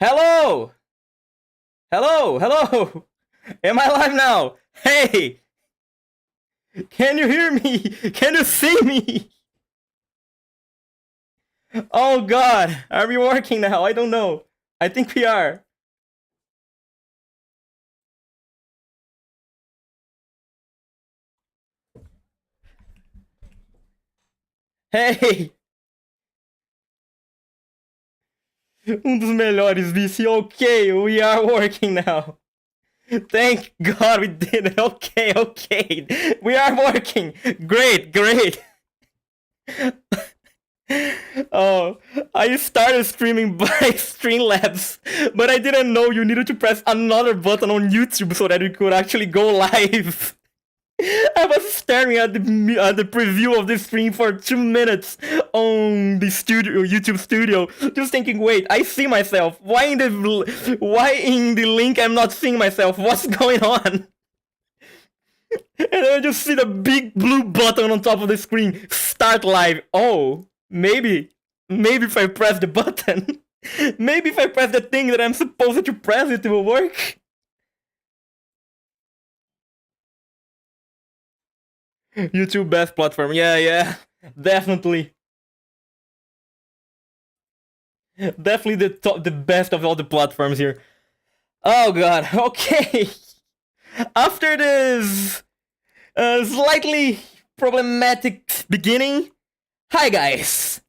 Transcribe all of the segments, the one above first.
Hello! Hello! Hello! Am I live now? Hey! Can you hear me? Can you see me? Oh god, are we working now? I don't know. I think we are. Hey! Dos melhores, BC. Okay, we are working now. Thank God we did it. Okay, okay. We are working. Great, great. Oh, I started streaming by Streamlabs, but I didn't know you needed to press another button on YouTube so that you could actually go live. I was staring at the preview of this stream for 2 minutes on the YouTube studio, just thinking, wait, I see myself. Why in the link I'm not seeing myself? What's going on? And then I just see the big blue button on top of the screen, start live. Oh, maybe if I press the button, maybe if I press the thing that I'm supposed to press, it will work. YouTube best platform. Yeah. Definitely. Definitely the best of all the platforms here. Oh god. Okay. After this slightly problematic beginning, hi guys.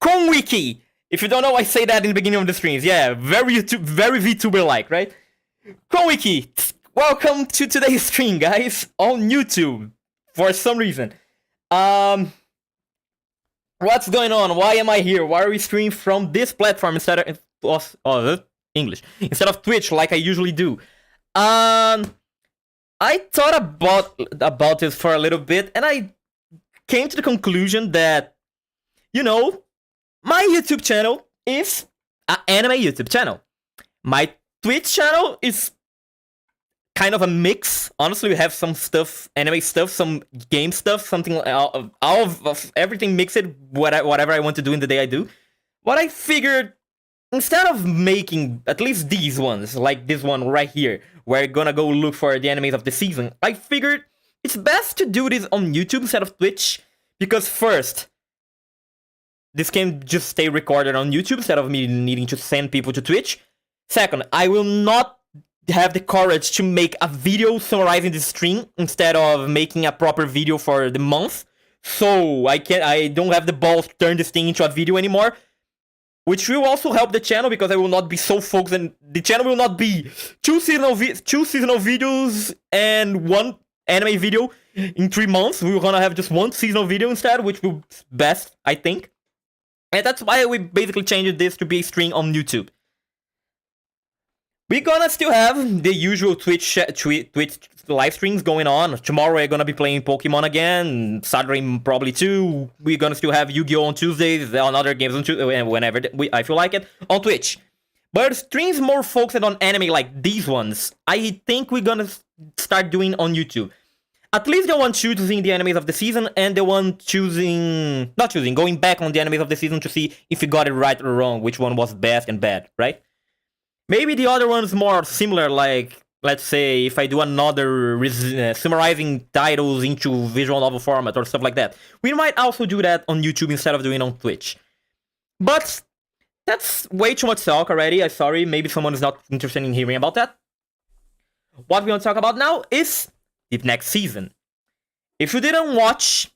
Conwiki. If you don't know, I say that in the beginning of the streams. Yeah, very VTuber-like, right? Conwiki. Welcome to today's stream, guys, on YouTube. For some reason. What's going on? Why am I here? Why are we streaming from this platform instead of English instead of Twitch like I usually do? I thought about this for a little bit, and I came to the conclusion that, you know, my YouTube channel is an anime YouTube channel. My Twitch channel is kind of a mix. Honestly, we have some stuff, anime stuff, some game stuff, something all of everything mixed. Whatever I want to do in the day, I do. But I figured, instead of making at least these ones, like this one right here, where I'm gonna go look for the animes of the season, I figured it's best to do this on YouTube instead of Twitch, because first, this can just stay recorded on YouTube instead of me needing to send people to Twitch. Second, I will not have the courage to make a video summarizing the stream instead of making a proper video for the month. So I don't have the balls to turn this thing into a video anymore, which will also help the channel because I will not be so focused, and the channel will not be two seasonal videos and one anime video in 3 months. We're gonna have just one seasonal video instead, which will be best, I think. And that's why we basically changed this to be a stream on YouTube. We're gonna still have the usual Twitch live streams going on. Tomorrow we're gonna be playing Pokemon again. Saturday probably too. We're gonna still have Yu-Gi-Oh! On Tuesdays, on other games on Tuesdays, whenever I feel like it, on Twitch. But streams more focused on anime like these ones, I think we're gonna start doing on YouTube. At least the one choosing the animes of the season, and the one going back on the animes of the season to see if we got it right or wrong, which one was best and bad, right? Maybe the other one's more similar, like, let's say, if I do another summarizing titles into visual novel format or stuff like that. We might also do that on YouTube instead of doing it on Twitch. But that's way too much talk already. I'm sorry, maybe someone is not interested in hearing about that. What we want to talk about now is the next season. If you didn't watch,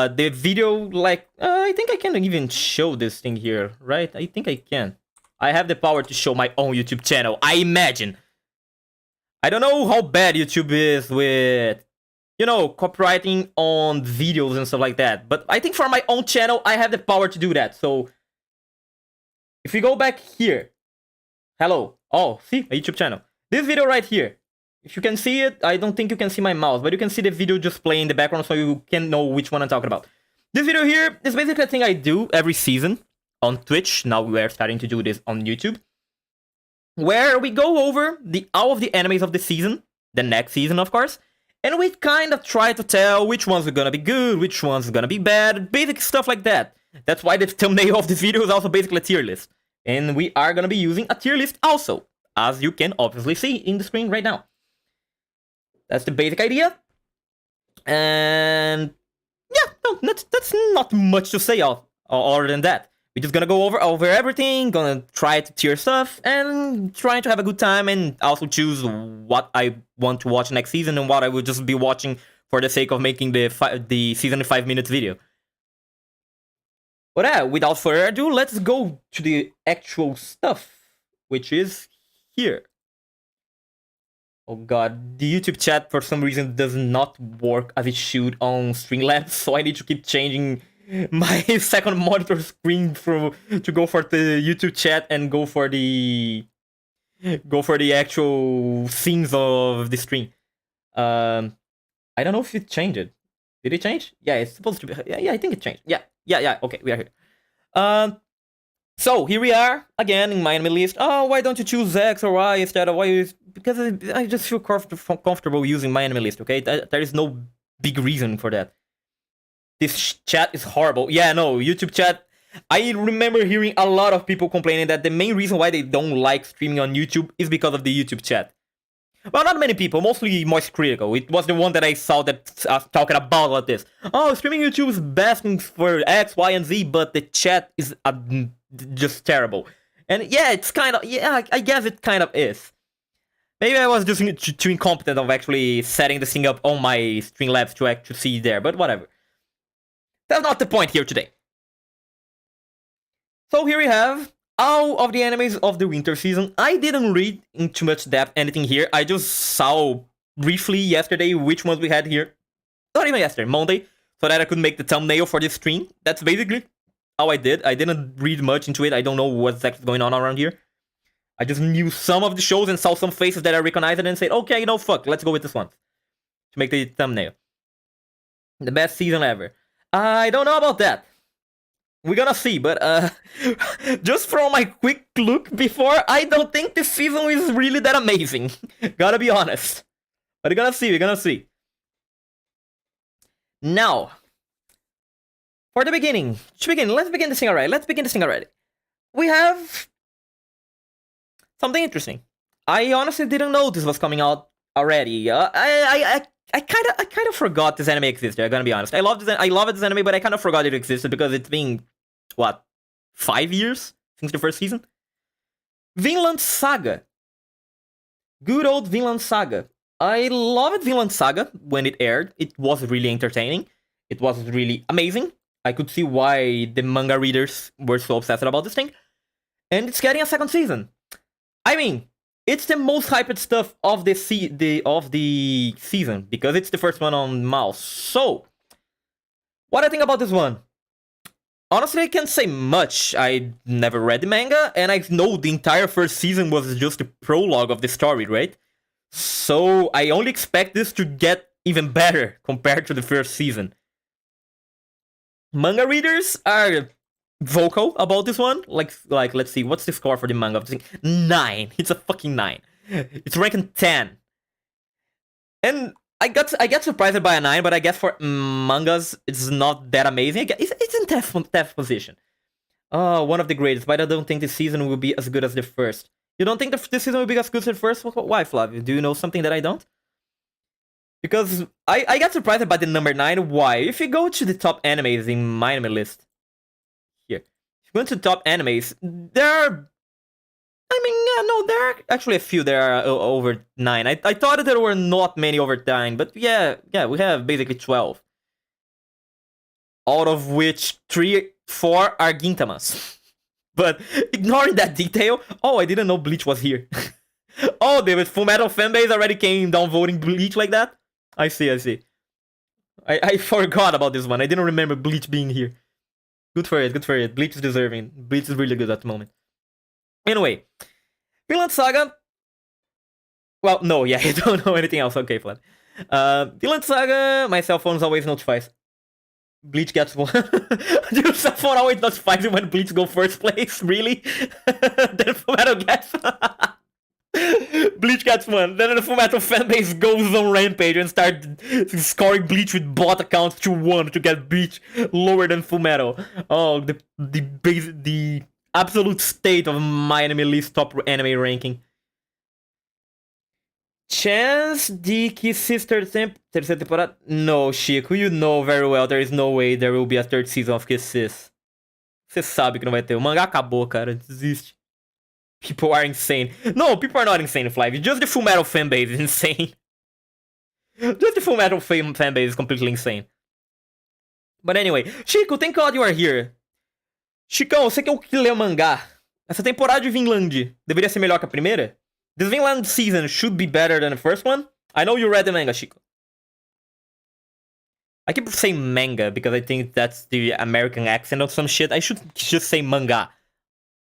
the video, like, I think I can even show this thing here, right? I think I can. I have the power to show my own YouTube channel, I imagine. I don't know how bad YouTube is with, copywriting on videos and stuff like that. But I think for my own channel, I have the power to do that. So, if we go back here. Hello. Oh, see? A YouTube channel. This video right here. If you can see it, I don't think you can see my mouse, but you can see the video just playing in the background so you can know which one I'm talking about. This video here is basically a thing I do every season on Twitch. Now we're starting to do this on YouTube, where we go over all of the animes of the season, the next season, of course, and we kind of try to tell which ones are gonna be good, which ones are gonna be bad, basic stuff like that. That's why the thumbnail of this video is also basically a tier list. And we are gonna be using a tier list also, as you can obviously see in the screen right now. That's the basic idea. And yeah, no, that's not much to say other than that. We're just gonna go over everything, gonna try to tier stuff, and trying to have a good time, and also choose what I want to watch next season and what I will just be watching for the sake of making the season in 5 minutes video. But yeah, without further ado, let's go to the actual stuff, which is here. Oh god, the YouTube chat for some reason does not work as it should on Streamlabs, so I need to keep changing my second monitor screen to go for the YouTube chat and go for the actual scenes of the stream. I don't know if it changed it. Did it change? Yeah, it's supposed to be. Yeah, I think it changed. Yeah. Okay, we are here. So here we are again in my enemy list. Oh, why don't you choose X or Y instead of Y? Because I just feel comfortable using my enemy list. Okay, there is no big reason for that. This chat is horrible. Yeah, no, YouTube chat. I remember hearing a lot of people complaining that the main reason why they don't like streaming on YouTube is because of the YouTube chat. Well, not many people, mostly Moist Critical. It was the one that I saw that talking about like this. Oh, streaming YouTube is best for X, Y, and Z, but the chat is just terrible. And yeah, it's kind of, yeah, I guess it kind of is. Maybe I was just too incompetent of actually setting the thing up on my Streamlabs to actually see there, but whatever. That's not the point here today. So here we have all of the animes of the winter season. I didn't read in too much depth anything here. I just saw briefly yesterday which ones we had here. Not even yesterday, Monday, so that I could make the thumbnail for this stream. That's basically how I did. I didn't read much into it. I don't know what's actually going on around here. I just knew some of the shows and saw some faces that I recognized and said, okay, you know, fuck, let's go with this one to make the thumbnail. The best season ever. I don't know about that. We're gonna see, but just from my quick look before, I don't think this season is really that amazing. Gotta be honest. But we're gonna see. Now, for the beginning, let's begin this thing already. We have something interesting. I honestly didn't know this was coming out already. I kind of forgot this anime existed. I'm gonna be honest. I love this anime, but I kind of forgot it existed because it's been what, 5 years since the first season. Vinland Saga. Good old Vinland Saga. I loved Vinland Saga when it aired. It was really entertaining. It was really amazing. I could see why the manga readers were so obsessed about this thing. And it's getting a second season. I mean, it's the most hyped stuff of the season because it's the first one on mouse. So, what I think about this one? Honestly, I can't say much. I never read the manga, and I know the entire first season was just a prologue of the story, right? So I only expect this to get even better compared to the first season. Manga readers are vocal about this one. Like let's see, what's the score for the manga? 9. It's a fucking 9. It's ranking 10. And I get surprised by a 9, but I guess for mangas it's not that amazing. It's in 10th position. Oh, one of the greatest, but I don't think this season will be as good as the first. You don't think this season will be as good as the first? Why, Flavio? Do you know something that I don't? Because I got surprised by the number 9. Why? If you go to the top animes in my anime list, here, if you go to the top animes, there are, I mean, yeah, no, there are actually a few that are over 9. I thought there were not many over 9, but yeah, we have basically 12. Out of which 4 are Gintamas. But ignoring that detail, oh, I didn't know Bleach was here. Oh, the Fullmetal fanbase already came down voting Bleach like that? I see. I forgot about this one. I didn't remember Bleach being here. Good for it. Bleach is deserving. Bleach is really good at the moment. Anyway, Vinland Saga. Well, no, yeah, I don't know anything else. Okay, fine. Vinland Saga, my cell phone always notifies. Bleach gets one. Your cell phone always notifies you when Bleach go first place, really? Then Fullmetal gets. Bleach gets one. Then the Fullmetal fanbase goes on rampage and start scoring Bleach with bot accounts to 1 to get Bleach lower than Fullmetal. Oh, the absolute state of My Anime List top anime ranking. Chance de que Sister terceira temporada? No, Chico, you know very well there is no way there will be a third season of Kiss Sis. Você sabe que não vai ter. O mangá acabou, cara. Desiste. People are insane. No, people are not insane, Flav. Just the Fullmetal fanbase is insane. Just the Fullmetal fanbase is completely insane. But anyway, Chico, thank God you are here. Chicão, você que é o que lê o mangá. Essa temporada de Vinland deveria ser melhor que a primeira? This Vinland season should be better than the first one? I know you read the manga, Chico. I keep saying manga because I think that's the American accent or some shit. I should just say manga.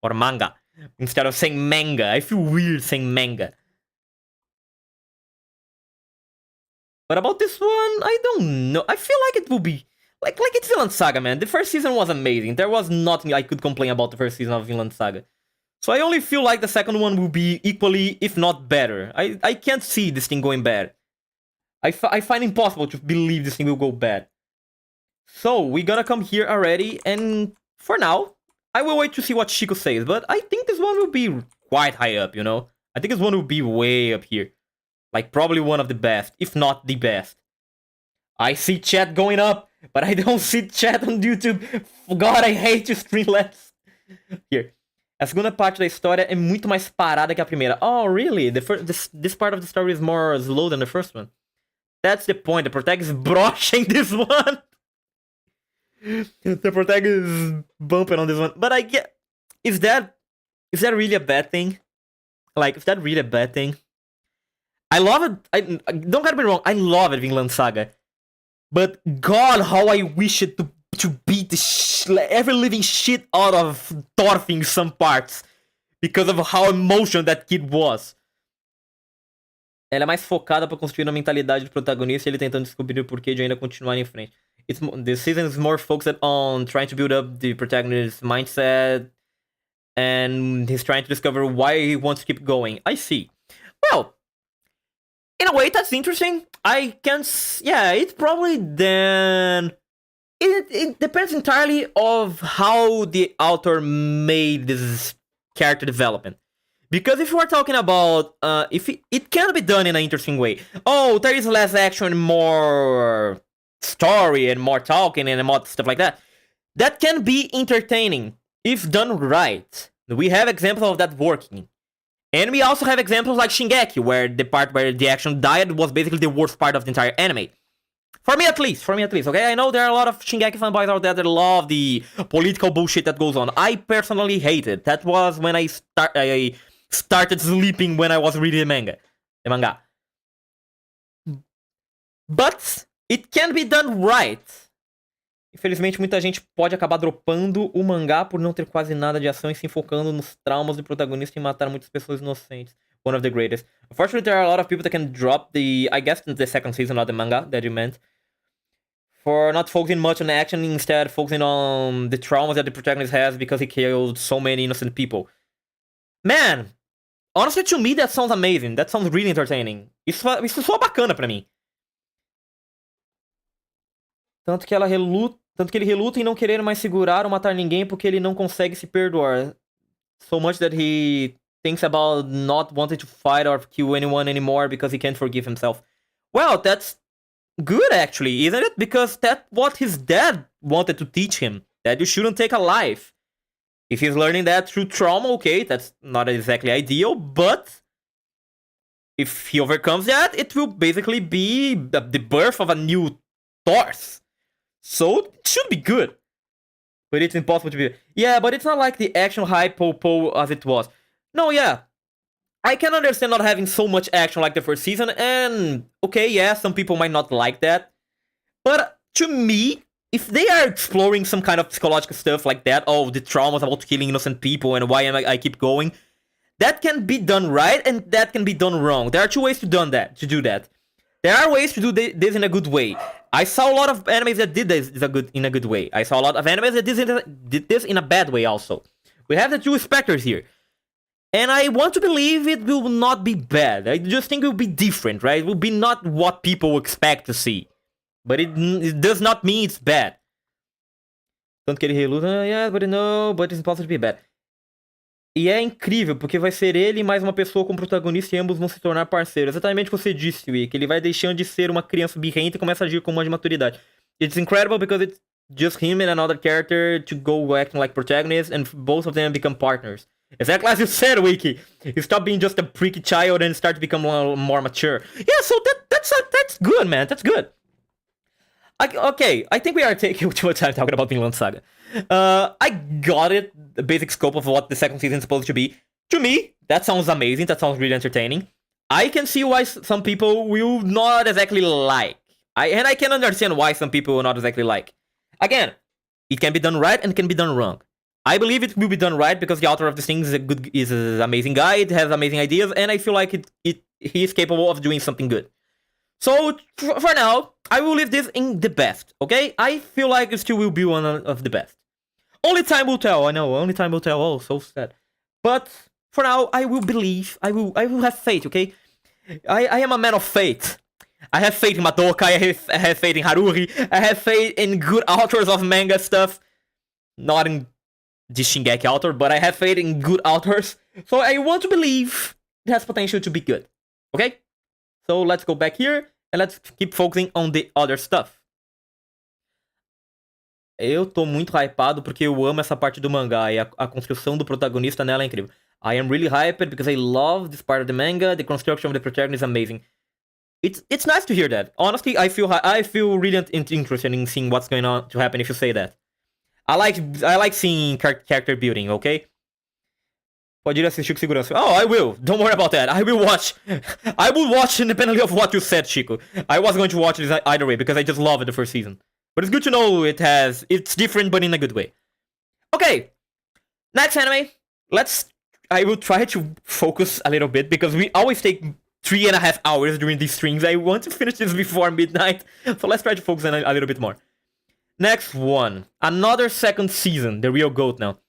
Or manga. Instead of saying manga. I feel weird saying manga. But about this one, I don't know. I feel like it will be... Like it's Vinland Saga, man. The first season was amazing. There was nothing I could complain about the first season of Vinland Saga. So I only feel like the second one will be equally, if not better. I can't see this thing going bad. I find it impossible to believe this thing will go bad. So, we're gonna come here already, and for now, I will wait to see what Chico says, but I think this one will be quite high up, you know? I think this one will be way up here. Like, probably one of the best, if not the best. I see chat going up, but I don't see chat on YouTube. God, I hate you, Streamlabs. Here. A segunda parte da história é muito mais parada que a primeira. Oh, really? This part of the story is more slow than the first one? That's the point. The protagonist is broaching this one. The protagonist is bumping on this one. But I get... Is that really a bad thing? Like, is that really a bad thing? I love it. Don't get me wrong. I love it, Vinland Saga. But God, how I wish it to beat the every living shit out of Thorfinn in some parts. Because of how emotional that kid was. Ela é mais focada pra construir a mentalidade do protagonista e ele tentando descobrir o porquê de ainda continuar em frente. The season is more focused on trying to build up the protagonist's mindset. And he's trying to discover why he wants to keep going. I see. Well, in a way, that's interesting. I can... Yeah, it's probably then... It depends entirely of how the author made this character development. Because if you are talking about... if it can be done in an interesting way. Oh, there is less action, more story, and more talking, and more stuff like that. That can be entertaining, if done right. We have examples of that working. And we also have examples like Shingeki, where the part where the action died was basically the worst part of the entire anime. For me at least, okay? I know there are a lot of Shingeki fanboys out there that love the political bullshit that goes on. I personally hate it. That was when I started sleeping when I was reading the manga. But it can be done right. Infelizmente, muita gente pode acabar dropando o mangá por não ter quase nada de ação e se focando nos traumas do protagonista e matar muitas pessoas inocentes. One of the greatest. Unfortunately, there are a lot of people that can drop I guess, the second season of the manga that you meant. For not focusing much on the action, instead focusing on the traumas that the protagonist has because he killed so many innocent people. Man, honestly, to me, that sounds amazing. That sounds really entertaining. Isso soa bacana pra mim. Tanto que ele reluta em não querer mais segurar ou matar ninguém porque ele não consegue se perdoar. So much that he thinks about not wanting to fight or kill anyone anymore because he can't forgive himself. Well, that's good actually, isn't it? Because that's what his dad wanted to teach him. That you shouldn't take a life. If he's learning that through trauma, okay, that's not exactly ideal, but if he overcomes that, it will basically be the birth of a new Thor's. So, it should be good. But it's impossible to be... Yeah, but it's not like the action hype po as it was. No, yeah. I can understand not having so much action like the first season, and... Okay, yeah, some people might not like that. But, to me, if they are exploring some kind of psychological stuff like that, oh, the traumas about killing innocent people and why I keep going, that can be done right, and that can be done wrong. There are two ways to do that. There are ways to do this in a good way. I saw a lot of animes that did this in a good way. I saw a lot of animes that did this in a bad way also. We have the two specters here. And I want to believe it will not be bad. I just think it will be different, right? It will be not what people expect to see. But it does not mean it's bad. Tanto que ele reluta, yeah, but no, but it's impossible to be bad. E é incrível, porque vai ser ele e mais uma pessoa como protagonista e ambos vão se tornar parceiros. Exatamente o que você disse, Wick. Ele vai deixando de ser uma criança birrenta e começa a agir com uma de maturidade. It's incredible because it's just him and another character to go acting like protagonists and both of them become partners. Exactly as you said, Wiki. You stop being just a freaky child and start to become more mature. Yeah, so that's good, man. That's good. Okay, I think we are taking too much time talking about Vinland Saga. I got it, the basic scope of what the second season is supposed to be. To me, that sounds amazing. That sounds really entertaining. I can see why some people will not exactly like. And I can understand why some people will not exactly like. Again, it can be done right and it can be done wrong. I believe it will be done right because the author of this thing is an amazing guy. It has amazing ideas, and I feel like he is capable of doing something good. So for now, I will leave this in the best. Okay, I feel like it still will be one of the best. Only time will tell. I know. Only time will tell. Oh, so sad. But for now, I will believe. I will have faith. Okay, I am a man of faith. I have faith in Madoka. I have faith in Haruri. I have faith in good authors of manga stuff. Not in this Shingeki author, but I have faith in good authors. So I want to believe it has potential to be good. Okay? So let's go back here and let's keep focusing on the other stuff. Eu tô muito hypado porque eu amo essa parte do mangá e a construção do protagonista nela é incrível. I am really hyped because I love this part of the manga. The construction of the protagonist is amazing. It's nice to hear that. Honestly, I feel really interested in seeing what's going on to happen if you say that. I like seeing character building, okay? Pode ir assistir com segurança. Oh, I will. Don't worry about that. I will watch. I will watch independently of what you said, Chico. I was going to watch this either way because I just love it the first season. But it's good to know it's different but in a good way. Okay. Next anime. I will try to focus a little bit because we always take 3.5 hours during these streams. I want to finish this before midnight. So let's try to focus on a little bit more. Next one. Another second season. The real GOAT now.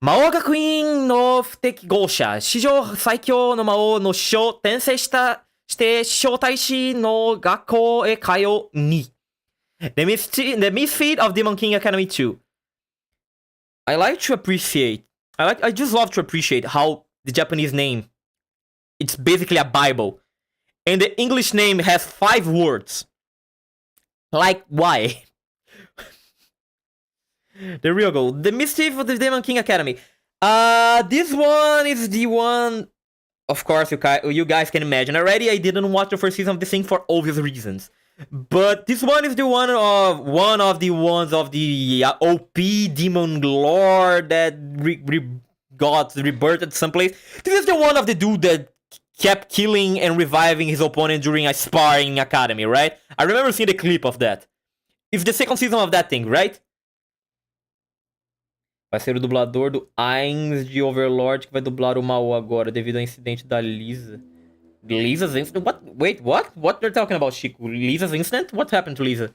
Maoga Queen no Futekigosha. Shijo Saikyo no Mao no Sho Tensei shite Shotaishi no Gakko e Kayo ni. The Misfit of Demon King Academy 2. I just love to appreciate how the Japanese name, it's basically a Bible. And the English name has 5 words. Like, why? The real goal. The Mischief of the Demon King Academy. This one is the one, of course, you guys can imagine already. I didn't watch the first season of this thing for obvious reasons. But this one is the one of the ones of the OP demon lord that got rebirthed someplace. This is the one of the dude that kept killing and reviving his opponent during a sparring academy, right? I remember seeing the clip of that. It's the second season of that thing, right? Vai ser o dublador do Ainz de Overlord que vai dublar o Mao agora, devido ao incidente da Lisa. Lisa's incident? What? Wait, what? What they're talking about, Chico? Lisa's incident? What happened to Lisa?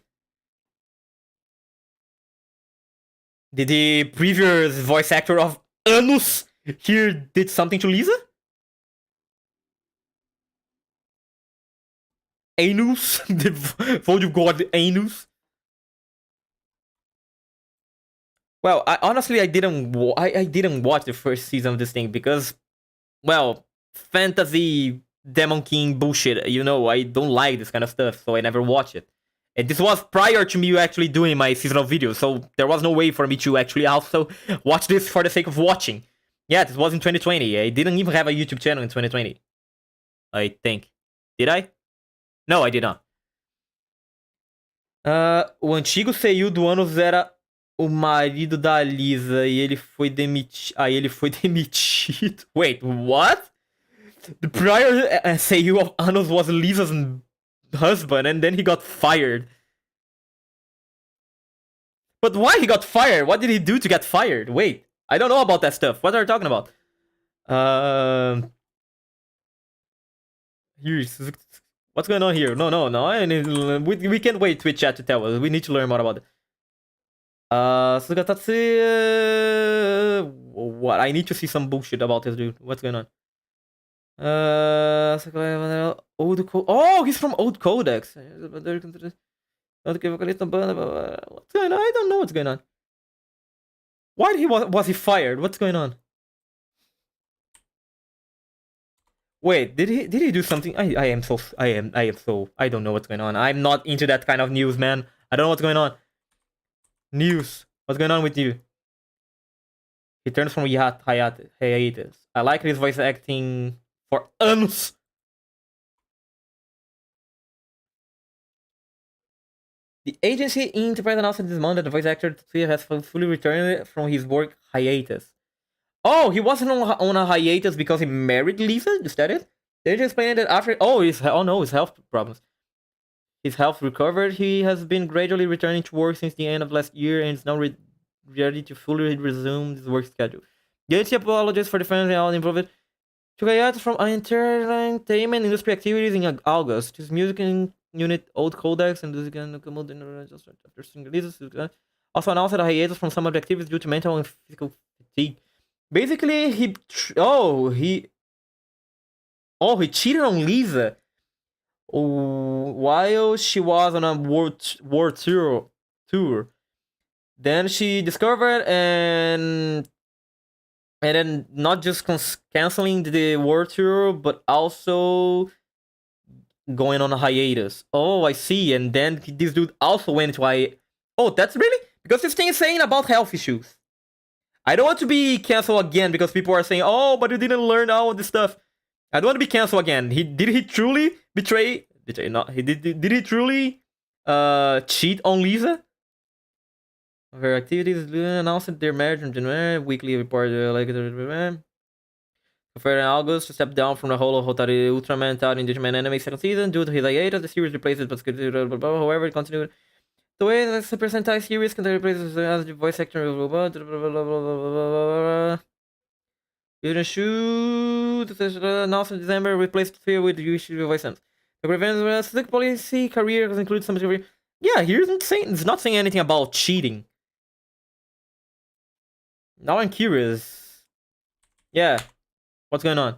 Did the previous voice actor of Anus here did something to Lisa? Anus? The vote of God, Anus? Well, I didn't watch the first season of this thing because, well, fantasy Demon King bullshit. You know, I don't like this kind of stuff, so I never watched it. And this was prior to me actually doing my seasonal videos, so there was no way for me to actually also watch this for the sake of watching. Yeah, this was in 2020. I didn't even have a YouTube channel in 2020. I think. Did I? No, I did not. O antigo seiyuu do Anos era o marido da Lisa e ele foi demitido. Ele foi demitido. Wait, what? The prior seiyuu of Anos was Lisa's husband and then he got fired. But why he got fired? What did he do to get fired? Wait, I don't know about that stuff. What are you talking about? Here's what's going on here? No. We can't wait Twitch chat to tell us. We need to learn more about it. Sugatatsu. What? I need to see some bullshit about this dude. What's going on? Oh, he's from Old Codex. What's going on? I don't know what's going on. Why was he fired? What's going on? Wait, did he do something? I am so I don't know what's going on. I'm not into that kind of news, man. I don't know what's going on. News. What's going on with you? He turns from hiatus. I like his voice acting for anos. The agency Enterprise announced this month that the voice actor has fully returned from his work hiatus. Oh, he wasn't on a hiatus because he married Lisa? Is that it? They just explained that after... Oh no, his health problems. His health recovered. He has been gradually returning to work since the end of last year and is now ready to fully resume his work schedule. The agency apologized for the fans and all involved. Took hiatus from entertainment industry activities in August. His music unit Old Codex and this again after single releases. Also announced a hiatus from some of the activities due to mental and physical fatigue. Basically, he cheated on Lisa while she was on a war tour. Then she discovered and then not just canceling the war tour, but also going on a hiatus. Oh, I see. And then this dude also went to hiatus. Oh, that's really because this thing is saying about health issues. I don't want to be canceled again because people are saying, "Oh, but you didn't learn all this stuff." I don't want to be canceled again. Did he truly betray? Did he truly cheat on Lisa? Her activities announced their marriage in January. Weekly report like in August to step down from the whole of Hotari Ultraman title in Digimon Anime second season due to his hiatus. The series replaces but however it continued. The way the Super Sentai series can replace as the voice actor didn't shoot announced in December replaced Theo with usual voice sense. The prevents slick policy career includes some career. Yeah, here's it's not saying anything about cheating. Now I'm curious. Yeah. What's going on?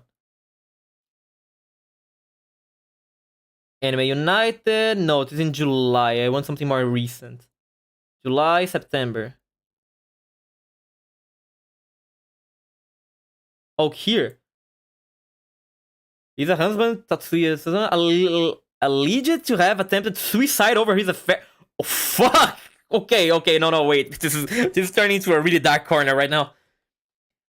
Anime United. No, it is in July. I want something more recent. July, September. Oh, here. He's a husband, Tatsuya Susan, alleged to have attempted suicide over his affair. Oh, fuck! Okay, no, wait. This is turning into a really dark corner right now.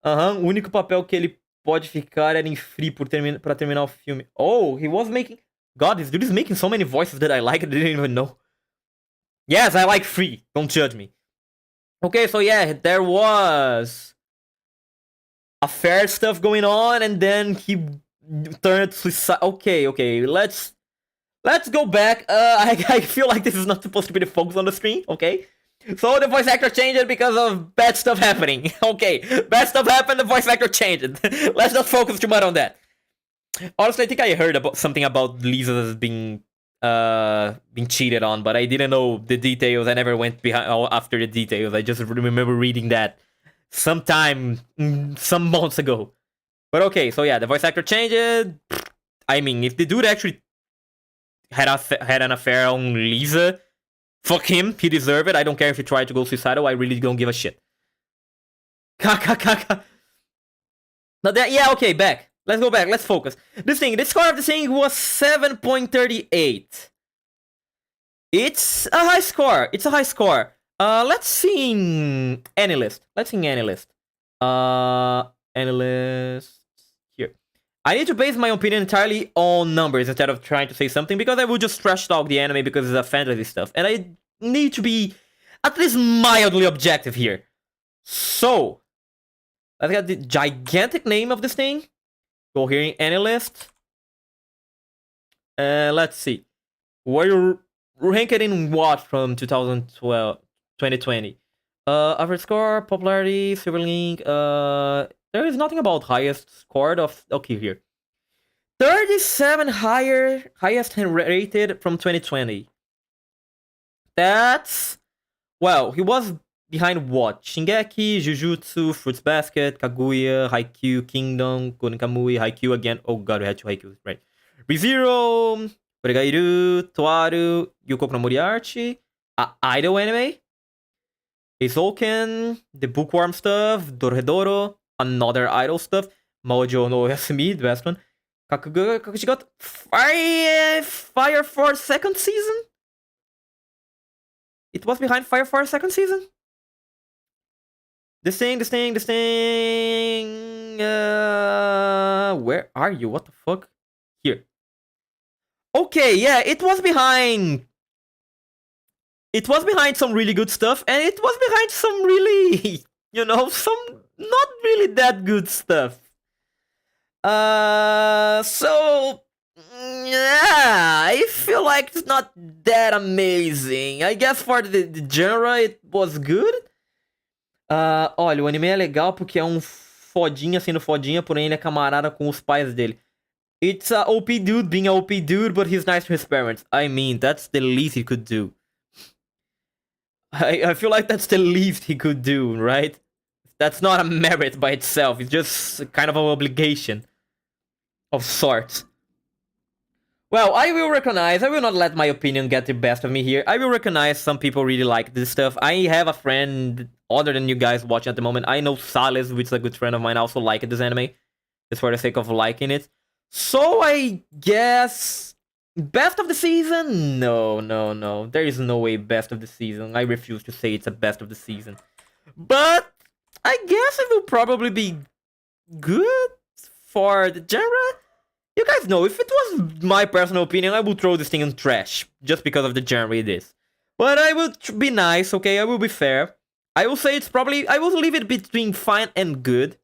O único papel que ele pode ficar era em Free pra terminar o filme. Oh, he was making... God, this dude is making so many voices that I like, I didn't even know. Yes, I like Free. Don't judge me. Okay, so yeah, there was affair stuff going on, and then he turned suicide. Okay, let's go back. I feel like this is not supposed to be the focus on the screen, okay? So the voice actor changed because of bad stuff happening. Okay, bad stuff happened, the voice actor changed. Let's not focus too much on that. Honestly, I think I heard about something about Lisa being cheated on, but I didn't know the details. I never went behind after the details. I just remember reading that some months ago. But okay, so yeah, the voice actor changed. I mean, if the dude actually had an affair on Lisa, fuck him. He deserved it. I don't care if he tried to go suicidal. I really don't give a shit. Kakakaka. Yeah, okay, back. Let's go back. Let's focus. The score of the thing was 7.38. It's a high score. Let's see AnyList. AnyList. Here. I need to base my opinion entirely on numbers instead of trying to say something because I will just trash talk the anime because it's a fantasy stuff. And I need to be at least mildly objective here. So, let's get the gigantic name of this thing. Go here in AnyList. Let's see. Where you ranked in what from 2020? Average score, popularity, silver link. There is nothing about highest scored of. Okay, here. 37 highest rated from 2020. That's well. He was behind what? Shingeki, Jujutsu, Fruits Basket, Kaguya, Haikyuu, Kingdom, Koden Kamui, Haikyuu again. Oh god, we had two Haikyuus, right. ReZero, Oregairu, Toaru, Yukoku no Moriarty, Idol anime, Eizouken, the Bookworm stuff, Dorohedoro, another Idol stuff, Maojo no Yasumi, the best one, Kakushi got Fire Force second season? It was behind Fire Force second season? This thing. Where are you? What the fuck? Here. Okay, yeah, it was behind. It was behind some really good stuff, and it was behind some really, some not really that good stuff. So yeah, I feel like it's not that amazing. I guess for the genre it was good. Olha, o anime é legal porque é um fodinha sendo fodinha, porém ele é camarada com os pais dele. It's a OP dude being a OP dude, but he's nice to his parents. I mean, that's the least he could do. I feel like that's the least he could do, right? That's not a merit by itself. It's just kind of an obligation of sorts. Well, I will not let my opinion get the best of me here. I will recognize some people really like this stuff. I have a friend, other than you guys watching at the moment. I know Sales, which is a good friend of mine, also liked this anime. Just for the sake of liking it. So I guess... Best of the season? No. There is no way best of the season. I refuse to say it's a best of the season. But I guess it will probably be good for the genre. You guys know, if it was my personal opinion, I would throw this thing in trash. Just because of the genre it is. But I will be nice, okay? I will be fair. I will say it's probably... I will leave it between fine and good.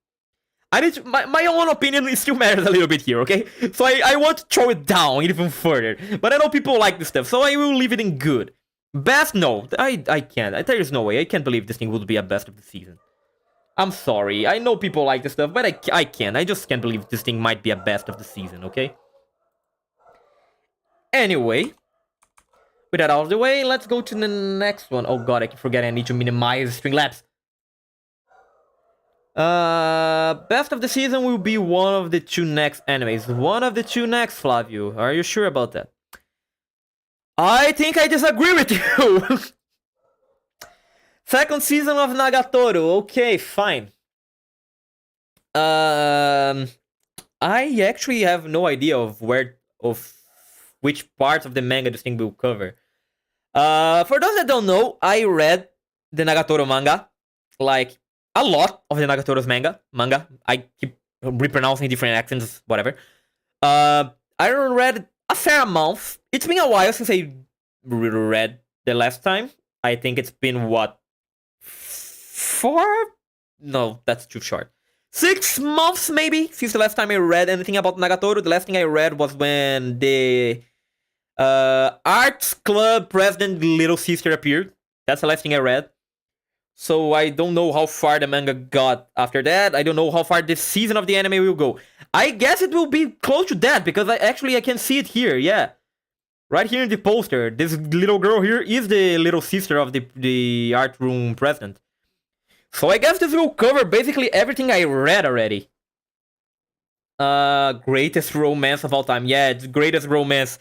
My own opinion still matters a little bit here, okay? So I want to throw it down even further. But I know people like this stuff, so I will leave it in good. Best? No. I can't. There is no way. I can't believe this thing would be a best of the season. I'm sorry. I know people like this stuff, but I can't. I just can't believe this thing might be a best of the season, okay? Anyway. With that out of the way, let's go to the next one. Oh god, I keep forgetting I need to minimize Streamlabs. Best of the season will be one of the two next animes. One of the two next, Flavio. Are you sure about that? I think I disagree with you. Second season of Nagatoro. Okay, fine. I actually have no idea of which parts of the manga this thing will cover. For those that don't know, I read the Nagatoro manga, like a lot of the Nagatoro's manga. I keep repronouncing different accents, whatever. I read a fair amount. It's been a while since I read the last time. I think it's been, what, 4? No, that's too short. 6 months, maybe, since the last time I read anything about Nagatoro. The last thing I read was when the Arts Club President Little Sister appeared. That's the last thing I read. So I don't know how far the manga got after that. I don't know how far this season of the anime will go. I guess it will be close to that, because I can see it here, yeah. Right here in the poster, this little girl here is the little sister of the art room president. So I guess this will cover basically everything I read already. Greatest romance of all time. Yeah, it's greatest romance.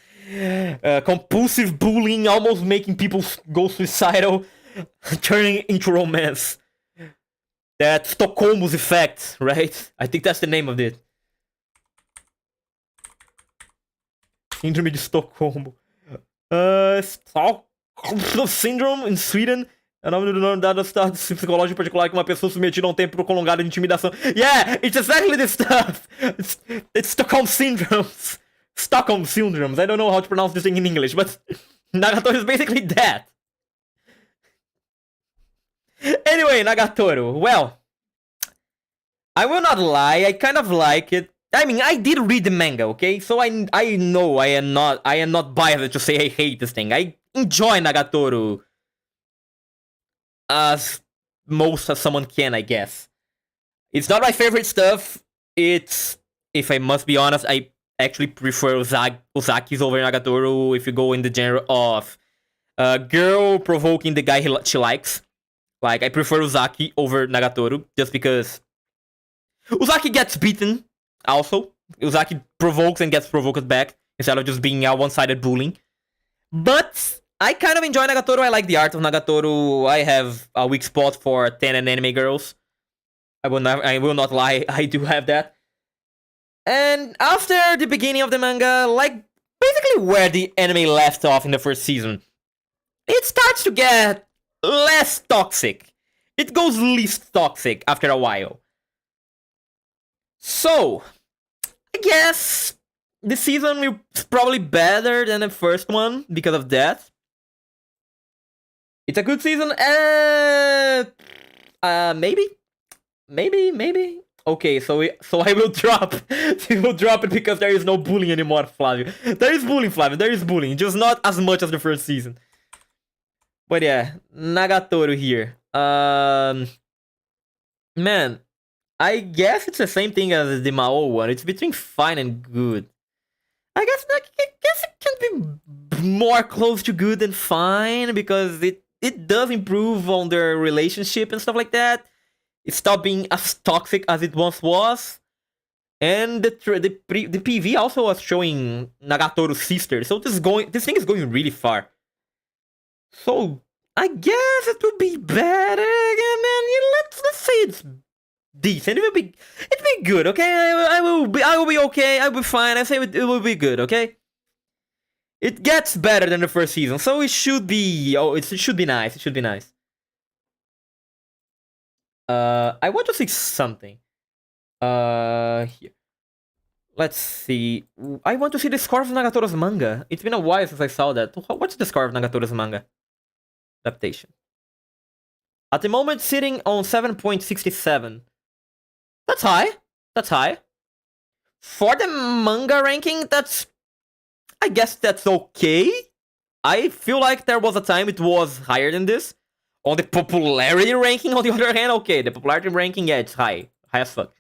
Compulsive bullying, almost making people go suicidal, turning into romance. That Stockholm's effect, right? I think that's the name of it. Síndrome de Estocolmo. Stockholm Syndrome in Sweden. É o nome do dado estado psicológico particular que uma pessoa submetida a um tempo prolongado de intimidação. Yeah, it's exactly this stuff. It's Stockholm Syndromes. Stockholm Syndromes. I don't know how to pronounce this thing in English, but Nagatoro is basically that. Anyway, Nagatoro. Well, I will not lie. I kind of like it. I mean, I did read the manga, okay? So I know I am not biased to say I hate this thing. I enjoy Nagatoro as most as someone can, I guess. It's not my favorite stuff. It's, if I must be honest, I actually prefer Ozaki's over Nagatoro if you go in the genre of girl provoking the guy she likes. Like, I prefer Uzaki over Nagatoro just because Uzaki gets beaten also. Uzaki provokes and gets provoked back instead of just being a one-sided bullying. But I kind of enjoy Nagatoro. I like the art of Nagatoro. I have a weak spot for 10 and anime girls. I will not lie, I do have that. And after the beginning of the manga, like basically where the anime left off in the first season, it starts to get less toxic. It goes least toxic after a while. So, I guess this season is probably better than the first one because of that. It's a good season. Maybe. Okay, so I will drop. We will drop it because there is no bullying anymore, Flavio. There is bullying, Flavio. There is bullying, just not as much as the first season. But yeah, Nagatoro here. Man, I guess it's the same thing as the Mao one. It's between fine and good. I guess it can be more close to good than fine because it does improve on their relationship and stuff like that. It stopped being as toxic as it once was. And the PV also was showing Nagatoro's sister. So this thing is going really far. So I guess it will be better again, man. Let's say it's decent. It'll be good, okay? I will be okay. I will be fine. I say it will be good, okay? It gets better than the first season, so it should be. Oh, it should be nice. It should be nice. I want to see something. Here. Let's see. I want to see the score of Nagatoro's manga. It's been a while since I saw that. What's the score of Nagatoro's manga adaptation? At the moment, sitting on 7.67. That's high. That's high. For the manga ranking, I guess that's okay. I feel like there was a time it was higher than this. On the popularity ranking, on the other hand, okay, the popularity ranking, yeah, it's high. High as fuck.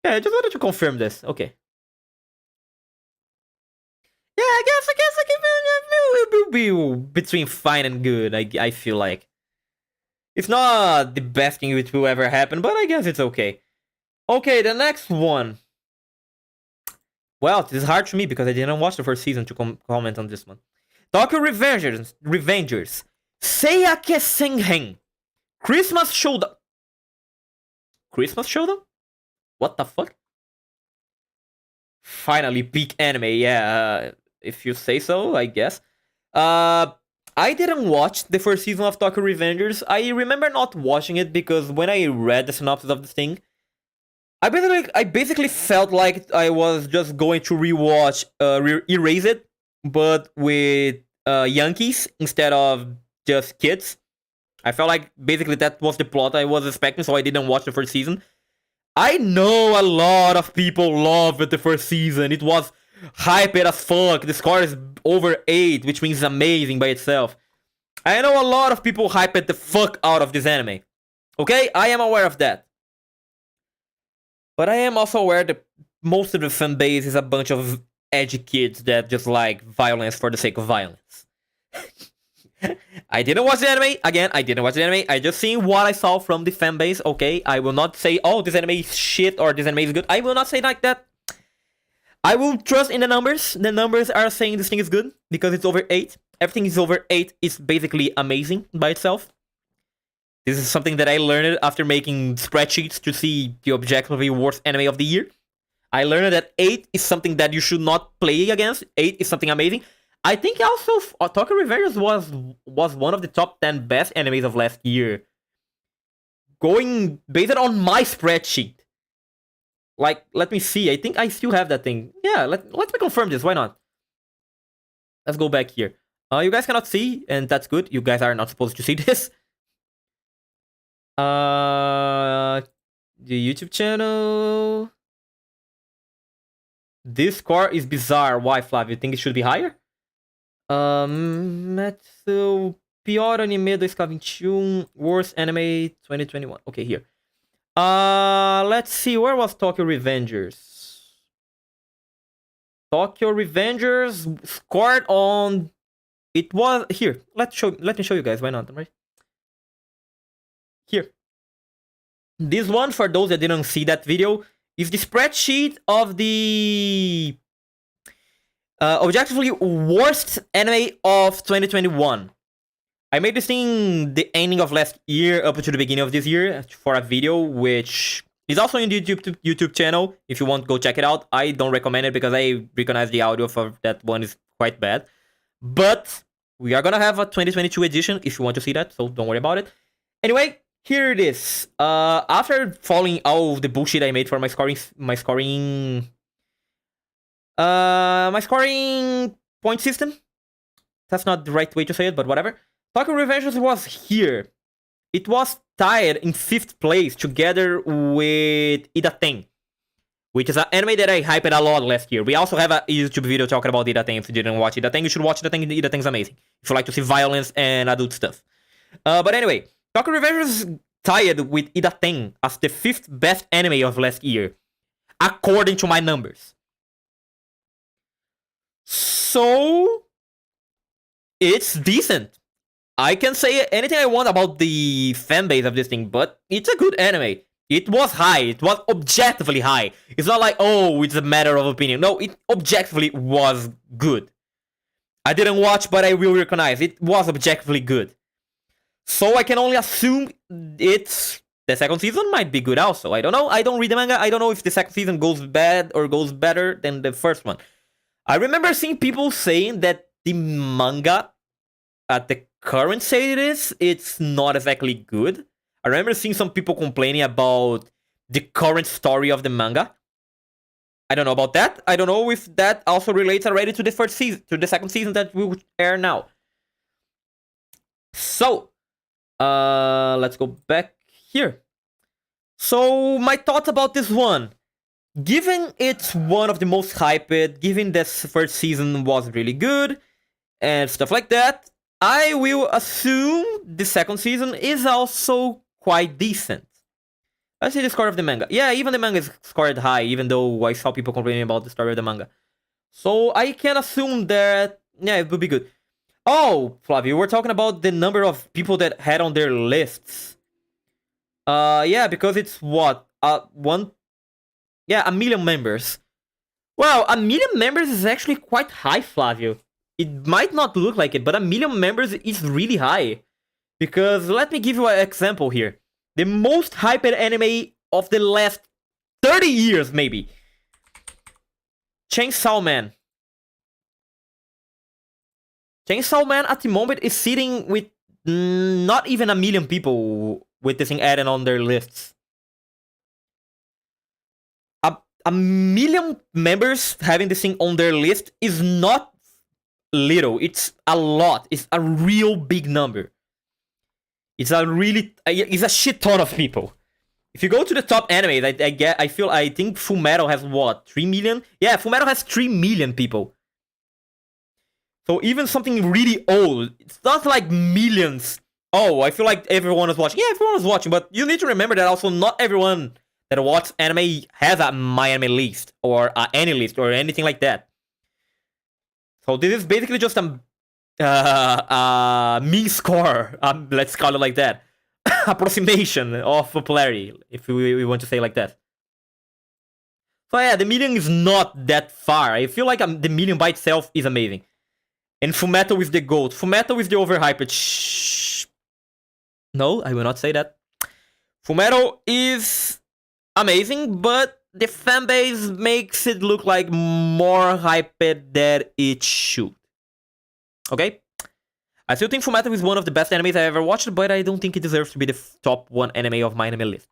Yeah, I just wanted to confirm this. Okay. Yeah, I guess it will be between fine and good, I feel like. It's not the best thing which will ever happen, but I guess it's okay. Okay, the next one. Well, this is hard for me because I didn't watch the first season to comment on this one. Tokyo Revengers. Seiyake Senhen. Christmas Showdown. Christmas Showdown? What the fuck? Finally, peak anime. Yeah, if you say so, I guess. I didn't watch the first season of Tokyo Revengers. I remember not watching it because when I read the synopsis of the thing, I basically felt like I was just going to rewatch Erase It, but with Yankees instead of just kids. I felt like basically that was the plot I was expecting, so I didn't watch the first season. I know a lot of people loved the first season. It was hyped as fuck. The score is over 8, which means it's amazing by itself. I know a lot of people hyped the fuck out of this anime. Okay? I am aware of that. But I am also aware that most of the fan base is a bunch of edgy kids that just like violence for the sake of violence. I didn't watch the anime. Again, I didn't watch the anime. I just seen what I saw from the fan base. Okay, I will not say, oh, this anime is shit or this anime is good. I will not say like that. I will trust in the numbers. The numbers are saying this thing is good because it's over 8. Everything is over 8 is basically amazing by itself. This is something that I learned after making spreadsheets to see the objectively worst anime of the year. I learned that 8 is something that you should not play against. 8 is something amazing. I think also Tokyo Revengers was one of the top 10 best animes of last year. Going based on my spreadsheet. Like, let me see. I think I still have that thing. Yeah, let me confirm this. Why not? Let's go back here. You guys cannot see, and that's good. You guys are not supposed to see this. The YouTube channel. This score is bizarre. Why, Flav? You think it should be higher? Metsu, pior anime 2K21, worst anime 2021. Okay, here. Let's see. Where was Tokyo Revengers? Tokyo Revengers scored on. It was here. Let me show you guys. Why not? Right? here. This one, for those that didn't see that video, is the spreadsheet of the objectively worst anime of 2021. I made this thing the ending of last year up to the beginning of this year for a video, which is also in the YouTube channel. If you want, go check it out. I don't recommend it because I recognize the audio for that one is quite bad. But we are gonna have a 2022 edition if you want to see that, so don't worry about it. Anyway, here it is. After following all the bullshit I made for my scoring point system. That's not the right way to say it, but whatever. Tokyo Revengers was here. It was tied in 5th place together with Idaten, which is an anime that I hyped a lot last year. We also have a YouTube video talking about Idaten. If you didn't watch Idaten, you should watch Idaten. Idaten's amazing. If you like to see violence and adult stuff. But anyway, Tokyo Revengers tied with Idaten as the 5th best anime of last year, according to my numbers. So, it's decent. I can say anything I want about the fanbase of this thing, but it's a good anime. It was high. It was objectively high. It's not like, oh, it's a matter of opinion. No, it objectively was good. I didn't watch, but I will recognize it was objectively good. So I can only assume the second season might be good also. I don't know. I don't read the manga. I don't know if the second season goes bad or goes better than the first one. I remember seeing people saying that the manga, at the current state it's not exactly good. I remember seeing some people complaining about the current story of the manga. I don't know about that. I don't know if that also relates already to the first season, to the second season that will air now. So, let's go back here. So, my thoughts about this one. Given it's one of the most hyped, given this first season was really good, and stuff like that, I will assume the second season is also quite decent. Let's see the score of the manga. Yeah, even the manga is scored high, even though I saw people complaining about the story of the manga. So I can assume that, yeah, it will be good. Oh, Flavio, we're talking about the number of people that had on their lists. Yeah, because it's what? 1 million members. Well, 1 million members is actually quite high, Flavio. It might not look like it, but 1 million members is really high. Because, let me give you an example here. The most hyped anime of the last 30 years, maybe. Chainsaw Man. Chainsaw Man at the moment is sitting with not even 1 million people with this thing added on their lists. 1 million members having this thing on their list is not little. It's a lot. It's a real big number. It's a shit ton of people. If you go to the top anime, I think Fullmetal has what, 3 million? Yeah, Fullmetal has 3 million people. So even something really old, it's not like millions. Oh, I feel like everyone is watching. Yeah, everyone is watching, but you need to remember that also not everyone that watches anime has a My Anime list or any list or anything like that. So this is basically just a mean score, let's call it like that. Approximation of popularity, if we want to say like that. So yeah, the million is not that far. I feel like the million by itself is amazing. And Fullmetal is the GOAT. Fullmetal is the overhyped. Shh. No, I will not say that. Fullmetal is amazing, but the fanbase makes it look like more hyped than it should. Okay? I still think Fullmetal is one of the best animes I ever watched, but I don't think it deserves to be the top 1 anime of my anime list.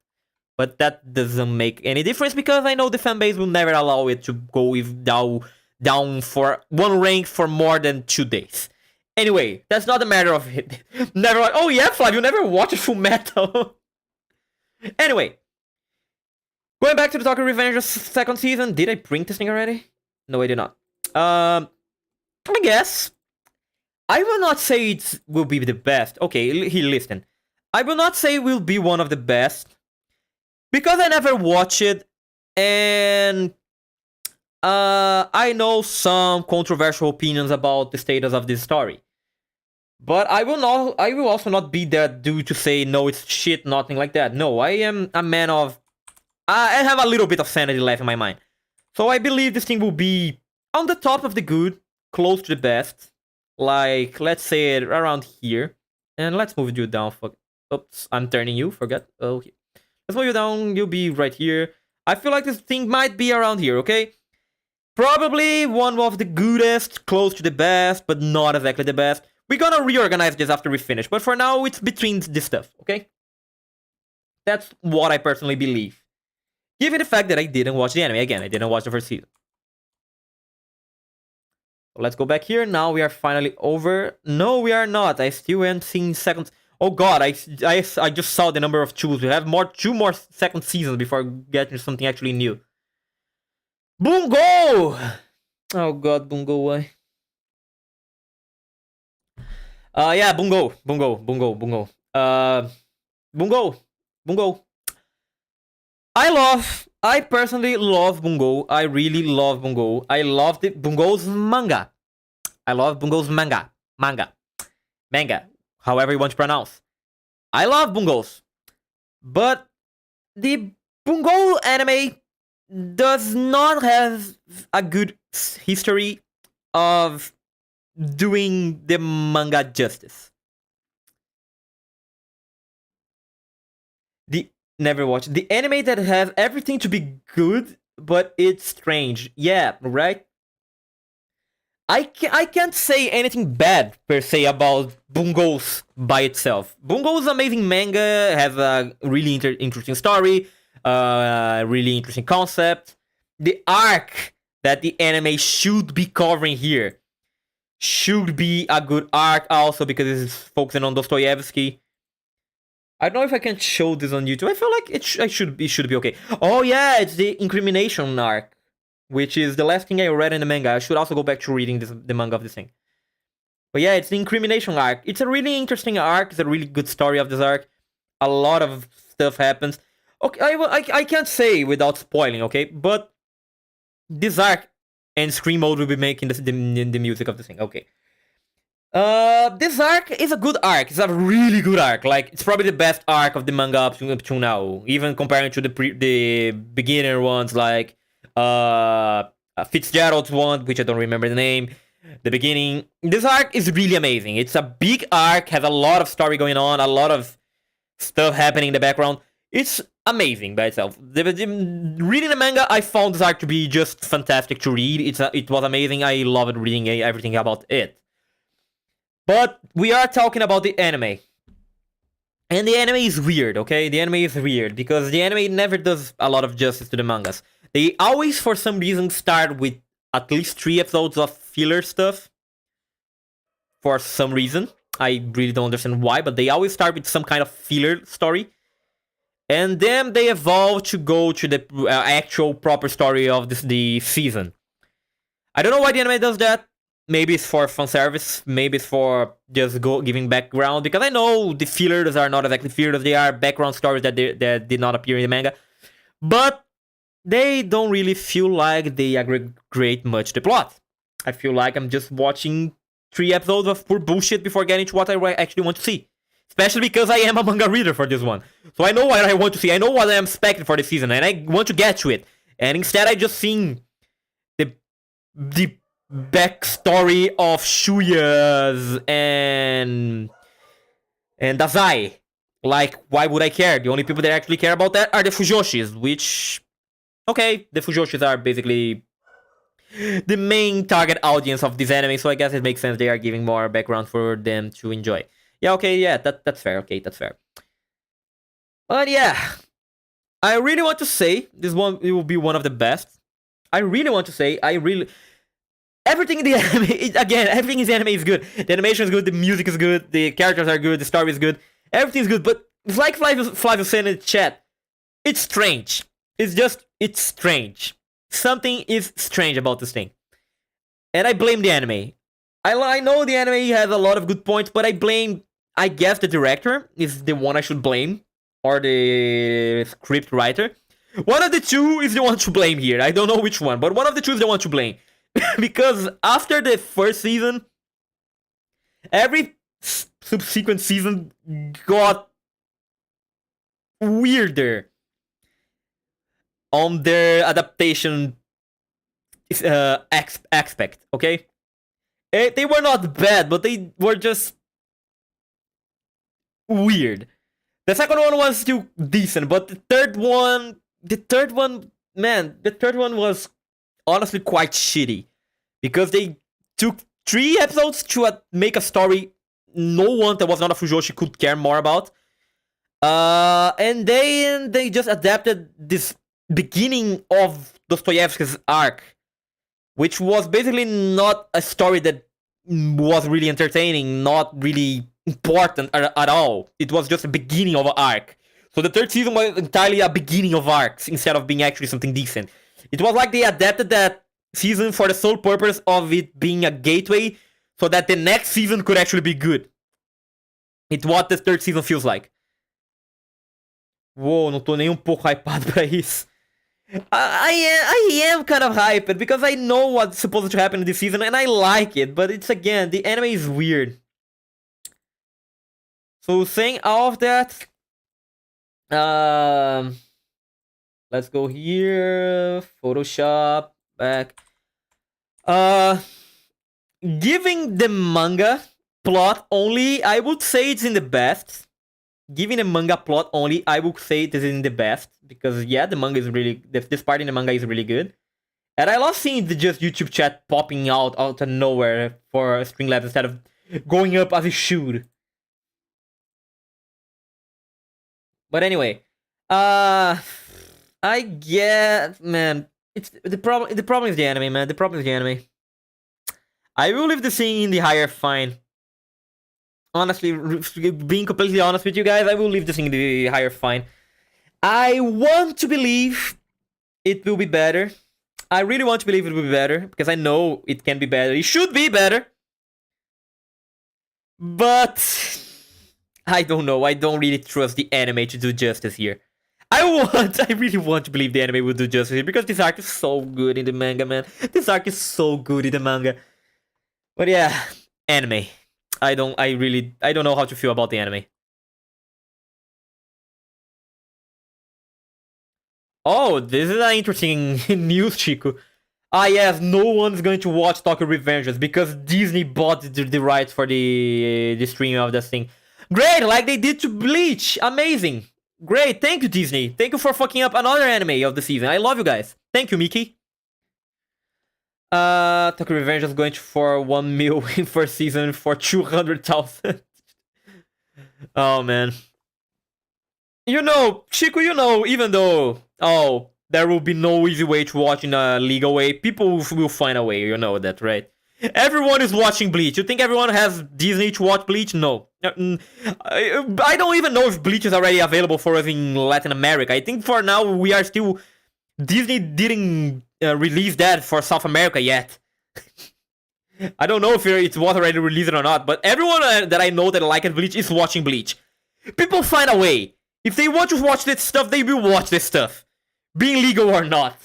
But that doesn't make any difference because I know the fanbase will never allow it to go down for 1 rank for more than 2 days. Anyway, that's not a matter of it. Never like, oh yeah, Flav, you never watched Fullmetal. Anyway, going back to the Tokyo Revengers second season. Did I print this thing already? No, I did not. I guess I will not say it will be the best. Okay, listen. I will not say it will be one of the best because I never watched it, and I know some controversial opinions about the status of this story. But I will also not be that dude to say no, it's shit, nothing like that. No, I am a man of. I have a little bit of sanity left in my mind, so I believe this thing will be on the top of the good, close to the best. Like, let's say it around here, and let's move you down. Fuck. Oops, I'm turning you. Forget. Okay. Let's move you down. You'll be right here. I feel like this thing might be around here. Okay. Probably one of the goodest, close to the best, but not exactly the best. We're gonna reorganize this after we finish, but for now, it's between this stuff, okay? That's what I personally believe. Given the fact that I didn't watch the anime. Again, I didn't watch the first season. So let's go back here. Now we are finally over. No, we are not. I still am seeing seconds. Oh god, I just saw the number of choose. We have two more second seasons before getting something actually new. Bungo! Oh god, Bungo, why? Yeah, Bungo. Bungo. Bungo. I personally love Bungo. I really love Bungo. I love Bungo's manga. I love Bungo's manga. Manga. However you want to pronounce. I love Bungo's. But the Bungo anime does not have a good history of doing the manga justice. Never watched the anime that has everything to be good, but it's strange. Yeah, right. I can't say anything bad per se about Bungo's by itself. Bungo's amazing manga has a really interesting story, really interesting concept. The arc that the anime should be covering here should be a good arc also because it's focusing on Dostoevsky. I don't know if I can show this on YouTube. I feel like it should be okay. Oh yeah, it's the incrimination arc, which is the last thing I read in the manga. I should also go back to reading the manga of this thing. But yeah, it's the incrimination arc. It's a really interesting arc. It's a really good story of this arc. A lot of stuff happens. Okay, I can't say without spoiling, okay? But this arc and Scream Mode will be making the music of the thing. Okay. This arc is a good arc. It's a really good arc. Like, it's probably the best arc of the manga up to now. Even comparing to the beginner ones, like Fitzgerald's one, which I don't remember the name. The beginning. This arc is really amazing. It's a big arc, has a lot of story going on, a lot of stuff happening in the background. It's amazing by itself. Reading the manga, I found this arc to be just fantastic to read. It was amazing. I loved reading everything about it. But we are talking about the anime. And the anime is weird, okay? The anime is weird because the anime never does a lot of justice to the mangas. They always, for some reason, start with at least 3 episodes of filler stuff. For some reason. I really don't understand why, but they always start with some kind of filler story. And then they evolve to go to the actual proper story of the season. I don't know why the anime does that. Maybe it's for fan service. Maybe it's for just giving background. Because I know the fillers are not exactly fillers. They are background stories that did not appear in the manga. But they don't really feel like they aggregate much the plot. I feel like I'm just watching 3 episodes of pure bullshit before getting to what I actually want to see. Especially because I am a manga reader for this one. So I know what I want to see. I know what I am expecting for the season. And I want to get to it. And instead I just seen the backstory of Shuya's and Dazai. Like, why would I care? The only people that actually care about that are the Fujoshis, which... Okay, the Fujoshis are basically the main target audience of this anime, so I guess it makes sense they are giving more background for them to enjoy. Yeah, okay, yeah, that's fair, okay, that's fair. But yeah, I really want to say this one it will be one of the best. I really want to say, everything in the anime, again, everything in the anime is good. The animation is good, the music is good, the characters are good, the story is good, everything is good, but it's like Flavio said in the chat, it's strange. It's strange. Something is strange about this thing. And I blame the anime. I know the anime has a lot of good points, but I guess the director is the one I should blame, or the script writer. One of the two is the one to blame here. I don't know which one, but one of the two is the one to blame. Because after the first season, every subsequent season got weirder on their adaptation aspect, okay? They were not bad, but they were just weird. The second one was still decent, but the third one, man, the third one was honestly quite shitty because they took 3 episodes to make a story no one that was not a Fujoshi could care more about. And they just adapted this beginning of Dostoevsky's arc, which was basically not a story that was really entertaining, not really important at all. It was just a beginning of an arc. So the third season was entirely a beginning of arcs instead of being actually something decent. It was like they adapted that season for the sole purpose of it being a gateway so that the next season could actually be good. It's what the third season feels like. Uou, não tô nem pouco hypado pra isso. I am kind of hyped because I know what's supposed to happen in this season and I like it, but it's again, the anime is weird. So saying all of that, let's go here, Photoshop, back. Giving the manga plot only, I would say it's in the best. Giving the manga plot only, I would say it is in the best. Because, yeah, the manga is really... This part in the manga is really good. And I love seeing the just YouTube chat popping out of nowhere for Streamlabs instead of going up as it should. But anyway. I get... Man, it's the problem is the anime, man. The problem is the anime. I will leave the thing in the higher fine. Honestly, being completely honest with you guys, I will leave this thing in the higher fine. I want to believe it will be better. I really want to believe it will be better, because I know it can be better. It should be better. But I don't know. I don't really trust the anime to do justice here. I really want to believe the anime will do justice here, because this arc is so good in the manga, man. This arc is so good in the manga. But yeah, anime. I don't know how to feel about the anime. Oh, this is an interesting news, Chico. Yes, no one's going to watch Tokyo Revengers because Disney bought the rights for the streaming of this thing. Great, like they did to Bleach. Amazing. Great, thank you, Disney. Thank you for fucking up another anime of the season. I love you guys. Thank you, Mickey. Tokyo Revengers going for 1 mil in first season for 200,000. Oh, man. You know, Chico, even though, there will be no easy way to watch in a legal way, people will find a way, you know that, right? Everyone is watching Bleach. You think everyone has Disney to watch Bleach? No. I don't even know if Bleach is already available for us in Latin America. I think for now we are still... Disney didn't release that for South America yet. I don't know if it was already released or not, but everyone that I know that likes Bleach is watching Bleach. People find a way. If they want to watch this stuff, they will watch this stuff. Being legal or not.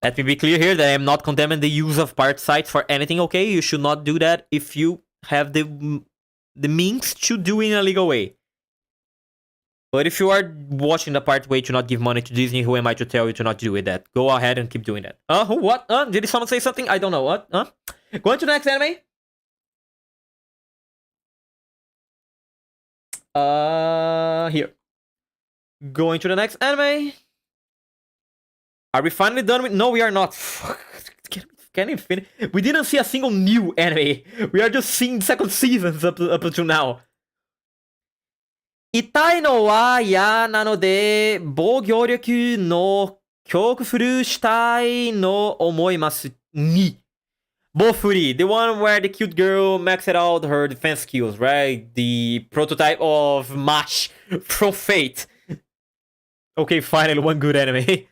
Let me be clear here that I am not condemning the use of pirate sites for anything, okay? You should not do that if you have the means to do it in a legal way. But if you are watching the part way to not give money to Disney, who am I to tell you to not do that? Go ahead and keep doing that. Who? What? Did someone say something? I don't know. What? Going to the next anime? Here. Going to the next anime. Are we finally done with... No, we are not. Can we finish? We didn't see a single new anime. We are just seeing second seasons up until now. Itai no wa ya nanode bougyoryaku no kyokufuru shitai no omoimasu ni. Bofuri, the one where the cute girl maxed out her defense skills, right? The prototype of Mash from Fate. Okay, finally, one good anime.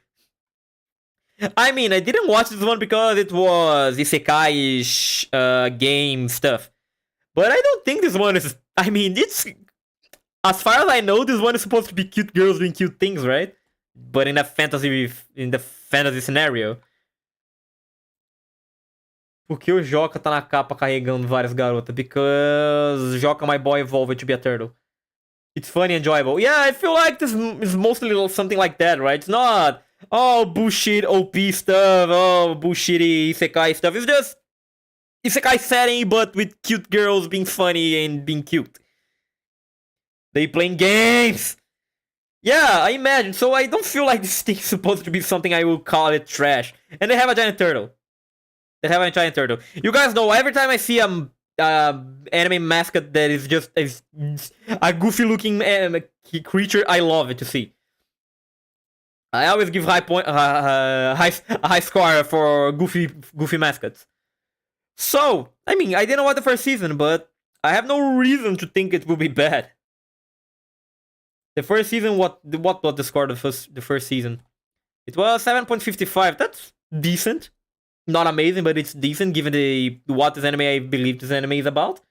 I mean, I didn't watch this one because it was isekai-ish game stuff. But I don't think this one is... I mean, it's... As far as I know, this one is supposed to be cute girls doing cute things, right? But in the fantasy scenario. Por que o Joca tá na capa carregando várias garotas? Because Joca, my boy, evolved to be a turtle. It's funny, enjoyable. Yeah, I feel like this is mostly something like that, right? It's not, oh, bullshit OP stuff, oh, bullshitty isekai stuff. It's just isekai setting, but with cute girls being funny and being cute. They playing games! Yeah, I imagine. So I don't feel like this thing's supposed to be something I will call it trash. And they have a giant turtle. You guys know, every time I see a anime mascot that is just a goofy looking creature, I love it to see. I always give a high score for goofy mascots. So, I mean, I didn't watch the first season, but I have no reason to think it will be bad. The first season, what was the score of the first season? It was 7.55. That's decent. Not amazing, but it's decent given what this anime I believe this anime is about.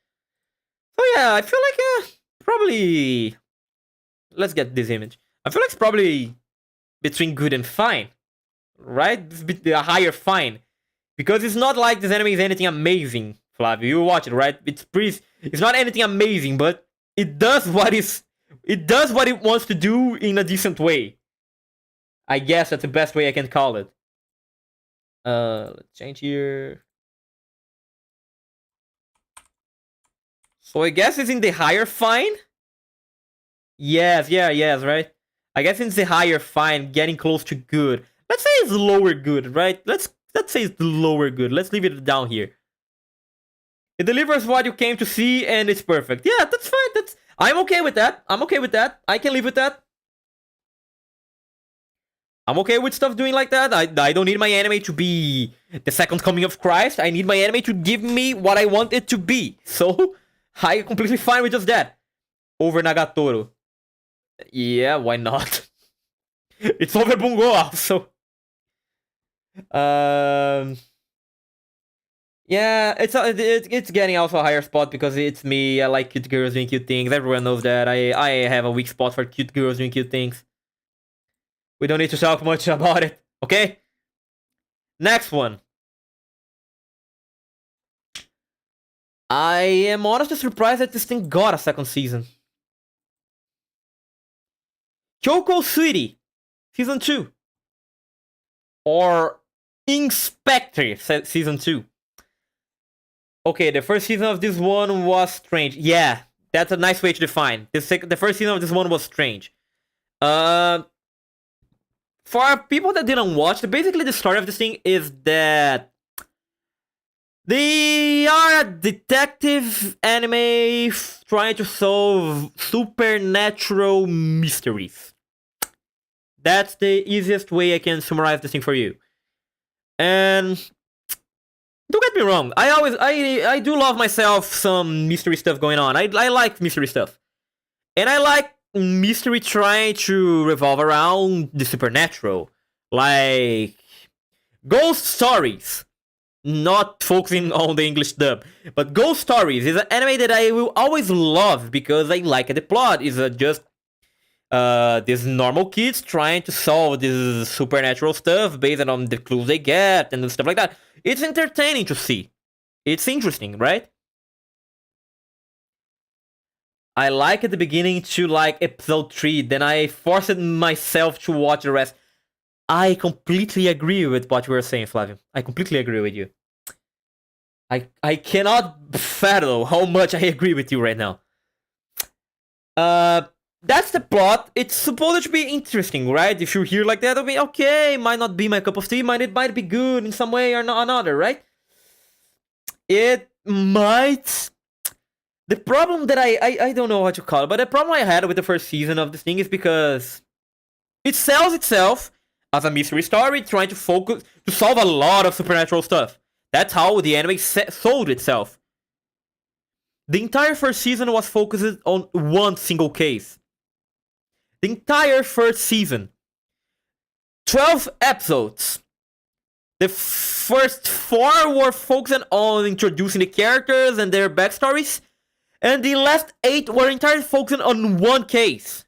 So yeah, I feel like probably. Let's get this image. I feel like it's probably between good and fine, right? A higher fine, because it's not like this anime is anything amazing. Flavio, you watch it, right? It's not anything amazing, but it does what it wants to do in a decent way. I guess that's the best way I can call it. Let's change here. So I guess it's in the higher fine. Yes, right. I guess it's the higher fine, getting close to good. Let's say it's lower good, right? Let's say it's lower good. Let's leave it down here. It delivers what you came to see, and it's perfect. Yeah, that's fine. I'm okay with that. I can live with that. I'm okay with stuff doing like that. I don't need my anime to be the second coming of Christ. I need my anime to give me what I want it to be. So, I'm completely fine with just that. Over Nagatoro. Yeah, why not? It's over Bungo also. Yeah, it's getting also a higher spot because it's me. I like cute girls doing cute things. Everyone knows that. I have a weak spot for cute girls doing cute things. We don't need to talk much about it, okay? Next one. I am honestly surprised that this thing got a second season. Kyoko City, Season 2. Or Inspector, Season 2. Okay, the first season of this one was strange. Yeah, that's a nice way to define. The first season of this one was strange. For people that didn't watch, basically the story of this thing is that they are a detective anime trying to solve supernatural mysteries. That's the easiest way I can summarize this thing for you. And don't get me wrong, I do love myself some mystery stuff going on. I like mystery stuff. And I like mystery trying to revolve around the supernatural. Like Ghost Stories. Not focusing on the English dub. But Ghost Stories is an anime that I will always love because I like the plot. It's just these normal kids trying to solve this supernatural stuff based on the clues they get and stuff like that. It's entertaining to see. It's interesting, right? I like at the beginning to like episode 3, then I forced myself to watch the rest. I completely agree with what you were saying, Flavio. I completely agree with you. I cannot fathom how much I agree with you right now. That's the plot. It's supposed to be interesting, right? If you hear like that, it'll be okay. Might not be my cup of tea. It might be good in some way or another, right? It might. The problem that I don't know what to call it, but the problem I had with the first season of this thing is because it sells itself as a mystery story, trying to solve a lot of supernatural stuff. That's how the anime sold itself. The entire first season was focused on one single case. The entire first season. 12 episodes. The first 4 were focused on introducing the characters and their backstories. And the last 8 were entirely focused on one case.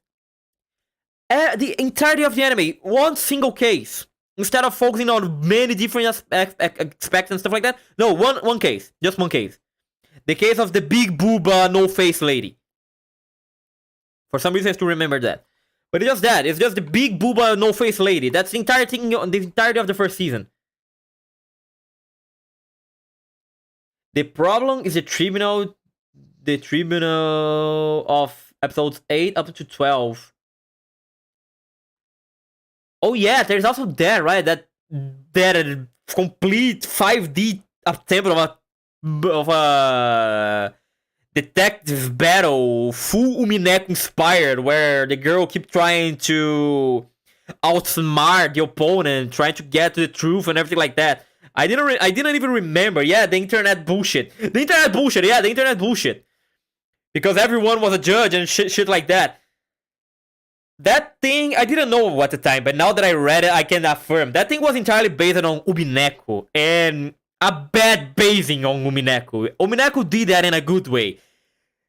The entirety of the anime, one single case. instead of focusing on many different aspects and stuff like that. No, one case, just one case. The case of the big booba, no face lady. For some reason, I still remember that. But it's just that. It's just the big booba, no face lady. That's the entire thing, the entirety of the first season. The problem is the tribunal of episodes 8 up to 12. Oh yeah, there's also that, right? That complete 5D attempt of a detective battle, full Umineko inspired, where the girl keep trying to outsmart the opponent, trying to get to the truth and everything like that. I didn't even remember. Yeah, the internet bullshit. Yeah, the internet bullshit. Because everyone was a judge and shit like that. That thing, I didn't know at the time, but now that I read it, I can affirm. That thing was entirely based on Umineko, and a bad basing on Umineko. Umineko did that in a good way.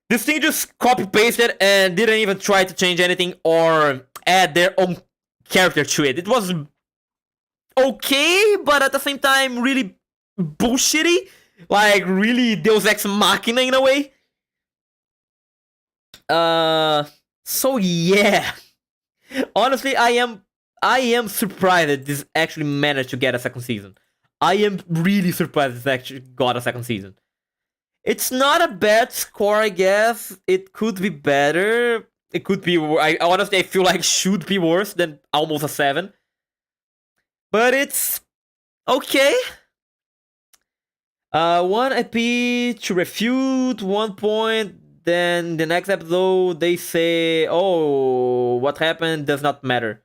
This thing just copy-pasted and didn't even try to change anything or add their own character to it. It was okay, but at the same time, really bullshitty. Like, really Deus Ex Machina in a way. So yeah. Honestly, I am surprised that this actually managed to get a second season. I am really surprised this actually got a second season. It's not a bad score, I guess. It could be better. It could be. Honestly, I feel like it should be worse than almost a 7. But it's okay. 1 EP to refute, 1 point. Then the next episode, they say, oh, what happened does not matter.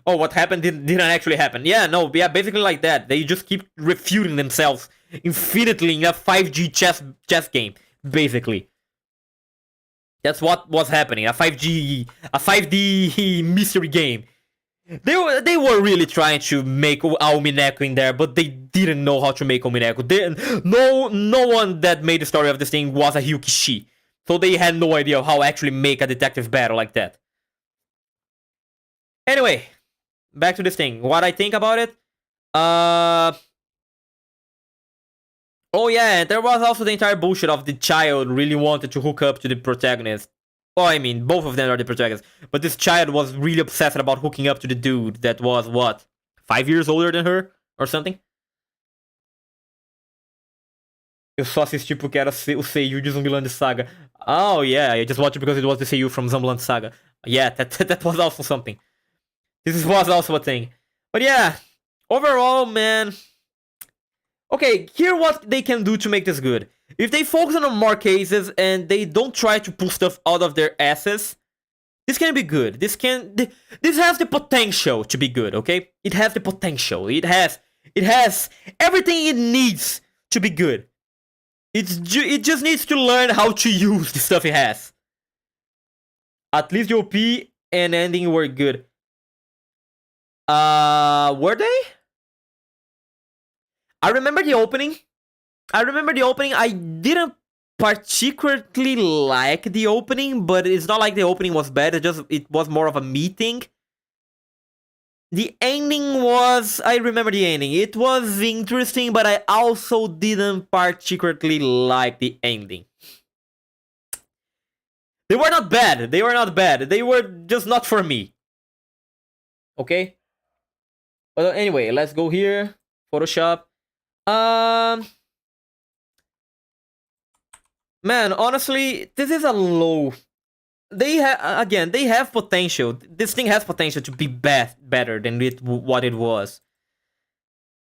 Oh, what happened didn't actually happen. Yeah, no, yeah, basically like that. They just keep refuting themselves infinitely in a 5G chess game, basically. That's what was happening. A 5D mystery game. They were really trying to make Umineko in there, but they didn't know how to make Umineko. No one that made the story of this thing was a Hyukishi. So they had no idea how to actually make a detective battle like that. Anyway, back to this thing. What I think about it? Oh yeah, there was also the entire bullshit of the child really wanted to hook up to the protagonist. Oh, I mean, both of them are the protagonists. But this child was really obsessed about hooking up to the dude that was, what, 5 years older than her? Or something? Eu só assisti porque era o seiyuu de Zombieland Saga. Oh, yeah, I just watched it because it was the seiyuu from Zombieland Saga. Yeah, that was also something. This was also a thing. But yeah, overall, man... Okay, here what they can do to make this good. If they focus on more cases and they don't try to pull stuff out of their asses, this can be good. This has the potential to be good, okay? It has the potential. It has everything it needs to be good. It just needs to learn how to use the stuff it has. At least the OP and ending were good. Were they? I remember the opening. I didn't particularly like the opening, but it's not like the opening was bad. It was more of a meeting. The ending was... I remember the ending. It was interesting, but I also didn't particularly like the ending. They were not bad. They were just not for me. Okay? But anyway, let's go here. Photoshop. Man, honestly, this is a low. They have potential. This thing has potential to be better than what it was.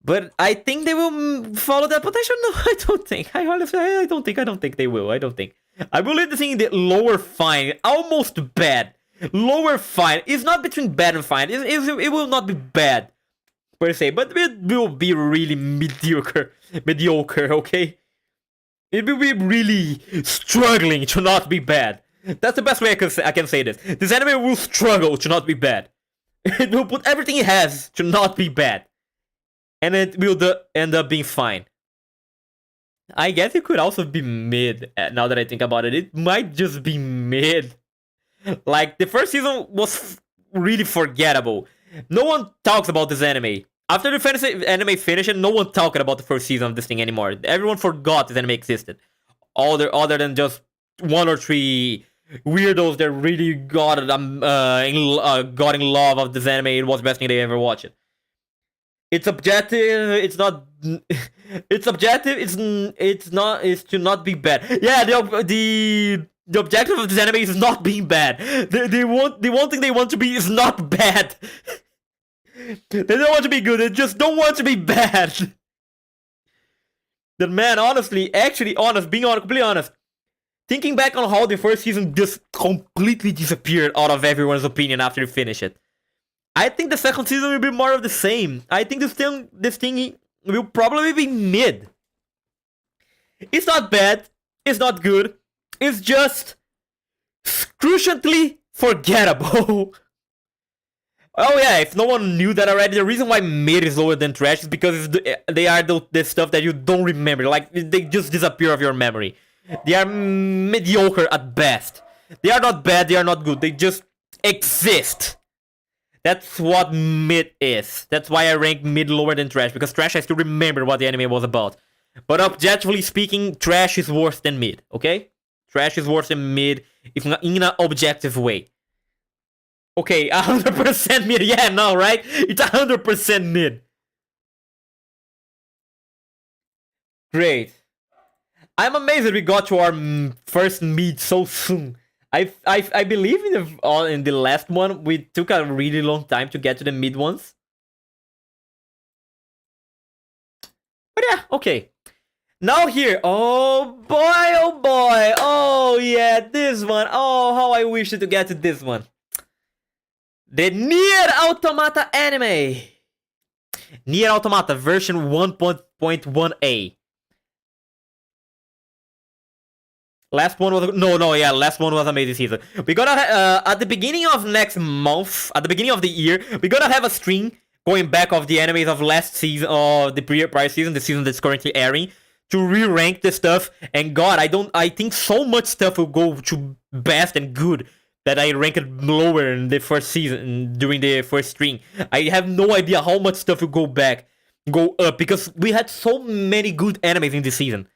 But I think they will follow that potential. No, I don't think. I honestly, I don't think they will. I don't think. I believe the thing in the lower fine, almost bad. Lower fine. It's not between bad and fine. It will not be bad per se, but it will be really mediocre. Okay. It will be really struggling to not be bad. That's the best way I can say this. This anime will struggle to not be bad. It will put everything it has to not be bad. And it will end up being fine. I guess it could also be mid, now that I think about it. It might just be mid. Like, the first season was really forgettable. No one talks about this anime. After the anime finished, no one talking about the first season of this thing anymore. Everyone forgot this anime existed. Other than just 1 or 3 weirdos that really got in love of this anime. It was the best thing they ever watched. It's objective. It's not. It's objective. It's not. It's to not be bad. Yeah, the objective of this anime is not being bad. The one thing they want to be is not bad. They don't want to be good. They just don't want to be bad. That man, honestly, actually, completely honest. Thinking back on how the first season just completely disappeared out of everyone's opinion after you finish it. I think the second season will be more of the same. I think this thing will probably be mid. It's not bad. It's not good. It's just excruciantly forgettable. Oh yeah, if no one knew that already, the reason why mid is lower than trash is because they are the stuff that you don't remember. Like, they just disappear of your memory. They are mediocre at best. They are not bad, they are not good. They just exist. That's what mid is. That's why I rank mid lower than trash, because trash I still remember what the anime was about. But objectively speaking, trash is worse than mid, okay? Trash is worse than mid in an objective way. Okay, 100% mid. Yeah, no, right? It's 100% mid. Great. I'm amazed that we got to our first mid so soon. I believe in the last one we took a really long time to get to the mid ones. But yeah, okay. Now here, oh boy, oh yeah, this one. Oh, how I wish to get to this one. The Nier Automata anime. Nier Automata version 1.1a. Last one was last one was amazing season. We're gonna at the beginning of next month, at the beginning of the year, we're gonna have a stream going back of the animes of last season, or the prior season, the season that's currently airing, to re-rank the stuff. And God, I think so much stuff will go to best and good that I ranked lower in the first season, during the first stream. I have no idea how much stuff will go up, because we had so many good animes in this season.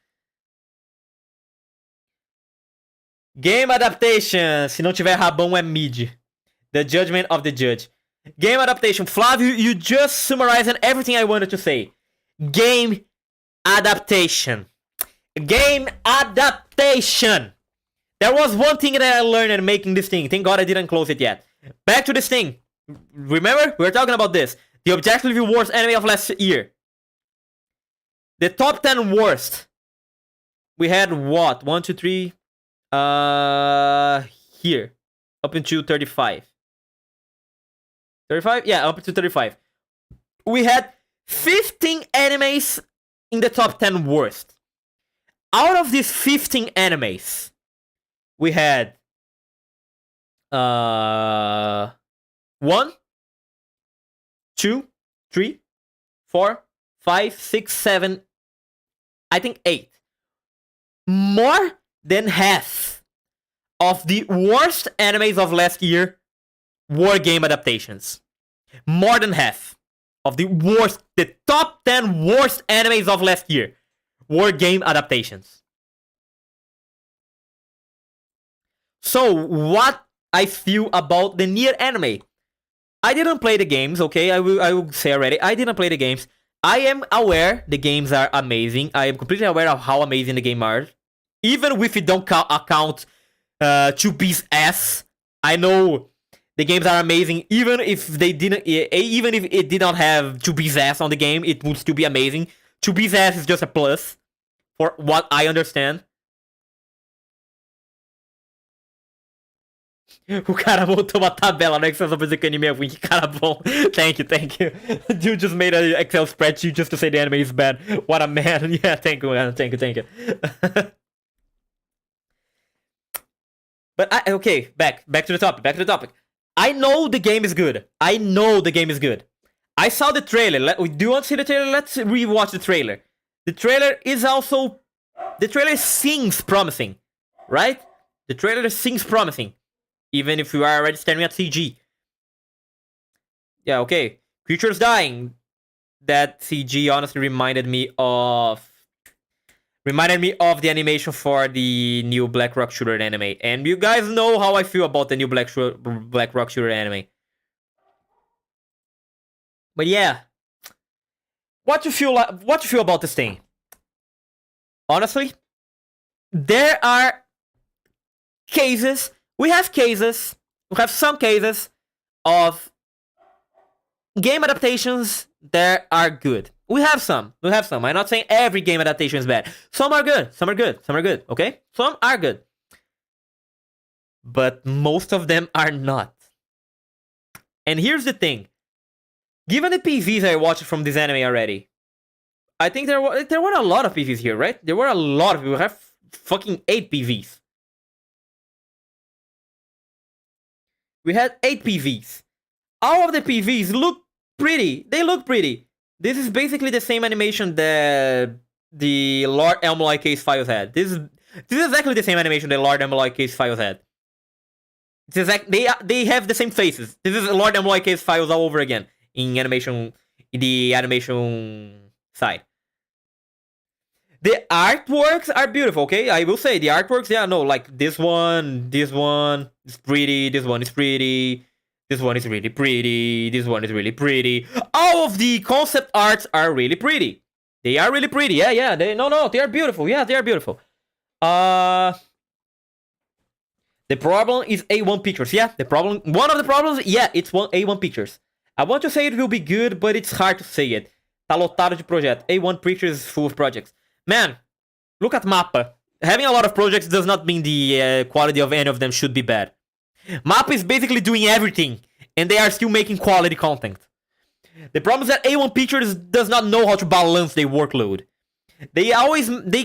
Game adaptation. Se não tiver rabão é mid. The judgment of the judge. Game adaptation. Flávio, you just summarized everything I wanted to say. Game adaptation. Game adaptation. There was one thing that I learned in making this thing. Thank God I didn't close it yet. Back to this thing. Remember? We were talking about this. The objectively worst anime of last year. The top 10 worst. We had what? 1, 2, 3. Here. Up until 35. 35? Yeah, up to 35. We had 15 animes in the top 10 worst. Out of these 15 animes, we had 1, 2, 3, 4, 5, 6, 7, I think 8. More than half of the worst animes of last year were game adaptations. More than half of the top 10 worst animes of last year were game adaptations. So, what I feel about the Nier anime? I didn't play the games, okay? I will say already, I didn't play the games. I am aware the games are amazing. I am completely aware of how amazing the game are. Even if you don't account 2B's ass, I know the games are amazing. Even if it did not have 2B's ass on the game, it would still be amazing. 2B's ass is just a plus, for what I understand. O cara montou uma tabela no Excel só pra dizer que o anime é ruim. Que cara bom. Thank you. Dude just made an Excel spreadsheet just to say the anime is bad. What a man. Yeah, thank you, man. Thank you. But okay, back to the topic. I know the game is good. I saw the trailer. Do you want to see the trailer? Let's rewatch the trailer. The trailer seems promising, right? The trailer seems promising. Even if we are already staring at CG. Yeah, okay. Creatures dying. That CG honestly reminded me of the animation for the new Black Rock Shooter anime. And you guys know how I feel about the new Black Rock Shooter anime. But yeah, what you feel about this thing? Honestly, there are cases. We have some cases of game adaptations that are good. We have some. I'm not saying every game adaptation is bad. Some are good. Okay? Some are good. But most of them are not. And here's the thing. Given the PVs I watched from this anime already, I think there were a lot of PVs here, right? There were a lot of people. We have fucking 8 PVs. We had 8 PVs. All of the PVs look pretty. They look pretty. This is basically the same animation that the Lord Elmloy case files had. This is exactly the same animation that Lord Elmloy case files had. They have the same faces. This is Lord Elmloy case files all over again in the animation side. The artworks are beautiful, okay? I will say the artworks, yeah, no, like this one is pretty, this one is pretty, this one is really pretty, this one is really pretty. All of the concept arts are really pretty. They are really pretty, yeah, they are beautiful, yeah, they are beautiful. The problem is A1 Pictures, yeah, one of the problems, yeah, it's A1 Pictures. I want to say it will be good, but it's hard to say it. Tá lotado de projeto. A1 Pictures is full of projects. Man, look at Mappa. Having a lot of projects does not mean the quality of any of them should be bad. Mappa is basically doing everything, and they are still making quality content. The problem is that A1 Pictures does not know how to balance their workload. They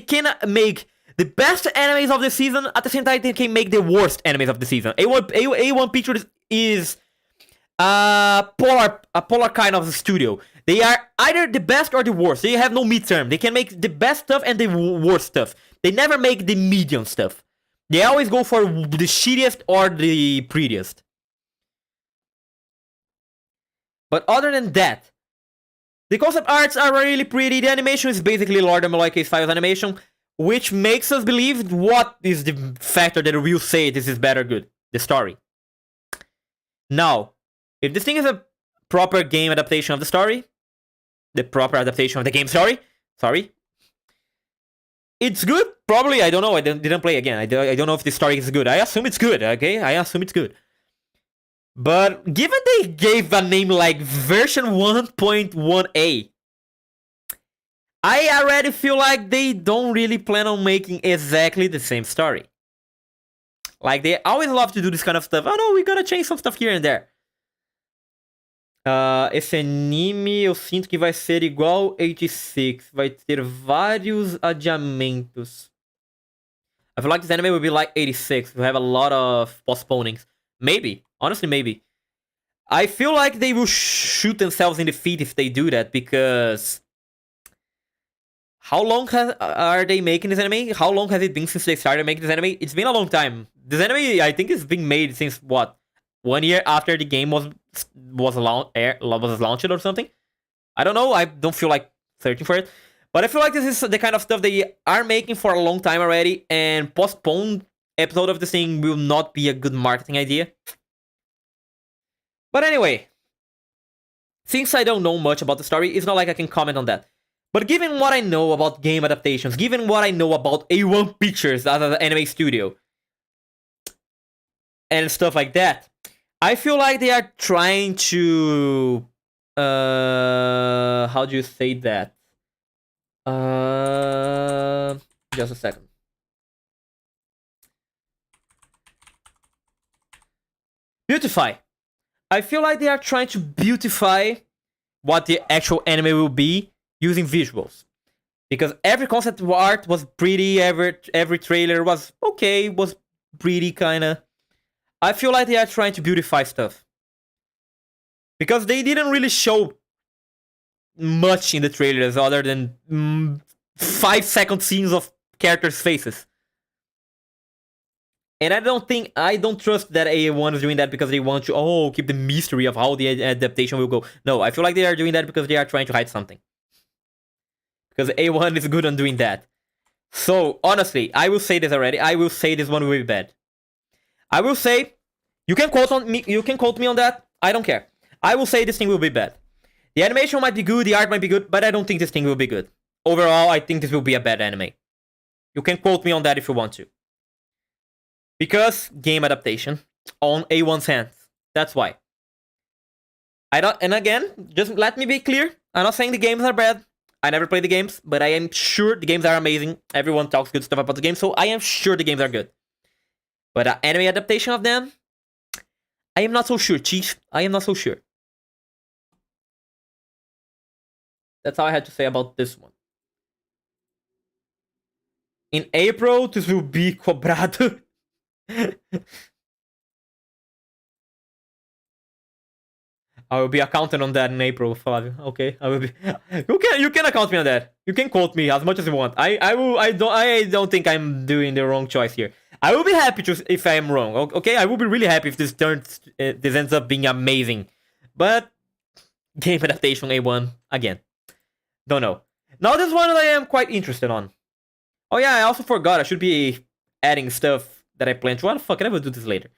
can make the best animes of the season, at the same time they can make the worst animes of the season. A1 Pictures is a polar kind of studio. They are either the best or the worst. They have no midterm. They can make the best stuff and the worst stuff. They never make the medium stuff. They always go for the shittiest or the prettiest. But other than that, the concept arts are really pretty. The animation is basically Lord Elmloy Case Files animation, which makes us believe what is the factor that will say this is better good. The story. Now, if this thing is a proper game adaptation of the story, the proper adaptation of the game story, it's good. Probably, I don't know. I didn't play again. I don't know if the story is good. I assume it's good. Okay, I assume it's good. But given they gave a name like version 1.1a, I already feel like they don't really plan on making exactly the same story. Like, they always love to do this kind of stuff. Oh no, we gotta change some stuff here and there. Esse anime eu sinto que vai ser igual 86. Vai ter vários adiamentos. I feel like this anime will be like 86. We'll have a lot of postponings. Maybe. Honestly, maybe. I feel like they will shoot themselves in the feet if they do that, because how long are they making this anime? How long has it been since they started making this anime? It's been a long time. This anime, I think, is being made since what? 1 year after the game was launched or something. I don't know. I don't feel like searching for it. But I feel like this is the kind of stuff they are making for a long time already, and postponed episode of this thing will not be a good marketing idea. But anyway, since I don't know much about the story, it's not like I can comment on that. But given what I know about game adaptations, given what I know about A1 Pictures as an anime studio, and stuff like that, I feel like they are trying to... how do you say that? Just a second. Beautify. I feel like they are trying to beautify what the actual anime will be using visuals. Because every concept art was pretty, every trailer was okay, was pretty kinda. I feel like they are trying to beautify stuff. Because they didn't really show much in the trailers other than 5-second scenes of characters' faces. And I don't trust that A1 is doing that because they want to keep the mystery of how the adaptation will go. No, I feel like they are doing that because they are trying to hide something. Because A1 is good on doing that. So honestly, I will say this already. I will say this one will be bad. I will say you can quote on me. You can quote me on that. I don't care. I will say this thing will be bad. The animation might be good, the art might be good, but I don't think this thing will be good. Overall, I think this will be a bad anime. You can quote me on that if you want to. Because game adaptation on A1's hands. That's why. And again, just let me be clear. I'm not saying the games are bad. I never played the games, but I am sure the games are amazing. Everyone talks good stuff about the game, so I am sure the games are good. But anime adaptation of them, I am not so sure, Chief. I am not so sure. That's all I had to say about this one. In April, this will be cobrado. I will be accounting on that in April, Flavio. Okay, I will be. You can account me on that. You can quote me as much as you want. I don't think I'm doing the wrong choice here. I will be happy if I am wrong. Okay, I will be really happy if this ends up being amazing. But game adaptation A1 again. Don't know. Now this one that I am quite interested on. Oh yeah, I also forgot. I should be adding stuff that I plan to. What the fuck? I will do this later.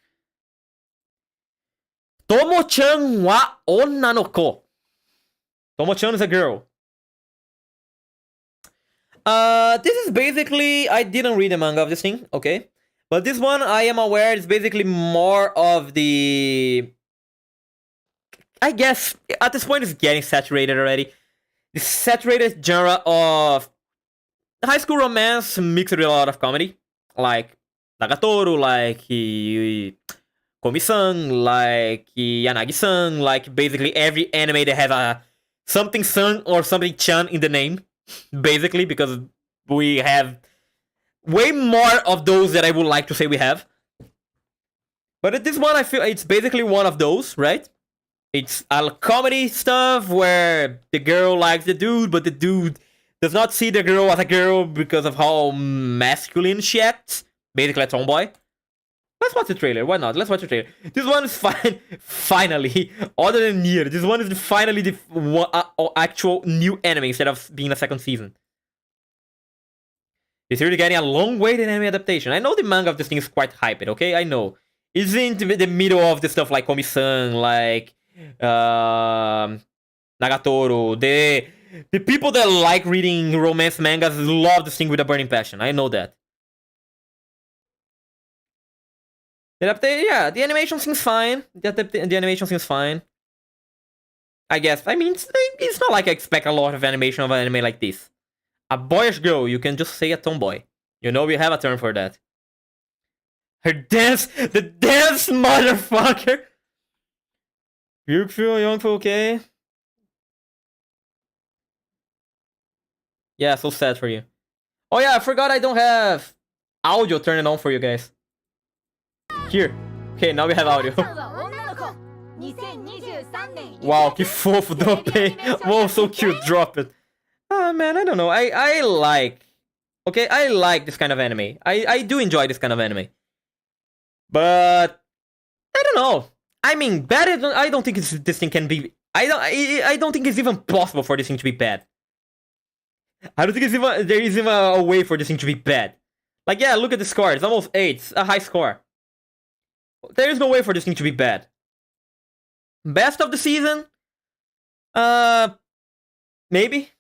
Tomo-chan wa onna no ko. Tomo-chan is a girl. This is basically... I didn't read the manga of this thing, okay? But this one, I am aware, is basically more of the... I guess, at this point, it's getting saturated already. The saturated genre of high school romance mixed with a lot of comedy. Like Nagatoro, like Komi-san, like Yanagi-san, like basically every anime that has a something-san or something-chan in the name. Basically, because we have way more of those that I would like to say we have. But this one, I feel it's basically one of those, right? It's a comedy stuff where the girl likes the dude, but the dude does not see the girl as a girl because of how masculine she acts. Basically a tomboy. Let's watch the trailer. Why not? Let's watch the trailer. This one is fine. Finally, other than Nier, this one is finally the actual new anime instead of being a second season. It's really getting a long-awaited anime adaptation. I know the manga of this thing is quite hyped, okay? I know. It's in the middle of the stuff like Komi-san, like Nagatoro. The people that like reading romance mangas love this thing with a burning passion. I know that. Yeah, the animation seems fine. The animation seems fine. I guess. I mean, it's not like I expect a lot of animation of an anime like this. A boyish girl, you can just say a tomboy. You know we have a term for that. Her dance, the dance, motherfucker. Beautiful, young, okay. Yeah, so sad for you. Oh yeah, I forgot I don't have audio turned on for you guys. Here. Okay, now we have audio. Wow, que fofo, dropei. Whoa, so cute, drop it. Oh man, I don't know. I like this kind of anime. I do enjoy this kind of anime. But I don't know. I mean, bad. I don't think this thing can be. I don't think it's even possible for this thing to be bad. I don't think there is even a way for this thing to be bad. Like, yeah, look at the score. It's almost 8. It's a high score. There is no way for this thing to be bad. Best of the season? Maybe.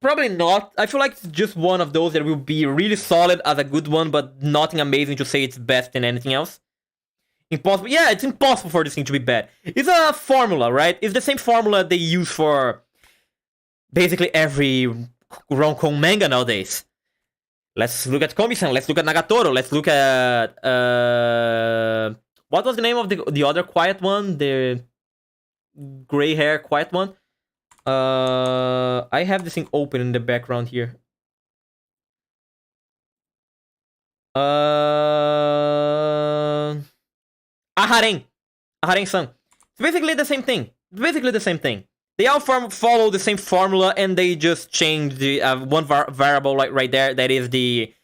Probably not. I feel like it's just one of those that will be really solid as a good one, but nothing amazing to say it's best than anything else. Impossible. Yeah, it's impossible for this thing to be bad. It's a formula, right? It's the same formula they use for basically every rom-com manga nowadays. Let's look at Komi-san. Let's look at Nagatoro. Let's look at what was the name of the other quiet one? The gray hair quiet one. I have this thing open in the background here. Aharen-san. It's basically the same thing. They all follow the same formula, and they just change the one variable right there. That is the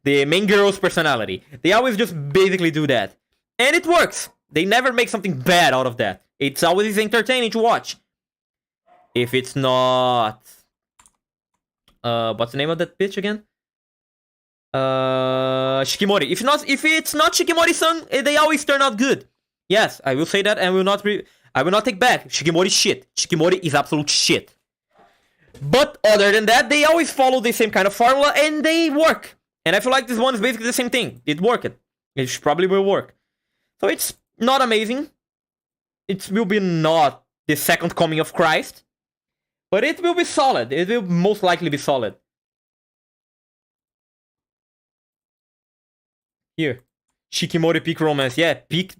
the main girl's personality. They always just basically do that. And it works. They never make something bad out of that. It's always entertaining to watch. If it's not... what's the name of that bitch again? Shikimori. If it's not Shikimori-san, they always turn out good. Yes, I will say that, and I will not take back. Shikimori shit. Shikimori is absolute shit. But other than that, they always follow the same kind of formula, and they work. And I feel like this one is basically the same thing. It worked. It probably will work. So it's not amazing. It will be not the second coming of Christ. But it will be solid. It will most likely be solid. Here. Shikimori peak romance. Yeah, peak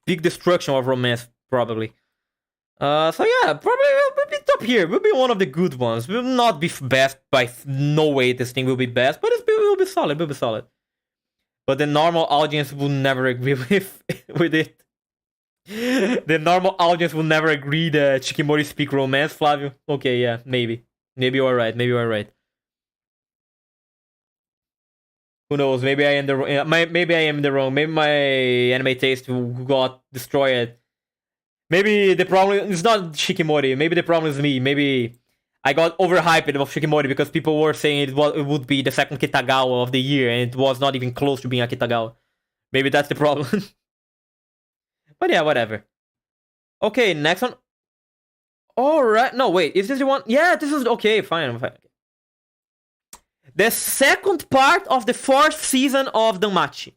destruction of romance, probably. So yeah, probably will be top here. Will be one of the good ones. Will not be best by no way. This thing will be best, but it will be solid. Will be solid. But the normal audience will never agree with it. The normal audience will never agree that Shikimori speak romance, Flavio. Okay, yeah, maybe. Maybe you are right. Maybe you are right. Who knows? Maybe I am the maybe I am the wrong. Maybe my anime taste got destroyed. Maybe the problem is not Shikimori. Maybe the problem is me. Maybe I got overhyped of Shikimori because people were saying it would be the second Kitagawa of the year, and it was not even close to being a Kitagawa. Maybe that's the problem. But yeah, whatever. Okay, next one. Alright. No, wait. Is this the one? Yeah, this is... Okay, fine. The second part of the 4th season of Danmachi.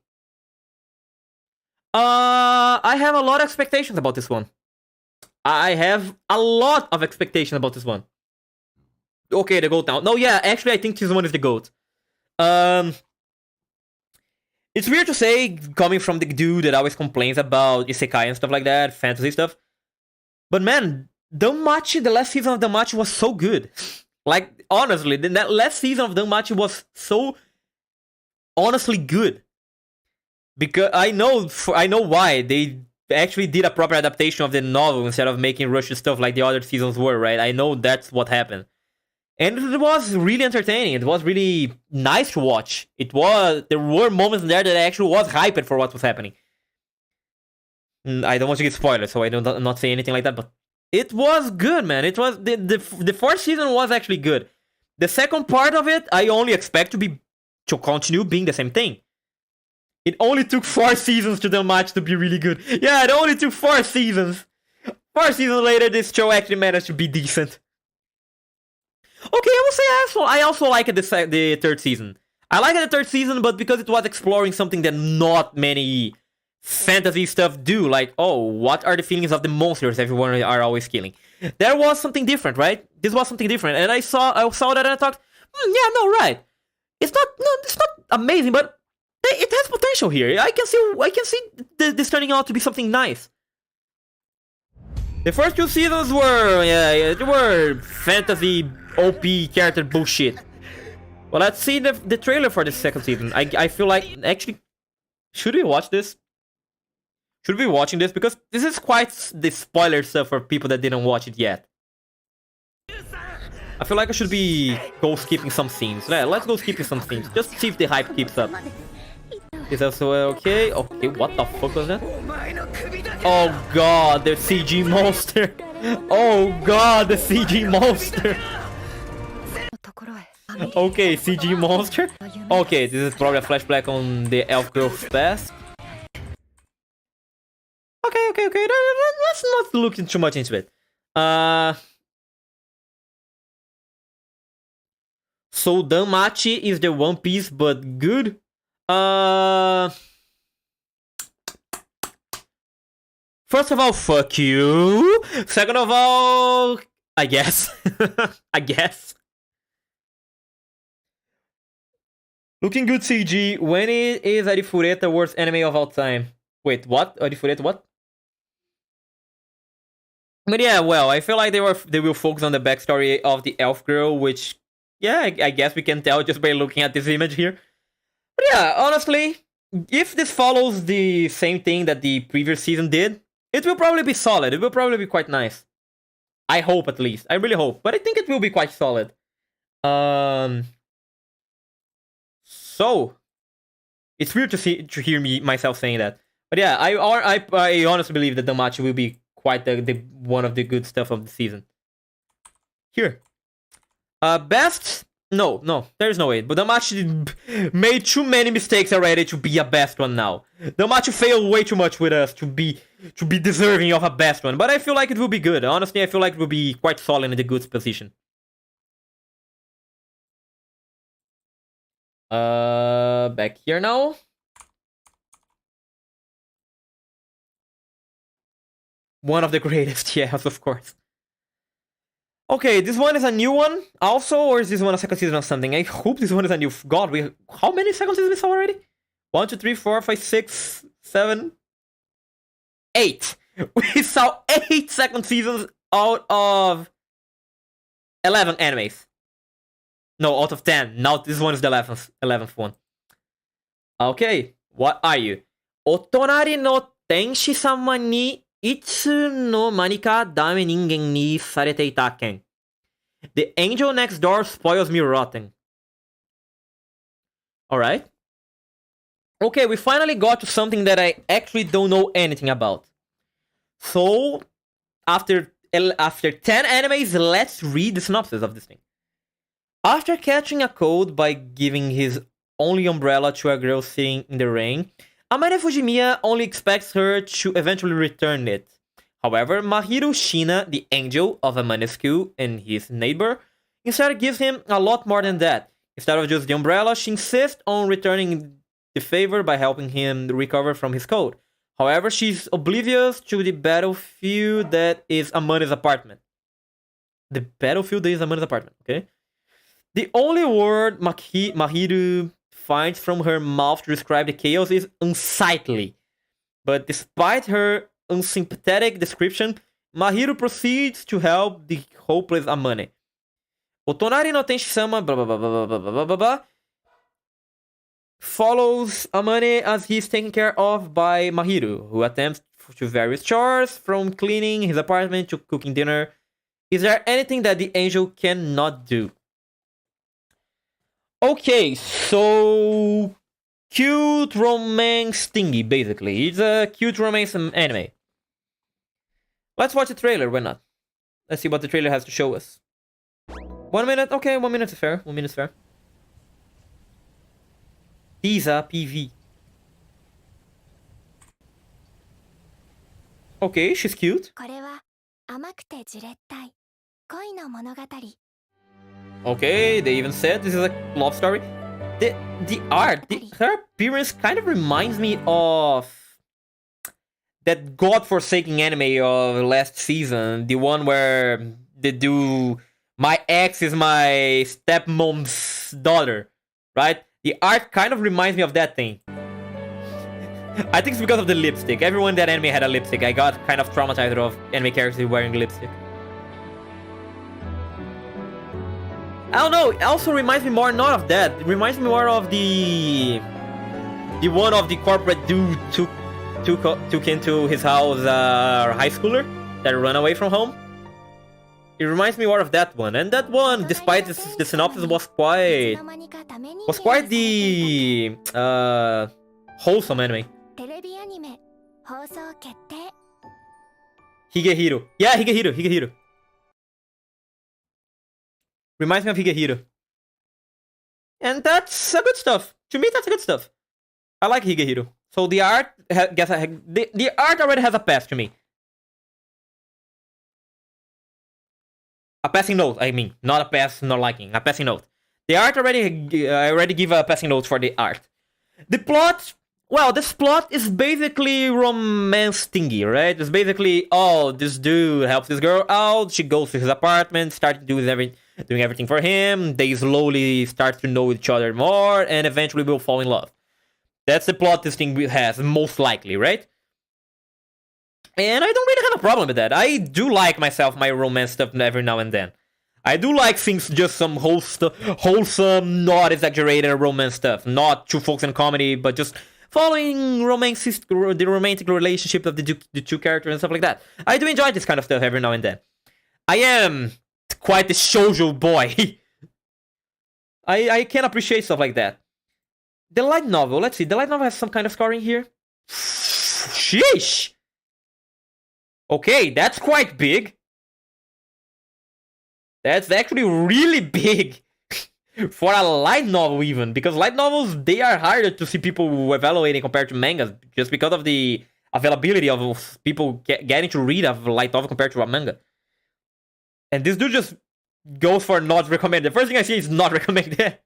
I have a lot of expectations about this one. I have a lot of expectations about this one. Okay, the GOAT now. No, yeah, actually, I think this one is the GOAT. It's weird to say, coming from the dude that always complains about isekai and stuff like that, fantasy stuff. But man, Danmachi, the last season of Danmachi was so good. Like, honestly, that last season of Danmachi was so honestly good. Because I know why. They actually did a proper adaptation of the novel instead of making rushed stuff like the other seasons were, right? I know that's what happened. And it was really entertaining. It was really nice to watch. There were moments there that I actually was hyped for what was happening. I don't want to get spoilers, so I don't not say anything like that, but it was good, man. It was the 4th season was actually good. The second part of it, I only expect to continue being the same thing. It only took 4 seasons to the match to be really good. Yeah, it only took 4 seasons. 4 seasons later, this show actually managed to be decent. Okay, I will say I also liked the 3rd season. I liked the 3rd season, but because it was exploring something that not many fantasy stuff do, like, oh, what are the feelings of the monsters everyone are always killing? There was something different, right? This was something different, and I saw that and I thought, yeah, no, right. It's not amazing, but it has potential here. I can see this turning out to be something nice. The first 2 seasons were, they were fantasy OP character bullshit. Well, let's see the trailer for the 2nd season. I feel like, actually, should we watch this? Should we be watching this? Because this is quite the spoiler stuff for people that didn't watch it yet. I feel like I should be skipping some scenes. Yeah, let's go skipping some scenes. Just see if the hype keeps up. Is also okay? Okay, what the fuck was that? Oh god, the CG monster! Oh god, the CG monster! Okay, CG monster. Okay, this is probably a flashback on the elf girl's past. Okay. Let's not look too much into it. So Danmachi is the One Piece, but good. First of all, fuck you. Second of all, I guess. I guess. Looking good CG. When is Arifureta worst anime of all time? Wait, what? Arifureta what? But yeah, well, I feel like they will focus on the backstory of the elf girl, which, yeah, I guess we can tell just by looking at this image here. But yeah, honestly, if this follows the same thing that the previous season did, it will probably be solid. It will probably be quite nice. I hope, at least. I really hope. But I think it will be quite solid. So, It's weird to hear myself saying that. But yeah, I honestly believe that Danmachi will be quite the one of the good stuff of the season. Here. Best? No, there's no way. But Danmachi made too many mistakes already to be a best one now. Danmachi failed way too much with us to be deserving of a best one. But I feel like it will be good. Honestly, I feel like it will be quite solid in the good position. Back here now. One of the greatest, yes, of course. Okay, this one is a new one also, or is this one a second season of something? I hope this one is a new... God, how many second seasons we saw already? 1, 2, 3, 4, 5, 6, 7... 8! We saw 8 second seasons out of 11 animes. No, out of 10. Now this one is the 11th one. Okay, what are you? Otonari no tenshi sama ni itsu no mani ka dame ningen ni sarete ita ken. The angel next door spoils me rotten. Alright. Okay, we finally got to something that I actually don't know anything about. So, after 10 animes, let's read the synopsis of this thing. After catching a cold by giving his only umbrella to a girl sitting in the rain, Amane Fujimiya only expects her to eventually return it. However, Mahiru Shina, the angel of Amane's school and his neighbor, instead gives him a lot more than that. Instead of just the umbrella, she insists on returning the favor by helping him recover from his cold. However, she's oblivious to the battlefield that is Amane's apartment. The battlefield that is Amane's apartment, okay? The only word Mahiru finds from her mouth to describe the chaos is unsightly. But despite her unsympathetic description, Mahiru proceeds to help the hopeless Amane. Otonari no Tenshi-sama blah blah blah blah blah blah blah blah follows Amane as he is taken care of by Mahiru, who attempts to various chores, from cleaning his apartment to cooking dinner. Is there anything that the angel cannot do? Okay, so cute romance thingy, basically. It's a cute romance anime. Let's watch the trailer, why not? Let's see what the trailer has to show us. 1 minute? Okay, 1 minute is fair. 1 minute is fair. Teaser PV. Okay, she's cute. Okay, they even said this is a love story. The art, her appearance kind of reminds me of that godforsaken anime of last season. The one where they do my ex is my stepmom's daughter, right? The art kind of reminds me of that thing. I think it's because of the lipstick. Everyone in that anime had a lipstick. I got kind of traumatized of anime characters wearing lipstick. I don't know, it also reminds me more not of that. It reminds me more of the one of the corporate dude took into his house high schooler that ran away from home. It reminds me more of that one, and that one, despite the synopsis, was quite the wholesome anime. Higehiro. Yeah, Higehiro. Reminds me of Higehiro. And that's a good stuff. To me, that's a good stuff. I like Higehiro. So the art, the art already has a pass to me. A passing note, I mean. Not a pass, not liking. A passing note. The art already, I already give a passing note for the art. The plot, well, this plot is basically romance thingy, right? It's basically, oh, this dude helps this girl out. She goes to his apartment, starts doing everything for him. They slowly start to know each other more, and eventually will fall in love. That's the plot this thing has, most likely, right? And I don't really have a problem with that. I do like my romance stuff every now and then. I do like things, just some wholesome, not exaggerated romance stuff. Not too focused on comedy, but just following the romantic relationship of the two characters and stuff like that. I do enjoy this kind of stuff every now and then. I am quite the shoujo boy. I can appreciate stuff like that. The light novel. Let's see. The light novel has some kind of scoring here. Sheesh. Okay, that's quite big. That's actually really big. For a light novel even. Because light novels, they are harder to see people evaluating compared to mangas. Just because of the availability of people getting to read a light novel compared to a manga. And this dude just goes for not recommended. The first thing I see is not recommended.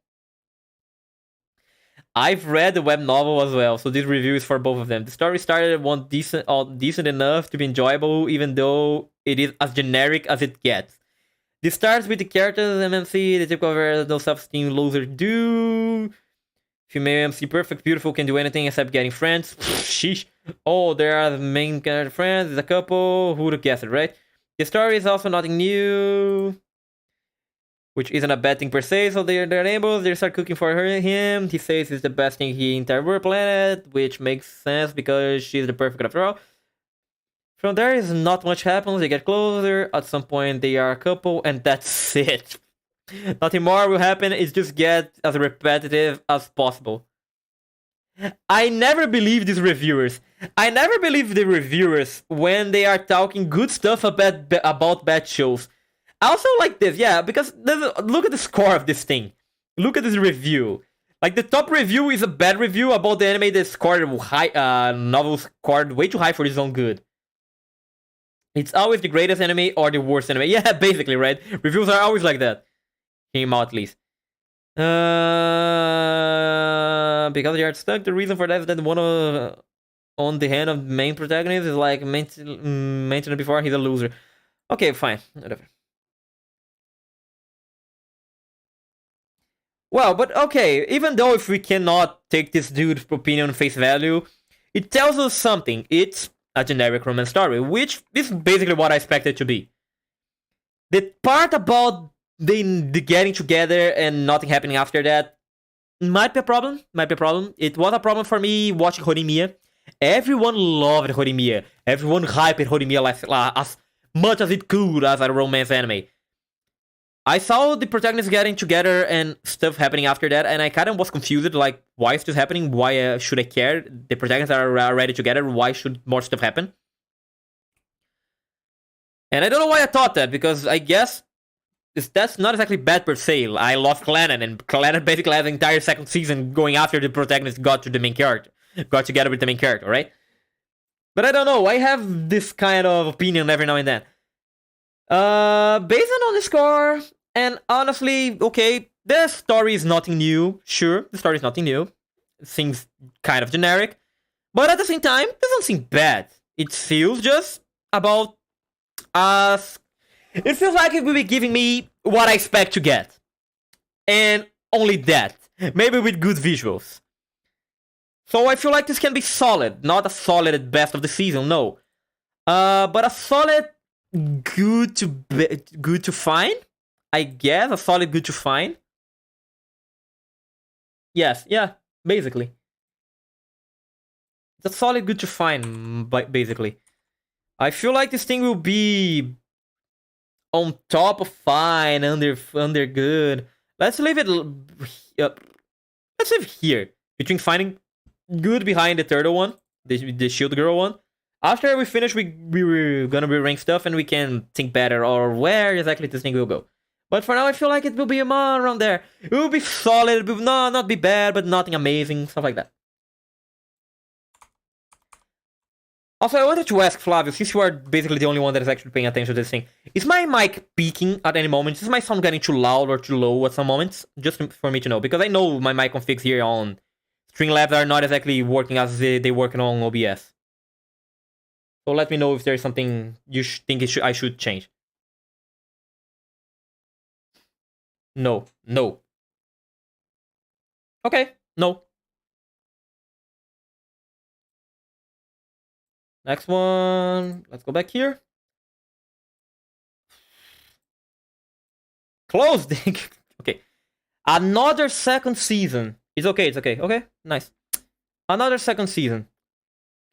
I've read the web novel as well, so this review is for both of them. The story started at one decent enough to be enjoyable, even though it is as generic as it gets. This starts with the characters MMC, the typical no self-esteem losers do. Female MC, perfect, beautiful, can do anything except getting friends. Sheesh. Oh, there are the main character friends, there's a couple. Who would have guessed it, right? The story is also nothing new, which isn't a bad thing per se, so they're neighbors, they start cooking for him. He says it's the best thing he entire world planet, which makes sense because she's the perfect after all. From there is not much happens, they get closer, at some point they are a couple, and that's it. Nothing more will happen, it's just get as repetitive as possible. I never believe these reviewers. I never believe the reviewers when they are talking good stuff about bad shows. I also like this, yeah, because look at the score of this thing. Look at this review. Like, the top review is a bad review about the anime that scored high, novel scored way too high for its own good. It's always the greatest anime or the worst anime. Yeah, basically, right? Reviews are always like that. Came out, at least. Because they are stuck, the reason for that is that one on the hand of the main protagonist is like mentioned before, he's a loser. Okay, fine. Whatever. Well, but okay, even though if we cannot take this dude's opinion face value, it tells us something. It's a generic romance story, which is basically what I expected it to be. The part about the getting together and nothing happening after that might be a problem. It was a problem for me watching Horimiya. Everyone loved Horimiya. Everyone hyped Horimiya as much as it could as a romance anime. I saw the protagonists getting together and stuff happening after that, and I kind of was confused, like, why is this happening? Why should I care? The protagonists are already together, why should more stuff happen? And I don't know why I thought that, because I guess that's not exactly bad per se. I love Clannad, and Clannad basically has the entire second season going after the protagonist got together with the main character, right? But I don't know, I have this kind of opinion every now and then. Based on the score, and honestly, okay, the story is nothing new. Sure, the story is nothing new. It seems kind of generic, but at the same time, it doesn't seem bad. It feels just about us. It feels like it will be giving me what I expect to get, and only that. Maybe with good visuals. So I feel like this can be solid, not a solid at best of the season, no. But a solid good to fine, I guess. A solid good to fine. Yes, yeah, basically. It's a solid good to fine, basically. I feel like this thing will be on top of fine, under good. Let's leave it. Let's leave it here between finding good behind the turtle one, the shield girl one. After we finish, we were gonna re-rank stuff and we can think better or where exactly this thing will go. But for now, I feel like it will be around there. It will be solid, it will not be bad, but nothing amazing, stuff like that. Also, I wanted to ask Flavio, since you are basically the only one that is actually paying attention to this thing, is my mic peaking at any moment? Is my sound getting too loud or too low at some moments? Just for me to know, because I know my mic configs here on Streamlabs are not exactly working as they working on OBS. So let me know if there's something you think I should change. No. Okay, no. Next one. Let's go back here. Closed. Okay. Another second season. It's okay. Okay, nice. Another second season.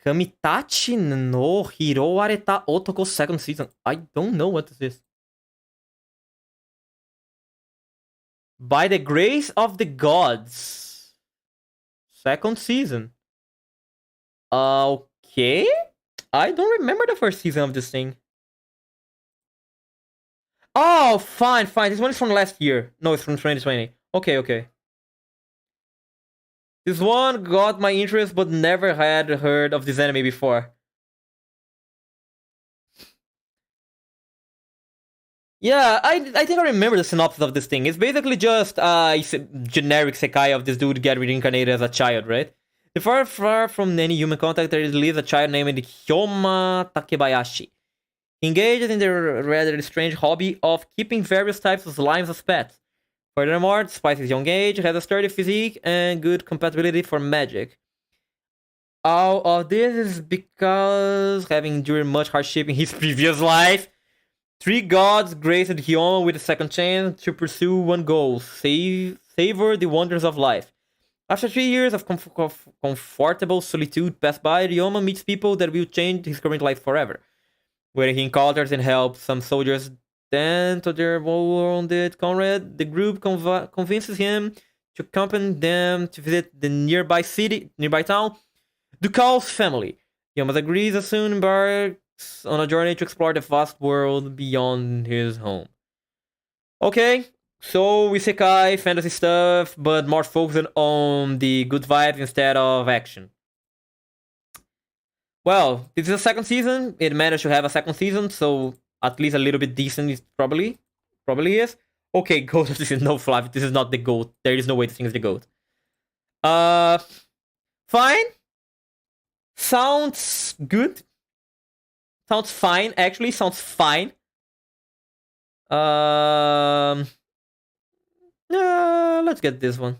Kamitachi no Hiro Areta Otoko second season. I don't know what this is. By the grace of the gods. Second season. Okay. I don't remember the first season of this thing. Oh, fine. This one is from last year. No, it's from 2020. Okay. This one got my interest, but never had heard of this anime before. Yeah, I think I remember the synopsis of this thing. It's basically just generic sekai of this dude get reincarnated as a child, right? Far from any human contact, there lives a child named Hyoma Takebayashi. He engages in the rather strange hobby of keeping various types of slimes as pets. Furthermore, despite his young age, he has a sturdy physique and good compatibility for magic. All of this is because, having endured much hardship in his previous life, 3 gods graced Hyoma with a second chance to pursue one goal: savor the wonders of life. After 3 years of comfortable solitude passed by, Ryoma meets people that will change his current life forever. Where he encounters and helps some soldiers, then to their wounded comrade, the group convinces him to accompany them to visit the nearby town, Ducal's family. Ryoma agrees and soon embarks on a journey to explore the vast world beyond his home. Okay, so isekai, fantasy stuff, but more focused on the good vibes instead of action. Well, this is a second season. It managed to have a second season, so at least a little bit decent it probably is. Okay, GOAT, this is no fluff. This is not the GOAT. There is no way this thing is the GOAT. Fine. Sounds good. Sounds fine, actually. Sounds fine. Let's get this one.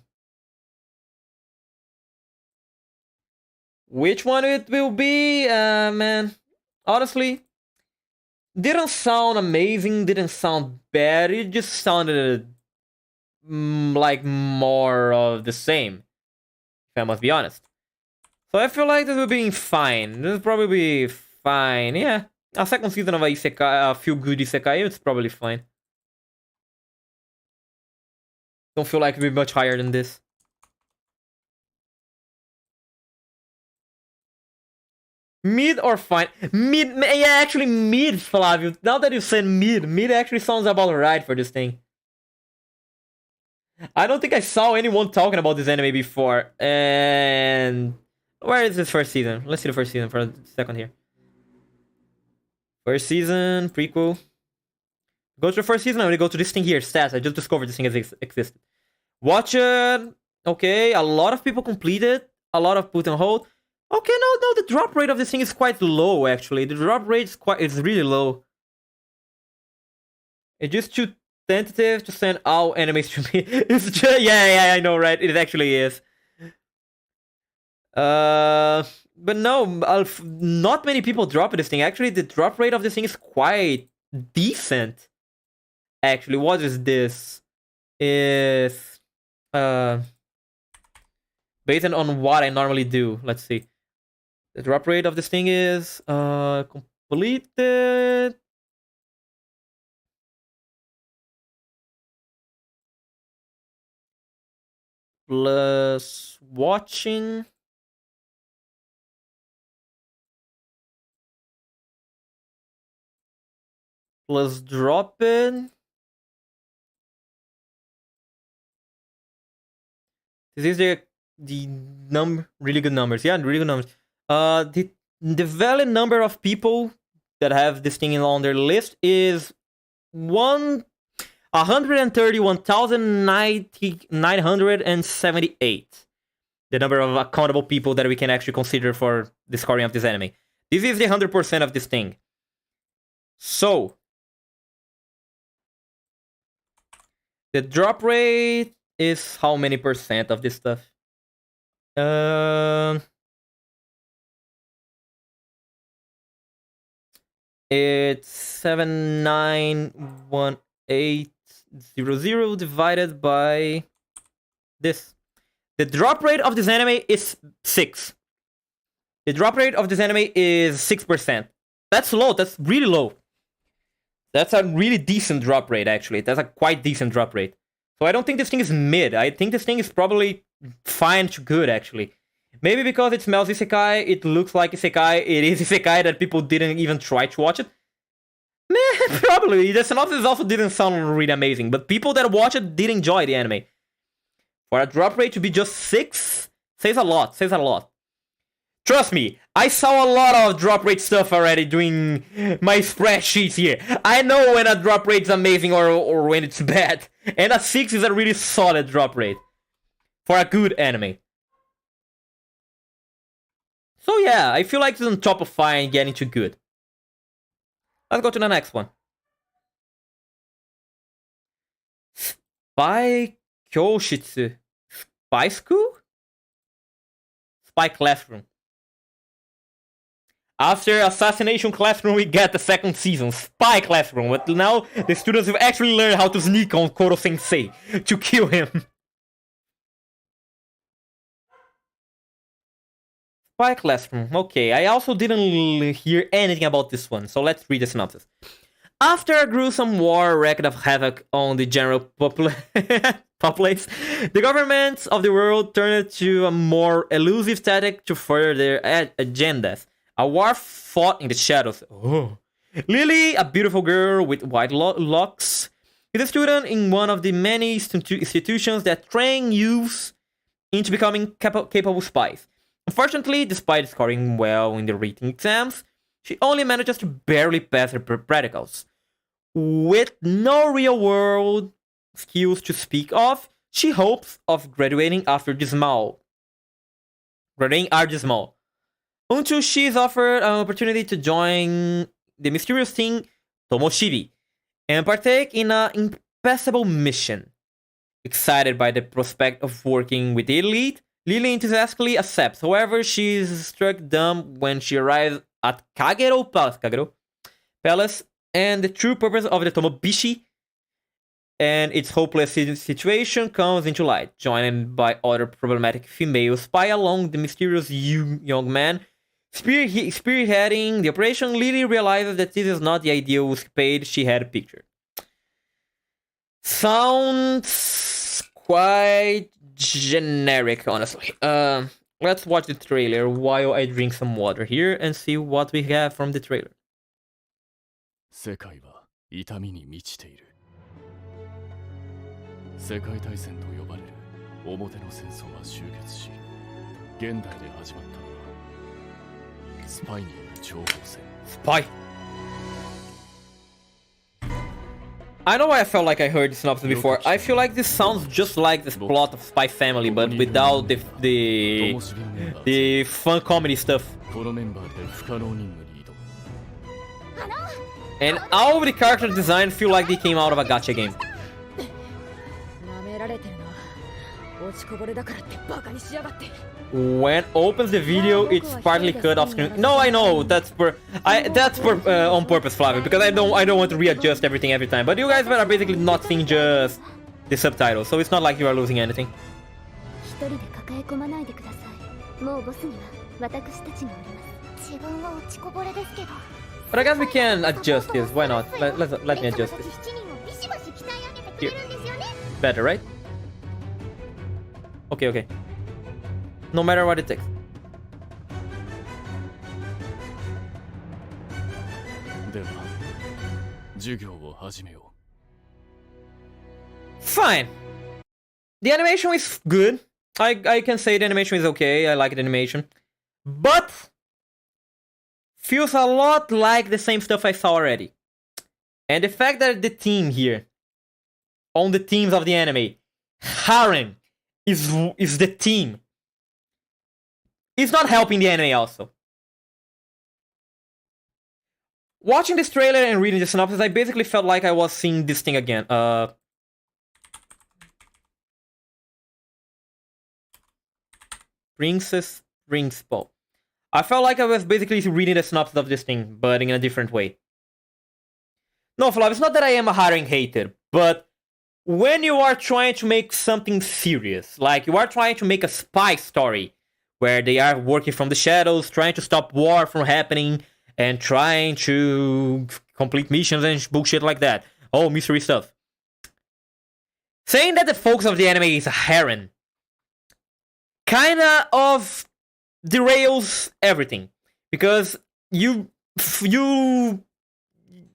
Which one it will be? Man. Honestly, didn't sound amazing, didn't sound bad. It just sounded like more of the same, if I must be honest. So I feel like this will be fine. This will probably be fine. Yeah, a second season of a isekai, a feel good isekai, it's probably fine. Don't feel like it'll be much higher than this. Mid or fine? Mid, yeah, actually mid, Flavio. Now that you said mid actually sounds about right for this thing. I don't think I saw anyone talking about this anime before. And where is this first season? Let's see the first season for a second here. First season, prequel. Go to the first season, I'm gonna go to this thing here, stats. I just discovered this thing existed. Watch it. Okay, a lot of people completed. A lot of put on hold. Okay, no, the drop rate of this thing is quite low, actually. The drop rate is really low. It's just too tentative to send all animes to me. It's just, yeah, I know, right? It actually is. But no, not many people drop this thing. Actually, the drop rate of this thing is quite decent. Actually, what is this? Is based on what I normally do. Let's see. The drop rate of this thing is completed. Plus watching. Plus dropping. This is the really good numbers. Yeah, really good numbers. The valid number of people that have this thing on their list is 131,978. The number of accountable people that we can actually consider for the scoring of this anime. This is the 100% of this thing. So, the drop rate is how many percent of this stuff? It's 791,800 divided by this. The drop rate of this anime is 6. The drop rate of this anime is 6%. That's low. That's really low. That's a really decent drop rate, actually. That's a quite decent drop rate. So I don't think this thing is mid. I think this thing is probably fine to good, actually. Maybe because it smells isekai, it looks like isekai, it is isekai that people didn't even try to watch it. Meh, probably. The synopsis also didn't sound really amazing, but people that watch it did enjoy the anime. For a drop rate to be just 6, says a lot, Trust me, I saw a lot of drop rate stuff already doing my spreadsheets here. I know when a drop rate's amazing or when it's bad. And a 6 is a really solid drop rate for a good anime. So yeah, I feel like it's on top of fine getting to good. Let's go to the next one. Spy Kyoshitsu. Spy school? Spy classroom. After Assassination Classroom, we get the second season, Spy Classroom. But now the students have actually learned how to sneak on Koro-sensei to kill him. Spy Classroom. Okay, I also didn't hear anything about this one, so let's read the synopsis. After a gruesome war wreaked havoc on the general populace, the governments of the world turned to a more elusive tactic to further their agendas. A war fought in the shadows. Oh. Lily, a beautiful girl with white locks, is a student in one of the many institutions that train youths into becoming capable spies. Unfortunately, despite scoring well in the written exams, she only manages to barely pass her practicals. With no real-world skills to speak of, she hopes of graduating after dismal. Until she is offered an opportunity to join the mysterious team Tomoshiri and partake in an impossible mission. Excited by the prospect of working with the elite, Lily enthusiastically accepts. However, she is struck dumb when she arrives at Kagero Palace, and the true purpose of the Tomobishi and its hopeless situation comes into light. Joined by other problematic female spy along the mysterious young man spearheading the operation, Lily realizes that this is not the ideal escapade she had pictured. Sounds quite generic, honestly. Let's watch the trailer while I drink some water here and see what we have from the trailer. 世界は痛みに満ちている。世界大戦と呼ばれる表の戦争が終結し、現代で始まったのはスパイによる情報戦。Spy. I know I felt like I heard the synopsis before. I feel like this sounds just like the plot of Spy Family, but without the fun comedy stuff. And all of the character design feel like they came out of a gacha game. When opens the video, it's partly cut off screen. No, I know that's on purpose, Flavio, because I don't want to readjust everything every time. But you guys are basically not seeing just the subtitles, so it's not like you are losing anything. But I guess we can adjust this. Why not? Let me adjust this. Here. Better, right? Okay. No matter what it takes. Fine. The animation is good. I can say the animation is okay. I like the animation. But feels a lot like the same stuff I saw already. And the fact that the team here, on the teams of the anime, Harem is the team, it's not helping the anime also. Watching this trailer and reading the synopsis, I basically felt like I was seeing this thing again. Princess Principal. I felt like I was basically reading the synopsis of this thing, but in a different way. No, Flav, it's not that I am a Harem hater, but when you are trying to make something serious, like you are trying to make a spy story, where they are working from the shadows, trying to stop war from happening, and trying to complete missions and bullshit like that. Oh, mystery stuff. Saying that the focus of the anime is a harem kinda of derails everything. Because you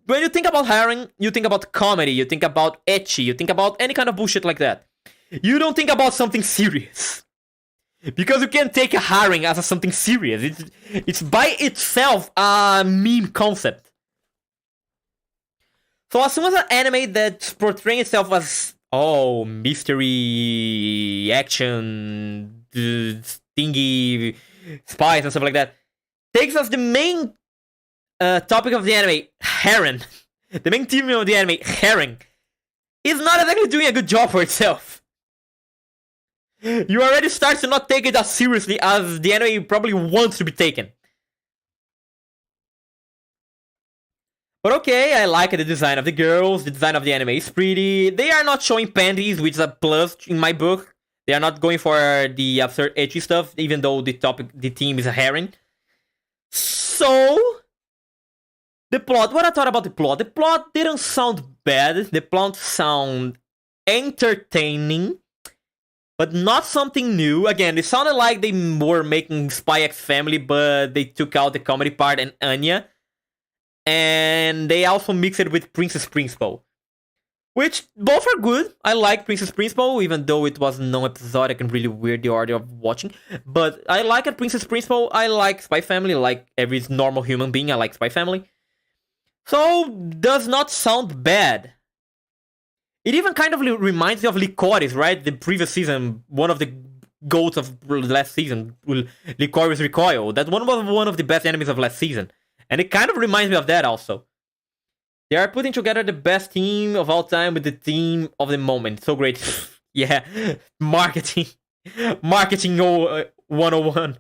when you think about hiring, you think about comedy, you think about ecchi, you think about any kind of bullshit like that. You don't think about something serious. Because you can't take a hiring as something serious. It's by itself a meme concept. So as soon as an anime that's portraying itself as, oh, mystery, action, stingy, spies and stuff like that, takes as the main topic of the anime, Harem. The main theme of the anime, Harem, is not exactly doing a good job for itself. You already start to not take it as seriously as the anime probably wants to be taken. But okay, I like the design of the girls, the design of the anime is pretty. They are not showing panties, which is a plus in my book. They are not going for the absurd ecchi stuff, even though the theme is a harem. So, the plot, what I thought about the plot didn't sound bad. The plot sounded entertaining, but not something new. Again, it sounded like they were making Spy X Family, but they took out the comedy part and Anya. And they also mixed it with Princess Principal. Which, both are good. I like Princess Principal, even though it was non-episodic and really weird the order of watching. But I like it, Princess Principal. I like Spy Family, like every normal human being. I like Spy Family. So, does not sound bad. It even kind of reminds me of Licorice, right? The previous season, one of the goats of last season, Licorice Recoil. That one was one of the best enemies of last season. And it kind of reminds me of that also. They are putting together the best team of all time with the team of the moment. So great. Yeah. Marketing. Marketing 101.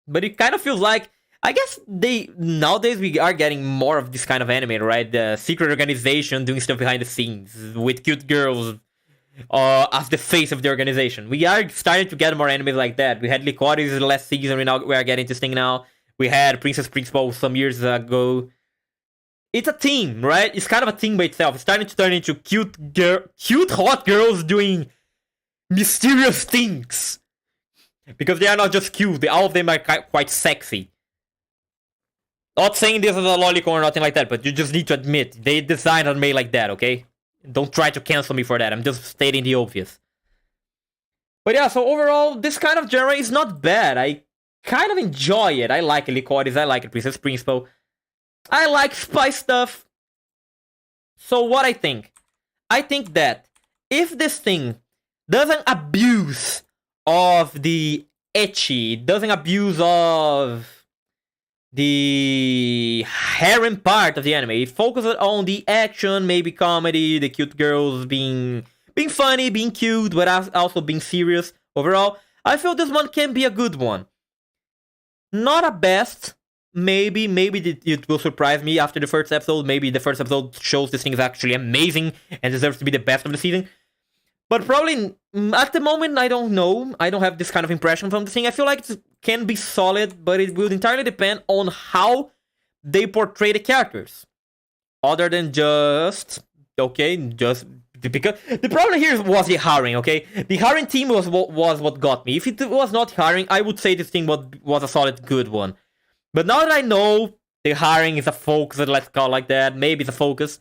But it kind of feels like, I guess nowadays we are getting more of this kind of anime, right? The secret organization doing stuff behind the scenes with cute girls as the face of the organization. We are starting to get more animes like that. We had Licorice last season, we are getting this thing now. We had Princess Principal some years ago. It's a team, right? It's kind of a team by itself. It's starting to turn into cute hot girls doing mysterious things. Because they are not just cute, all of them are quite sexy. Not saying this is a lolicon or nothing like that, but you just need to admit, they designed and made like that, okay? Don't try to cancel me for that, I'm just stating the obvious. But yeah, so overall, this kind of genre is not bad. I kind of enjoy it. I like Licorice, I like Princess Principal. I like spy stuff. So what I think that if this thing doesn't abuse of the ecchi, doesn't abuse of the harem part of the anime, it focuses on the action, maybe comedy, the cute girls being funny, being cute, but also being serious overall, I feel this one can be a good one. Not a best. Maybe it will surprise me after the first episode. Maybe the first episode shows this thing is actually amazing and deserves to be the best of the season. But probably at the moment, I don't know. I don't have this kind of impression from the thing. I feel like it can be solid, but it will entirely depend on how they portray the characters. Other than just because the problem here was the hiring, okay? The hiring team was what got me. If it was not hiring, I would say this thing was a solid good one. But now that I know the hiring is a focus, let's call it like that, maybe it's a focus.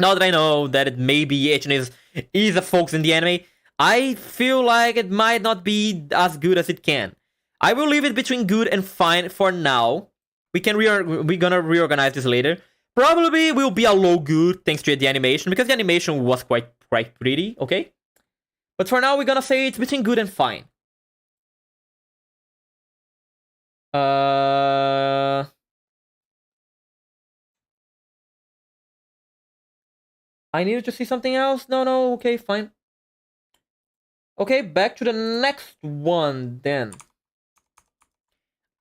Now that I know that it maybe H is a focus in the anime, I feel like it might not be as good as it can. I will leave it between good and fine for now. We're gonna reorganize this later. Probably will be a low good thanks to the animation, because the animation was quite pretty, okay? But for now, we're gonna say it's between good and fine. I needed to see something else? No, okay, fine. Okay, back to the next one then.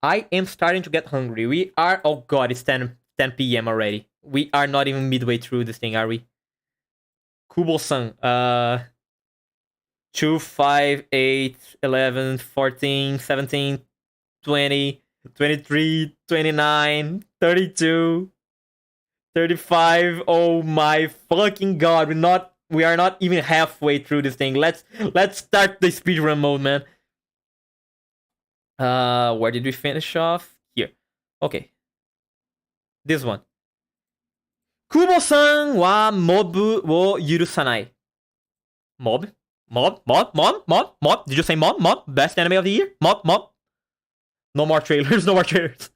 I am starting to get hungry. We are, oh god, it's 10 p.m. already. We are not even midway through this thing, are we? Kubo-san, 2, 5, 8, 11, 14, 17, 20, 23, 29, 32, 35. Oh my fucking god, We are not even halfway through this thing. Let's start the speedrun mode, man. Where did we finish off? Here. Okay. This one. Kubo-san wa mobu wo yurusanai. Mob? Mob? Did you say mob? Mob? Best anime of the year? Mob? No more trailers, no more trailers.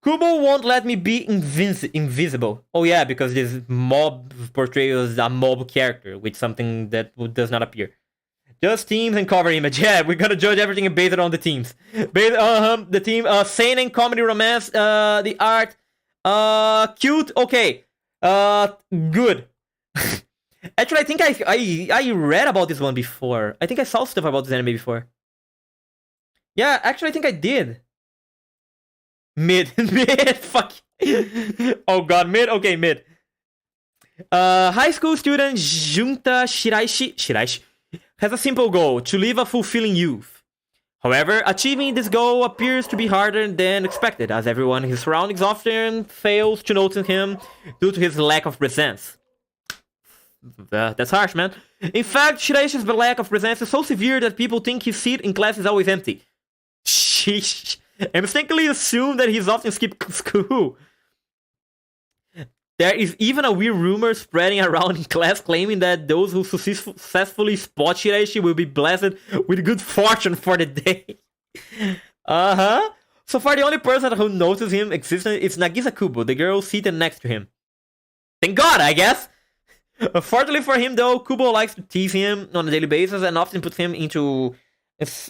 Kubo won't let me be invisible. Oh yeah, because this mob portrays a mob character with something that does not appear. Just teams and cover image. Yeah, we're gonna judge everything based on the teams. The team, seinen, comedy, romance, the art, cute, okay. Good. Actually, I think I read about this one before. I think I saw stuff about this anime before. Yeah, actually, I think I did. Mid, fuck. Oh god, mid? Okay, mid. High school student Junta Shiraishi has a simple goal, to live a fulfilling youth. However, achieving this goal appears to be harder than expected, as everyone in his surroundings often fails to notice him due to his lack of presence. That's harsh, man. In fact, Shiraishi's lack of presence is so severe that people think his seat in class is always empty. Sheesh. And mistakenly assume that he's often skipped school. There is even a weird rumor spreading around in class claiming that those who successfully spot Shiraishi will be blessed with good fortune for the day. So far, the only person who notices him existing is Nagisa Kubo, the girl seated next to him. Thank God, I guess! Unfortunately for him, though, Kubo likes to tease him on a daily basis and often puts him into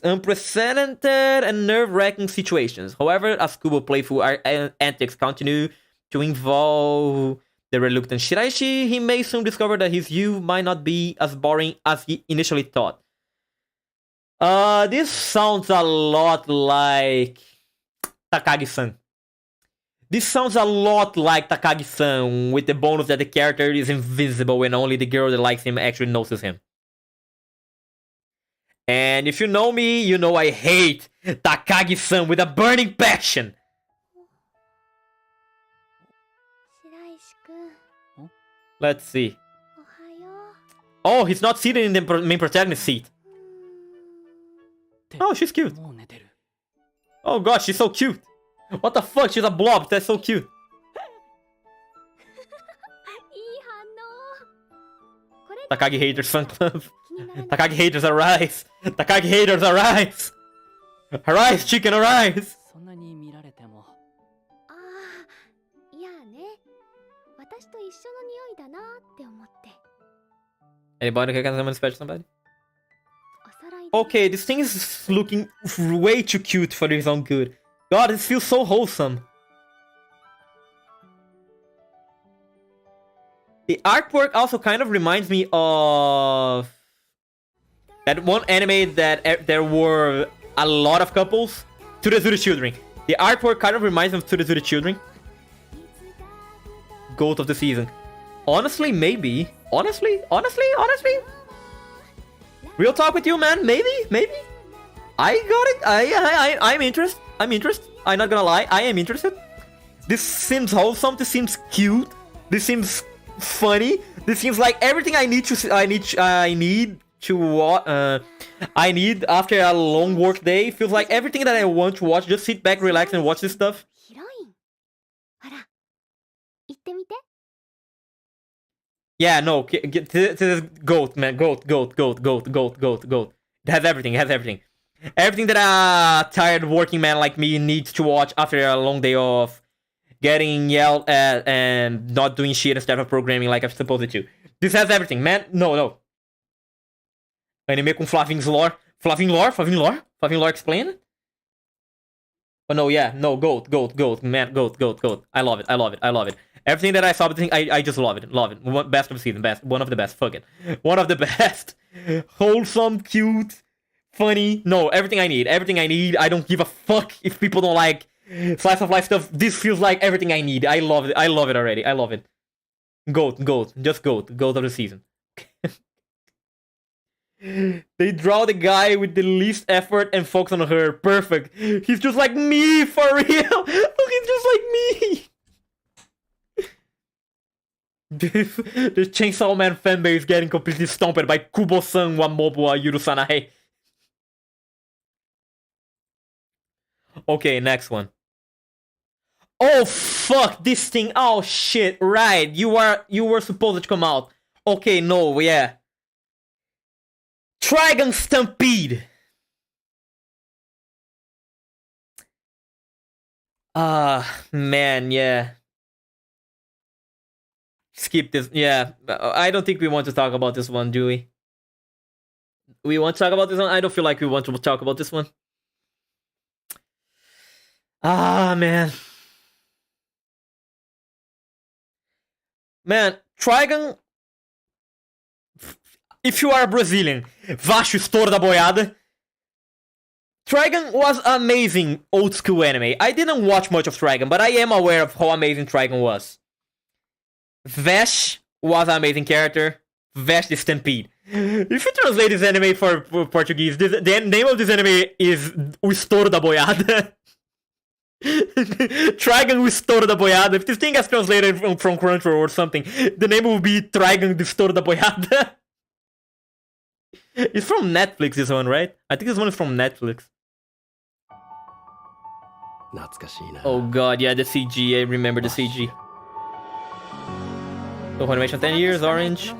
unprecedented and nerve-wracking situations. However, as Kubo playful antics continue to involve the reluctant Shiraishi, he may soon discover that his youth might not be as boring as he initially thought. This sounds a lot like Takagi-san. This sounds a lot like Takagi-san, with the bonus that the character is invisible and only the girl that likes him actually notices him. And if you know me, you know I hate Takagi-san with a burning passion. Let's see. Oh, he's not seated in the main protagonist seat. Oh, she's cute. Oh gosh, she's so cute. What the fuck? She's a blob. That's so cute. Takagi haters fan club. Takagi haters arise. Takagi haters arise. Arise, chicken, arise. Anybody can someone special somebody? Okay, this thing is looking way too cute for his own good. God, it feels so wholesome. The artwork also kind of reminds me of that one anime that there were a lot of couples, Tsurezuru Children. The artwork kind of reminds me of Tsurezuru Children. Goat of the season. Honestly, maybe. Honestly. Real talk with you, man. Maybe. I got it. I'm interested. I'm not gonna lie. I am interested. This seems wholesome. This seems cute. This seems funny. This seems like everything I need after a long work day. Feels like everything that I want to watch. Just sit back, relax, and watch this stuff. Yeah, no, get to this goat, man. Goat. It has everything. Everything that a tired working man like me needs to watch after a long day of getting yelled at and not doing shit instead of programming like I'm supposed to. This has everything, man. No. Anime com Flavin's lore. Flavin lore explain? Oh no, yeah, no, goat, man, goat. I love it. Everything that I saw, I just love it. Best of the season, one of the best, fuck it. One of the best. Wholesome, cute, funny. No, everything I need. I don't give a fuck if people don't like slice of life stuff. This feels like everything I need. I love it already. I love it. Goat. Just goat of the season. They draw the guy with the least effort and focus on her. Perfect. He's just like me, for real. Look, he's just like me. The Chainsaw Man fanbase getting completely stomped by Kubo-san wa Mobo wa Yurusanai. Okay, next one. Oh fuck, this thing. Oh shit, right. You were supposed to come out. Okay, no, yeah. Trigun Stampede. Man, yeah. Skip this. Yeah, I don't think we want to talk about this one, do we? We want to talk about this one? I don't feel like we want to talk about this one. Man. Man, Trigun. If you are Brazilian, Vasco estouro da boiada. Trigun was amazing old school anime. I didn't watch much of Trigun, but I am aware of how amazing Trigun was. Vash was an amazing character. Vash the Stampede. If you translate this anime for Portuguese, the name of this anime is O Estouro da Boiada. Trigun O Estouro da Boiada. If this thing gets translated from Crunchyroll or something, the name will be Trigun the Estouro da Boiada. It's from Netflix, this one, right? I think this one is from Netflix. Oh god, yeah, the CG. I remember the CG. So animation 10 years, orange.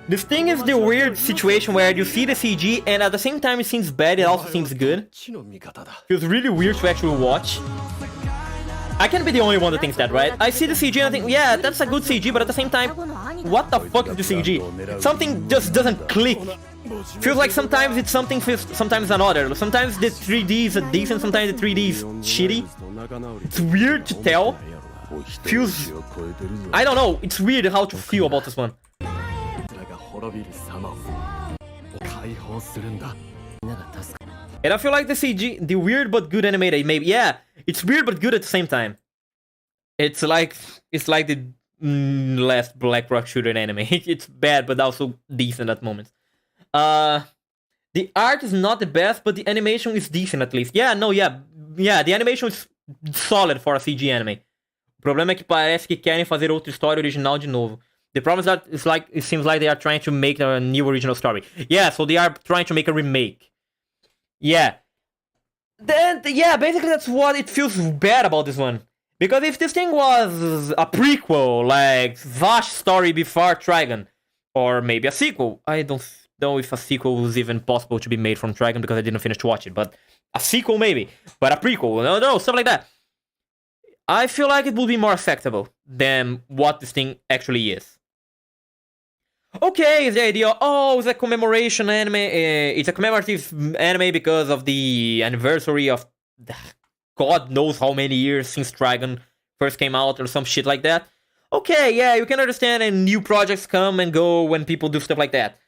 This thing is the weird situation where you see the CG and at the same time it seems bad, it also seems good. Feels really weird to actually watch. I can't be the only one that thinks that, right? I see the CG and I think, yeah, that's a good CG, but at the same time, what the fuck is the CG? Something just doesn't click. Feels like sometimes it's something, sometimes another. Sometimes the 3D is decent, sometimes the 3D is shitty. It's weird to tell. Feels... I don't know, it's weird how to feel about this one. And I feel like the CG, the weird but good anime they made, yeah, it's weird but good at the same time. It's like the last Black Rock Shooter anime. It's bad but also decent at moments. The art is not the best, but the animation is decent at least. Yeah, no, yeah, the animation is solid for a CG anime. O problema é que parece que querem fazer outra história original de novo. The problem is that it seems like they are trying to make a new original story. Yeah, so they are trying to make a remake. Yeah. Then, yeah, basically that's what it feels bad about this one. Because if this thing was a prequel, like Vash story before Trigun, or maybe a sequel, I don't know if a sequel was even possible to be made from Trigun because I didn't finish to watch it, but a sequel maybe, but a prequel, no, stuff like that. I feel like it would be more acceptable than what this thing actually is. Okay, the idea, oh, it's a commemoration anime, it's a commemorative anime because of the anniversary of God knows how many years since Trigun first came out or some shit like that. Okay, yeah, you can understand and new projects come and go when people do stuff like that.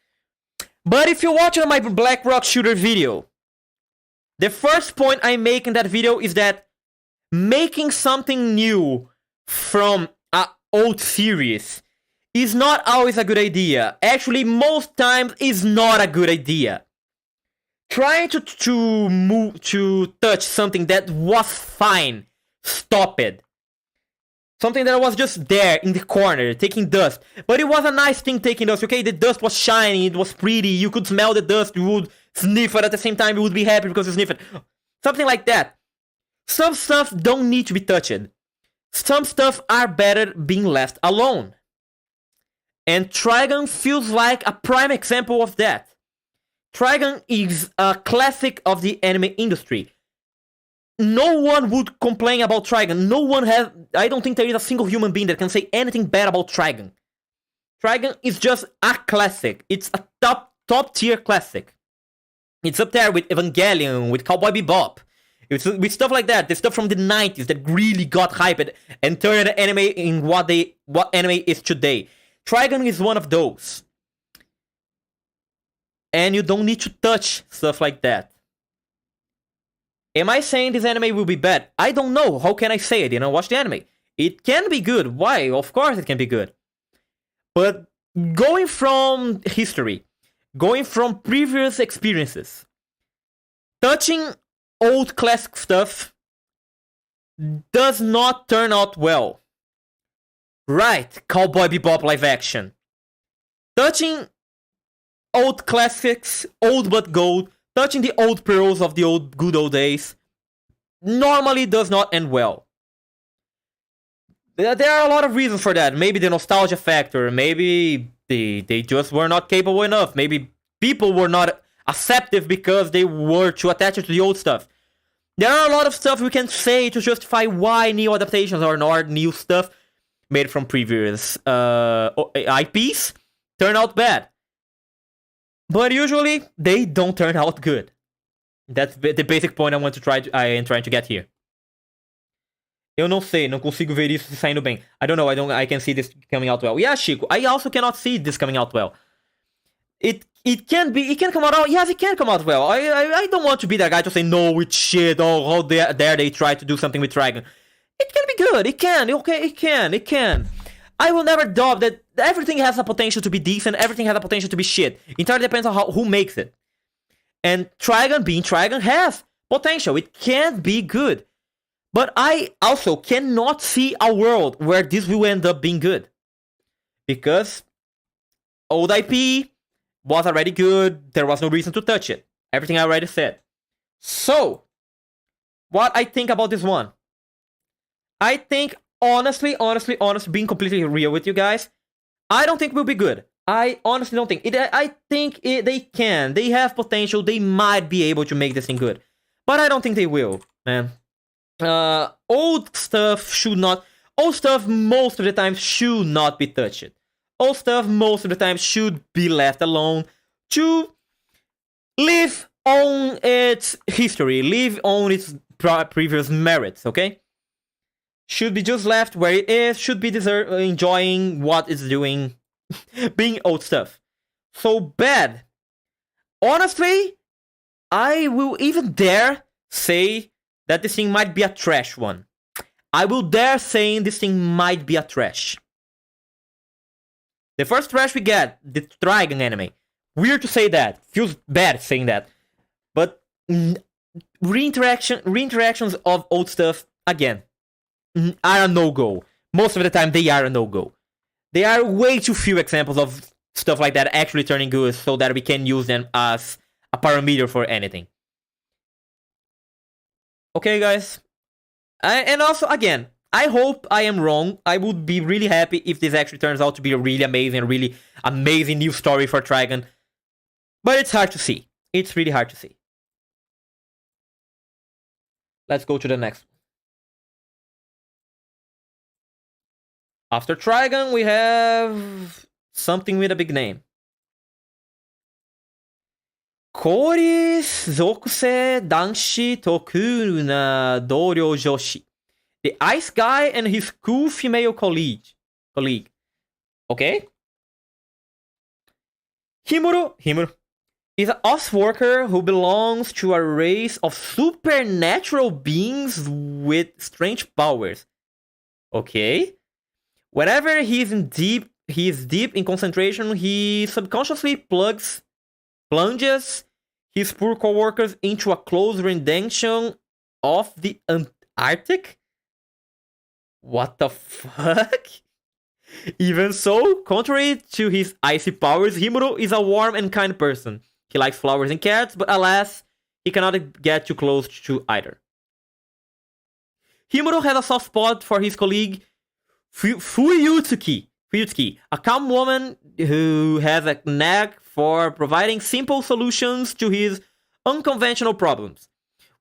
But if you're watching my Black Rock Shooter video, the first point I make in that video is that making something new from an old series is not always a good idea. Actually, most times is not a good idea. Trying to touch something that was fine, stop it. Something that was just there in the corner, taking dust. But it was a nice thing taking dust, okay? The dust was shiny, it was pretty, you could smell the dust, you would sniff it at the same time, you would be happy because you sniff it. Something like that. Some stuff don't need to be touched. Some stuff are better being left alone. And Trigun feels like a prime example of that. Trigun is a classic of the anime industry. No one would complain about Trigun. No one has... I don't think there is a single human being that can say anything bad about Trigun. Trigun is just a classic. It's a top tier classic. It's up there with Evangelion, with Cowboy Bebop. It's with stuff like that. The stuff from the 90s that really got hyped and turned anime in what anime is today. Trigun is one of those. And you don't need to touch stuff like that. Am I saying this anime will be bad? I don't know. How can I say it? Watch the anime. It can be good. Why? Of course it can be good. But going from history, going from previous experiences, touching old classic stuff does not turn out well. Right, Cowboy Bebop live action. Touching old classics, old but gold, touching the old pearls of the old good old days, normally does not end well. There are a lot of reasons for that. Maybe the nostalgia factor, maybe they just were not capable enough, maybe people were not acceptive because they were too attached to the old stuff. There are a lot of stuff we can say to justify why new adaptations or not new stuff made from previous IPs turn out bad. But usually, they don't turn out good. That's the basic point I am trying to get here. Eu não sei, não consigo ver isso saindo bem. I don't know, I can see this coming out well. Yeah, Chico, I also cannot see this coming out well. It can come out. Yes, it can come out well. I don't want to be that guy to say no, it's shit. Oh, how dare they try to do something with Dragon? It can be good. It can. Okay, it can. I will never doubt that everything has a potential to be decent. Everything has a potential to be shit. Entirely depends on who makes it. And Trigun, being Trigun, has potential. It can be good. But I also cannot see a world where this will end up being good. Because old IP was already good. There was no reason to touch it. Everything I already said. So, what I think about this one? I think, honestly, being completely real with you guys, I don't think it will be good. I honestly don't think. I think they can. They have potential. They might be able to make this thing good. But I don't think they will, man. Old stuff most of the time should not be touched. Old stuff most of the time should be left alone to live on its history, live on its previous merits, okay? Should be just left where it is, should be enjoying what it's doing, being old stuff. So bad. Honestly, I will even dare say that this thing might be a trash one. I will dare saying this thing might be a trash. The first trash we get, the Trigun anime. Weird to say that. Feels bad saying that. But reinteractions of old stuff, again, are a no-go. Most of the time, they are a no-go. There are way too few examples of stuff like that actually turning good so that we can use them as a parameter for anything. Okay, guys? And also, again, I hope I am wrong. I would be really happy if this actually turns out to be a really amazing new story for Trigun. But it's hard to see. It's really hard to see. Let's go to the next one. After Trigun, we have something with a big name. Kori Zokuse Danshi Toku na Doryo Joshi. The ice guy and his cool female colleague. Okay? Himuro is an Oz worker who belongs to a race of supernatural beings with strange powers. Okay? Whenever he is deep in concentration, he subconsciously plunges his poor co-workers into a close rendition of the Antarctic? What the fuck? Even so, contrary to his icy powers, Himuro is a warm and kind person. He likes flowers and cats, but alas, he cannot get too close to either. Himuro has a soft spot for his colleague Fuyutsuki, a calm woman who has a knack for providing simple solutions to his unconventional problems.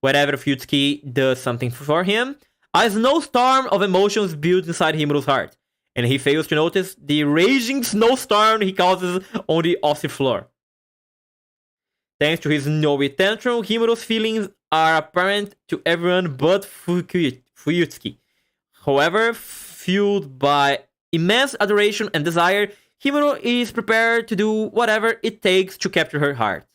Whenever Fuyutsuki does something for him, a snowstorm of emotions builds inside Himuro's heart, and he fails to notice the raging snowstorm he causes on the ossy floor. Thanks to his snowy tantrum, Himuro's feelings are apparent to everyone but Fuyutsuki. However, fueled by immense adoration and desire, Himuro is prepared to do whatever it takes to capture her heart.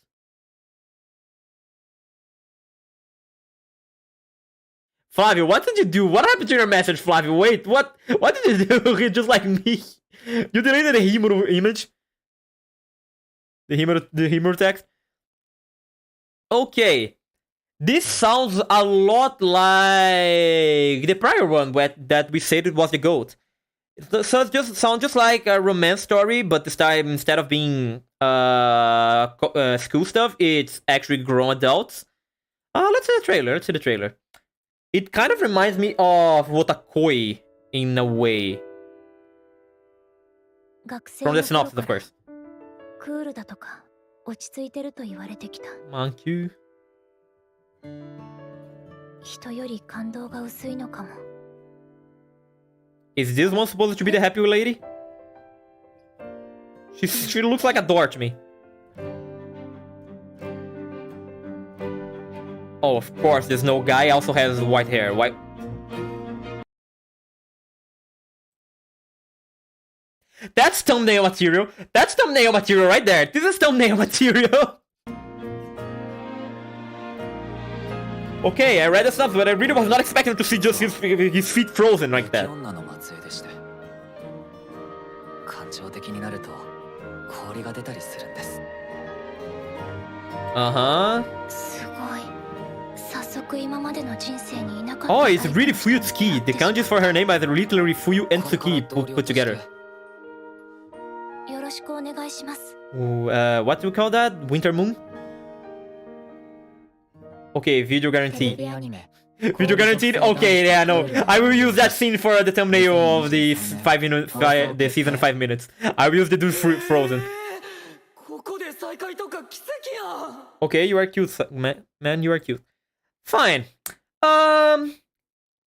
Flavio, what did you do? What happened to your message, Flavio? Wait, what did you do? Just like me. You deleted the Himuro image? The Himuro text? Okay. This sounds a lot like the prior one that we said it was the GOAT. So it just sounds just like a romance story, but this time instead of being school stuff, it's actually grown adults. Let's see the trailer. Let's see the trailer. It kind of reminds me of Wotakoi in a way. From the synopsis, of course. Mankyū. Is this one supposed to be the happy lady? She looks like a door to me. Oh, of course, there's no guy. Also has white hair. White. That's thumbnail material. That's thumbnail material right there. This is thumbnail material. Okay, I read the stuff, but I really was not expecting to see just his feet frozen like that. Uh-huh. Oh, it's really Fuyutsuki. The kanjis for her name are literally Fuyu and Tsuki put together. What do we call that? Winter Moon? Okay, video guaranteed. Video guaranteed? Okay, yeah, no. I will use that scene for the thumbnail of the the season 5 minutes. I will use the dude frozen. Okay, you are cute, man. You are cute. Fine.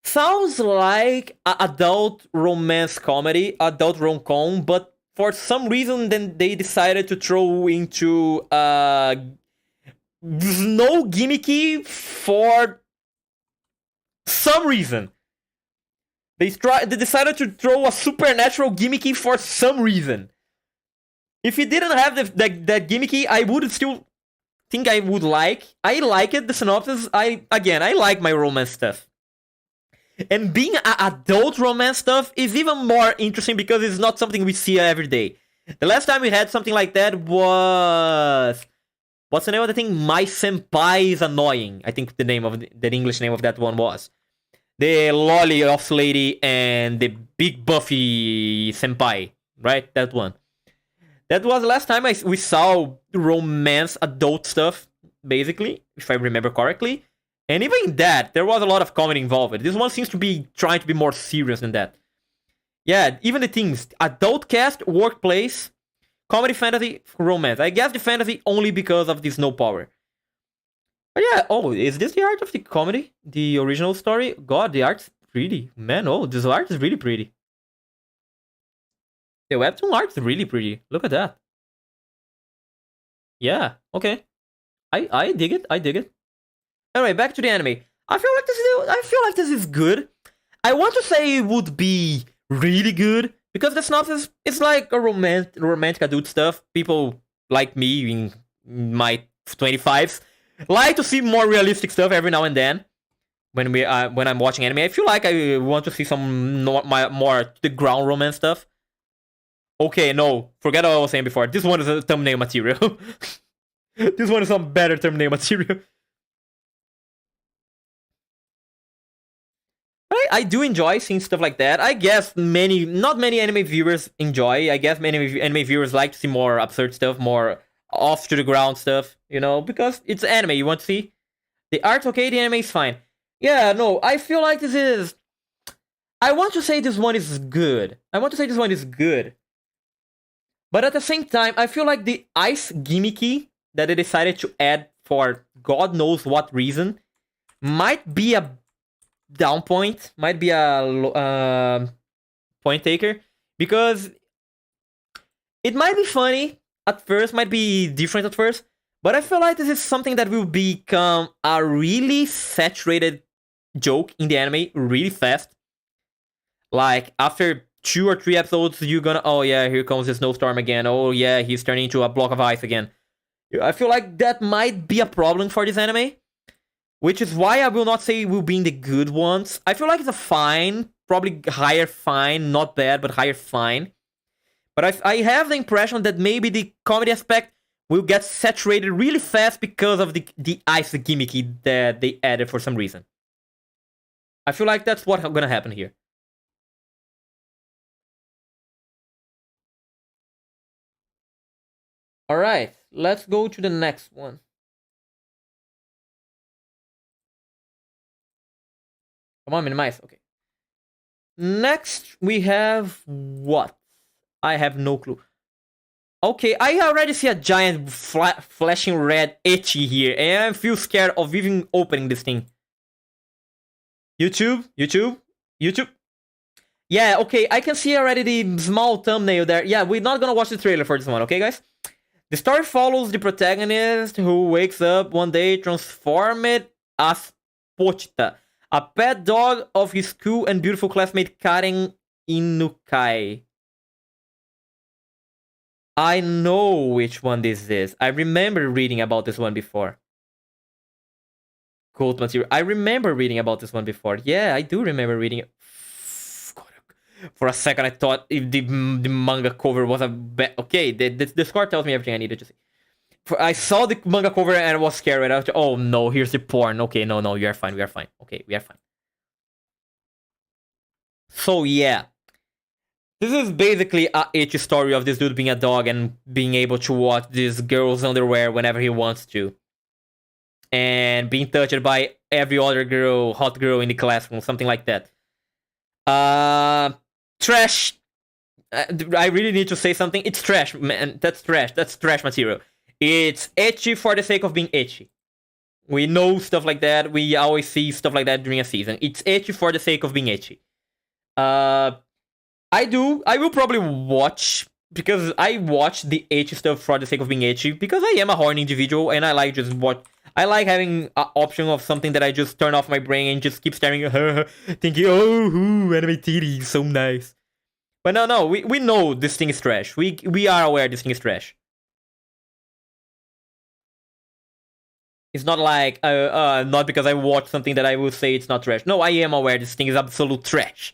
Sounds like an adult romance comedy, adult rom-com, but for some reason then they decided to throw into no gimmicky for some reason. They decided to throw a supernatural gimmicky for some reason. If it didn't have that gimmicky, I would still think I would like. I like it, the synopsis. I like my romance stuff. And being an adult romance stuff is even more interesting because it's not something we see every day. The last time we had something like that was... What's the name of the thing? My Senpai is Annoying. I think the English name of that one was. The lolly off lady and the big buffy senpai. Right? That one. That was the last time we saw romance adult stuff, basically, if I remember correctly. And even in that, there was a lot of comedy involved. This one seems to be trying to be more serious than that. Yeah, even the things. Adult cast, workplace, comedy, fantasy, romance. I guess the fantasy only because of this no power. But yeah, oh, is this the art of the comedy? The original story? God, the art's pretty. Man, oh, this art is really pretty. The webtoon art is really pretty. Look at that. Yeah, okay. I dig it. I dig it. Anyway, back to the anime. I feel like this is good. I want to say it would be really good because the synopsis is like a romantic adult stuff. People like me in my 25s like to see more realistic stuff every now and then. When I'm watching anime, I feel like I want to see some more to the ground romance stuff. Okay, no, forget what I was saying before. This one is a thumbnail material. This one is some better thumbnail material. I do enjoy seeing stuff like that. I guess not many anime viewers enjoy. I guess many anime viewers like to see more absurd stuff, more off to the ground stuff, you know, because it's anime. You want to see the art's okay, the anime is fine. Yeah, no, I feel like this is. I want to say this one is good. But at the same time, I feel like the ice gimmicky that they decided to add for God knows what reason might be a down point, might be a point taker, because it might be funny at first, might be different at first, but I feel like this is something that will become a really saturated joke in the anime really fast. Like, after 2 or 3 episodes, you're gonna, oh yeah, here comes the snowstorm again, oh yeah, he's turning into a block of ice again. I feel like that might be a problem for this anime, which is why I will not say it will be in the good ones. I feel like it's a fine, probably higher fine, not bad, but higher fine. But I have the impression that maybe the comedy aspect will get saturated really fast because of the ice gimmicky that they added for some reason. I feel like that's what's gonna happen here. Alright, let's go to the next one. Come on, minimize. Okay. Next, we have what? I have no clue. Okay, I already see a giant flashing red itchy here, and I feel scared of even opening this thing. YouTube. Yeah, okay, I can see already the small thumbnail there. Yeah, we're not gonna watch the trailer for this one, okay, guys? The story follows the protagonist who wakes up one day transformed as Pochita, a pet dog of his cool and beautiful classmate Karen Inukai. I know which one this is. I remember reading about this one before. Cult material. I remember reading about this one before. Yeah, I do remember reading it. For a second, I thought if the manga cover was a bit... Okay, the score tells me everything I needed to see. I saw the manga cover and I was scared right after. Oh no, here's the porn. Okay, no, we are fine. Okay, we are fine. So yeah. This is basically a itchy story of this dude being a dog and being able to watch this girl's underwear whenever he wants to. And being touched by every other girl, hot girl in the classroom, something like that. Trash. I really need to say something. It's trash, man. That's trash. That's trash material. It's itchy for the sake of being itchy. We know stuff like that. We always see stuff like that during a season. It's itchy for the sake of being itchy. I will probably watch, because I watch the itchy stuff for the sake of being itchy, because I am a horny individual and I like just watch. I like having an option of something that I just turn off my brain and just keep staring at her, thinking, oh, anime titties, so nice. But no, we know this thing is trash. We are aware this thing is trash. It's not like, not because I watch something that I will say it's not trash. No, I am aware this thing is absolute trash.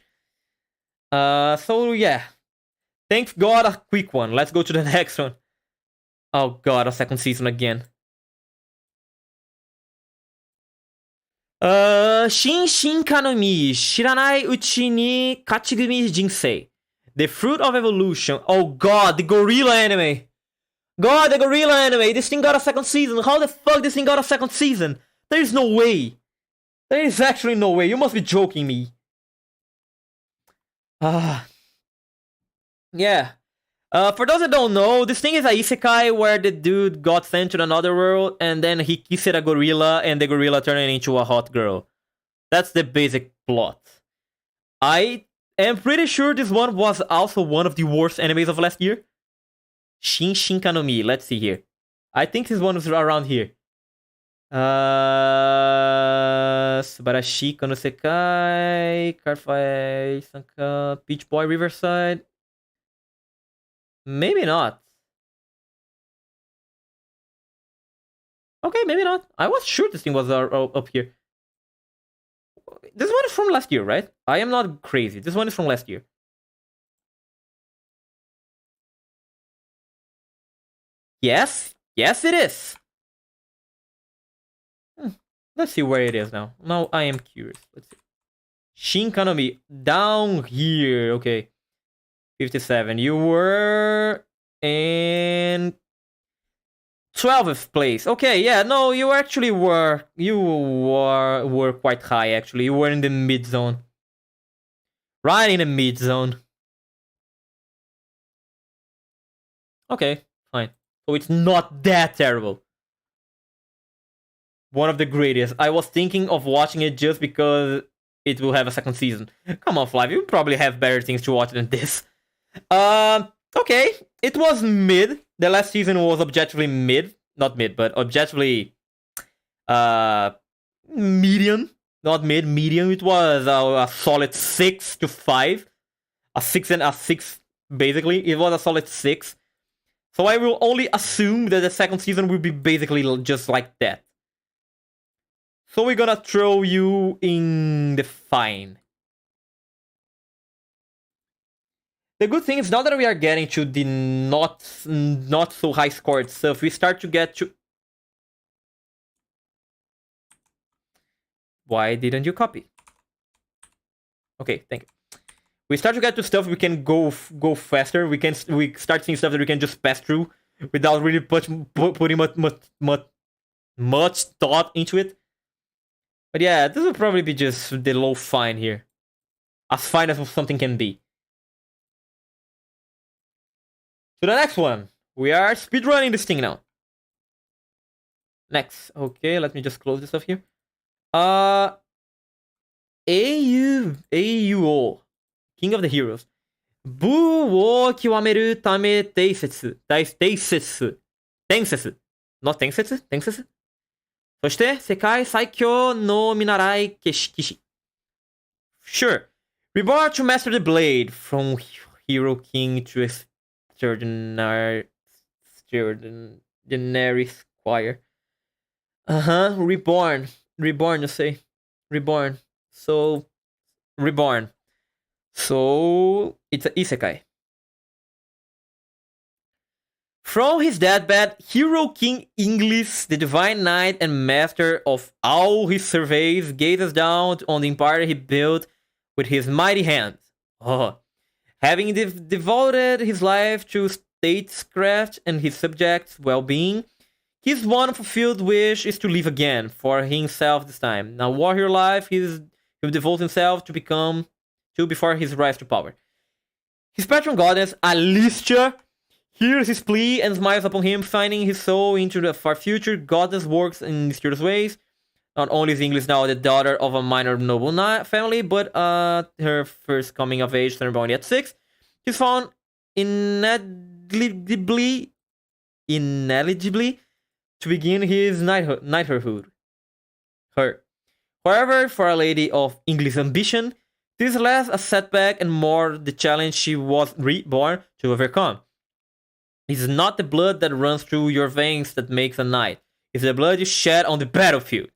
So yeah. Thank God, a quick one. Let's go to the next one. Oh God, a second season again. Shin Kanomi, Shiranai Uchi ni Kachigumi Jinsei. The Fruit of Evolution. Oh God, the gorilla anime. God, the gorilla anime. This thing got a second season. How the fuck this thing got a second season? There is no way. There is actually no way. You must be joking me. Yeah. For those that don't know, this thing is a isekai where the dude got sent to another world and then he kissed a gorilla and the gorilla turned into a hot girl. That's the basic plot. I am pretty sure this one was also one of the worst animes of last year. Shin Kanomi. Let's see here. I think this one is around here. Subarashi Kono Sekai, Carfai Sanka, Beach Boy Riverside. Maybe not. Okay, maybe not. I was sure this thing was up here. This one is from last year, right? I am not crazy. This one is from last year. Yes, it is. Let's see where it is now. Now I am curious. Let's see. Shin Kanomi, down here. Okay. 57. You were in 12th place. Okay, yeah, no, you actually were. You were quite high, actually. You were in the mid zone. Right in the mid zone. Okay, fine. So it's not that terrible. One of the greatest. I was thinking of watching it just because it will have a second season. Come on, Flav, you probably have better things to watch than this. Okay, it was mid. The last season was objectively mid. Not mid, but objectively medium. Not mid, medium. It was a solid 6 to 5. A 6 and a 6, basically. It was a solid 6. So I will only assume that the second season will be basically just like that. So we're gonna throw you in the fine. The good thing is now that we are getting to the not so high scored stuff, we start to get to... Why didn't you copy? Okay, thank you. We start to get to stuff we can go faster. We start seeing stuff that we can just pass through without really putting much thought into it. But yeah, this will probably be just the low fine here. As fine as something can be. To the next one. We are speedrunning this thing now. Next. Okay, let me just close this off here. AUO. King of the Heroes. Bu wo kiwameru tame teisetsu. Tensetsu. Not tensetsu? Tensetsu? そして、世界最強の見習い騎士. Sure. Reborn to master the blade. From Hero King to extraordinary squire. Reborn. Reborn, you say. Reborn. So, reborn. So, it's an isekai. From his deathbed, Hero King Inglis, the divine knight and master of all his surveys, gazes down on the empire he built with his mighty hands. Having devoted his life to statecraft and his subjects' well-being, his one fulfilled wish is to live again for himself this time. Now, warrior life, he will devote himself to before his rise to power. His patron goddess, Alicia, hears his plea and smiles upon him, signing his soul into the far future. Goddess works in mysterious ways. Not only is English now the daughter of a minor noble family, but her first coming of age ceremony at 6, she's found inelligibly to begin his knighthood. However, for a lady of English ambition, this is less a setback and more the challenge she was reborn to overcome. It is not the blood that runs through your veins that makes a knight. It's the blood you shed on the battlefield.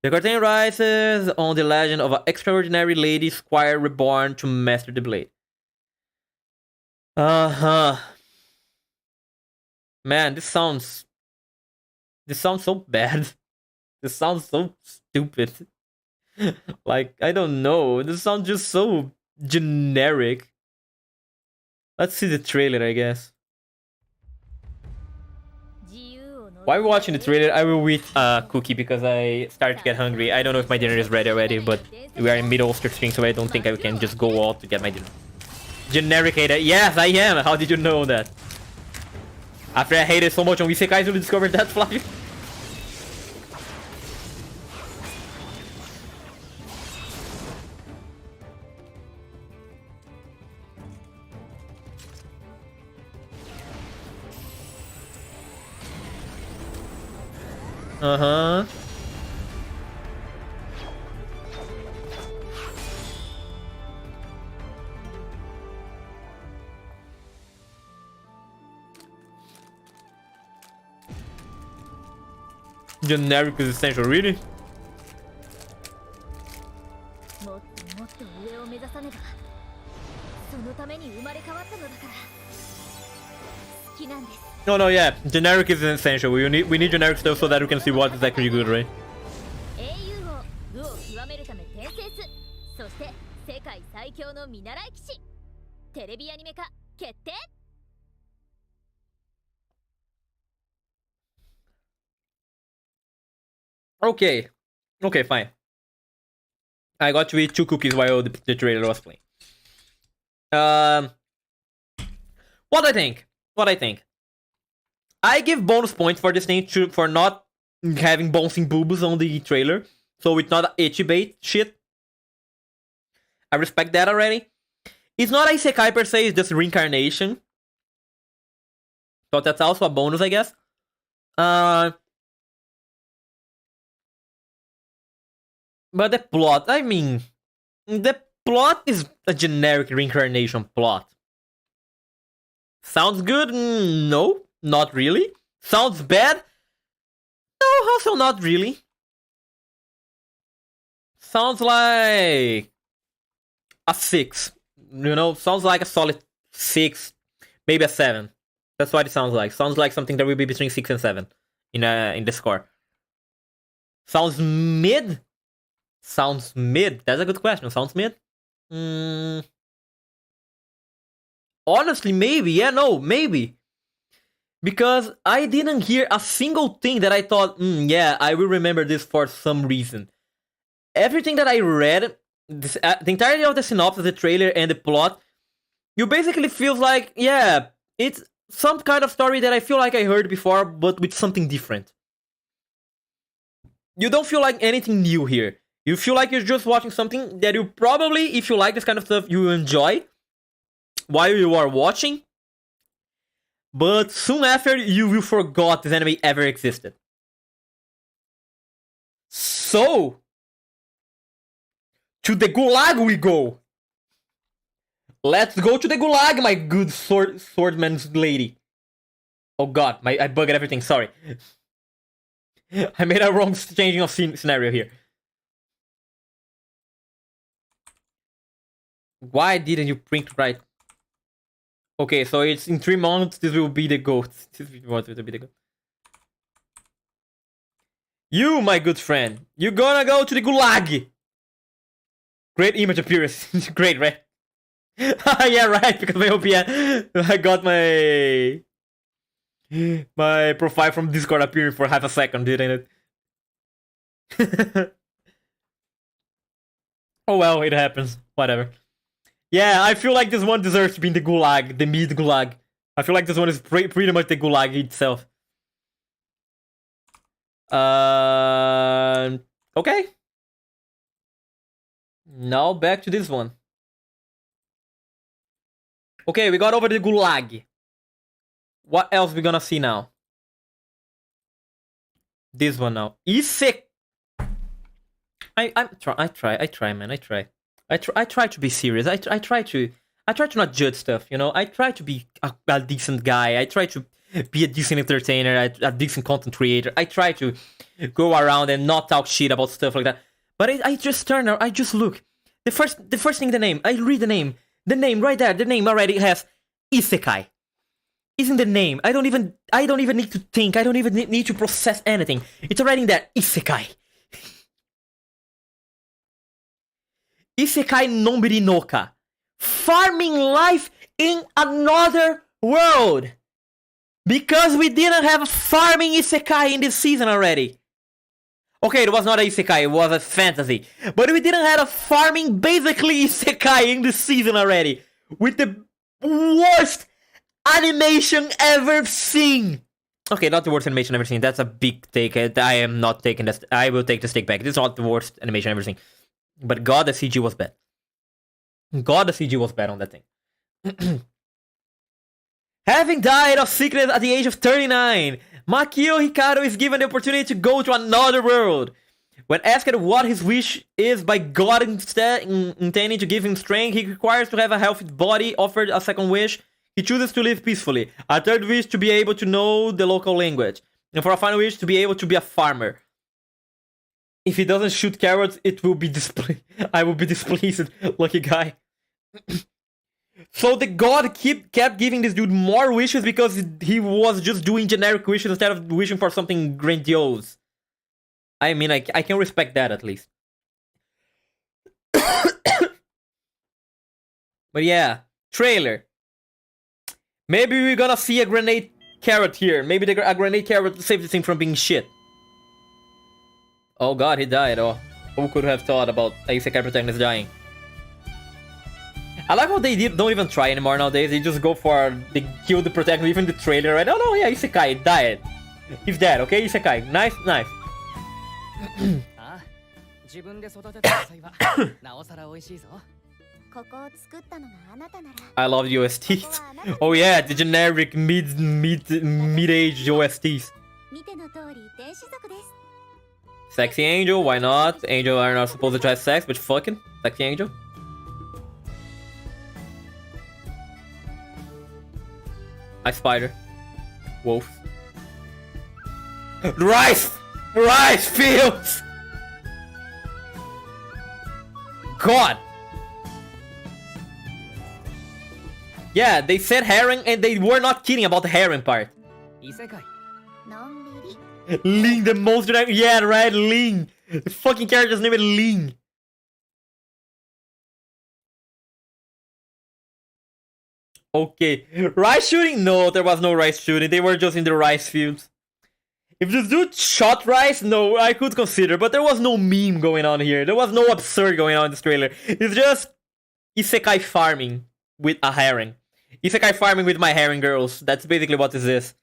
The curtain rises on the legend of an extraordinary lady squire reborn to master the blade. Man, this sounds so bad. This sounds so stupid. Like, I don't know. This sounds just so generic. Let's see the trailer, I guess. While we're watching the trailer, I will eat a cookie because I started to get hungry. I don't know if my dinner is ready already, but we are in middle of stream, so I don't think I can just go out to get my dinner. Generic hater. Yes, I am. How did you know that? After I hated so much on Isekais, you discovered that, Flavio? Generic is essential, really? No, yeah. Generic is essential. We need generic stuff so that we can see what is actually good, right? Okay, fine. I got to eat 2 cookies while the trailer was playing. What I think? I give bonus points for this thing for not having bouncing boobs on the trailer, so it's not itchy bait shit. I respect that already. It's not isekai per se, it's just reincarnation. So that's also a bonus, I guess. But the plot, I mean, the plot is a generic reincarnation plot. Sounds good? No, not really. Sounds bad? No, also not really. Sounds like a 6. You know, sounds like a solid 6, maybe a 7. That's what it sounds like. Sounds like something that will be between 6 and 7 in the score. Sounds mid? Sounds mid. That's a good question. Sounds mid? Honestly, maybe. Yeah, no, maybe. Because I didn't hear a single thing that I thought, yeah, I will remember this for some reason. Everything that I read, the entirety of the synopsis, the trailer, and the plot, you basically feels like, yeah, it's some kind of story that I feel like I heard before, but with something different. You don't feel like anything new here. You feel like you're just watching something that you probably, if you like this kind of stuff, you enjoy while you are watching. But soon after, you will forgot this anime ever existed. So, to the gulag we go. Let's go to the gulag, my good swordman's lady. Oh god, I bugged everything, sorry. I made a wrong changing of scenario here. Why didn't you print right? Okay, so it's in 3 months, this will be the goat. This will be the goat. You, my good friend, you're gonna go to the gulag. Great image appearance. Great, right? Yeah, right, because my OPN, I got my profile from Discord appearing for half a second, didn't it? Oh well, it happens. Whatever. Yeah, I feel like this one deserves to be in the gulag, the mid gulag. I feel like this one is pretty much the gulag itself. Okay. Now back to this one. Okay, we got over the gulag. What else we gonna see now? This one now. Isek. I try, man. I try to be serious. I try to not judge stuff, you know. I try to be a decent guy. I try to be a decent entertainer, a decent content creator. I try to go around and not talk shit about stuff like that. But I just turn around, I just look. The first thing, the name. I read the name. The name right there. The name already has Isekai. Isn't the name? I don't even need to think. I don't even need to process anything. It's already in there. Isekai. Isekai Nombiri Noka. Farming life in another world. Because we didn't have a farming Isekai in this season already. Okay, it was not a Isekai, it was a fantasy. But we didn't have a farming basically Isekai in this season already. With the worst animation ever seen. Okay, not the worst animation ever seen. That's a big take. I am not taking this. I will take this take back. This is not the worst animation ever seen. But god, the CG was bad. God, the CG was bad on that thing. Having died of sickness at the age of 39, Makio Hikaru is given the opportunity to go to another world. When asked what his wish is by God instead intending to give him strength, he requires to have a healthy body. Offered a second wish, he chooses to live peacefully. A third wish, to be able to know the local language. And for a final wish, to be able to be a farmer. If he doesn't shoot carrots, it will be I will be displeased. Lucky guy. So the god kept giving this dude more wishes because he was just doing generic wishes instead of wishing for something grandiose. I mean, I can respect that at least. But yeah, trailer. Maybe we're gonna see a grenade carrot here. Maybe a grenade carrot saved the thing from being shit. Oh god, he died. Oh, who could have thought about Isekai protagonist dying? I like how they don't even try anymore nowadays. They just go for, they kill the protagonist, even the trailer, right? Oh no, yeah, Isekai died. He's dead, okay, Isekai. Nice, nice. I love the OSTs. Oh yeah, the generic mid-age OSTs. Sexy Angel, why not? Angel are not supposed to have sex, but fucking Sexy Angel. Ice Spider. Wolf. Rice! Rice fields! God! Yeah, they said herring and they were not kidding about the herring part. 異世界 Ling, the most generic. Yeah, right, Ling. The fucking character's name is Ling. Okay. Rice shooting? No, there was no rice shooting. They were just in the rice fields. If this dude shot rice, no, I could consider. But there was no meme going on here. There was no absurd going on in this trailer. It's just isekai farming with a herring. Isekai farming with my herring girls. That's basically what this is.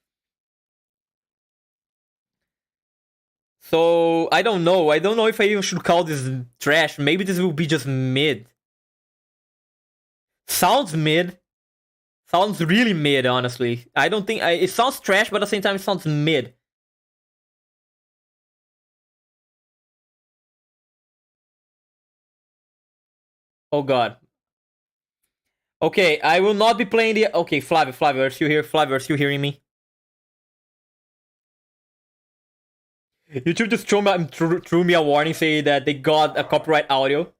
So, I don't know. I don't know if I even should call this trash. Maybe this will be just mid. Sounds mid. Sounds really mid, honestly. I don't think... it sounds trash, but at the same time, it sounds mid. Oh, God. Okay, I will not be playing the... Okay, Flavio, are you here? Flavio, are you hearing me? YouTube just threw me a warning saying that they got a copyright audio.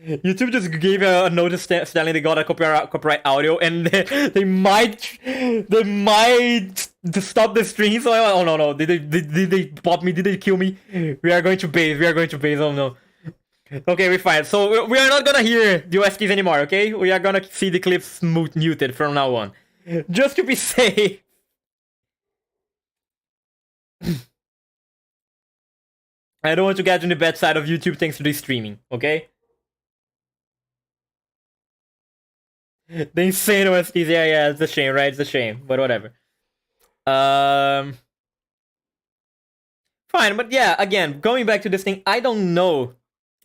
YouTube just gave a notice telling they got a copyright audio, and they might stop the stream. So oh no, did they pop me? Did they kill me? We are going to base. Oh no. Okay, we're fine. So we are not gonna hear the OSTs anymore, okay? We are gonna see the clips muted from now on. Just to be safe. I don't want to get on the bad side of YouTube thanks to this streaming, okay? The insane OSTs, yeah, it's a shame, right? It's a shame, but whatever. Fine, but yeah, again, going back to this thing, I don't know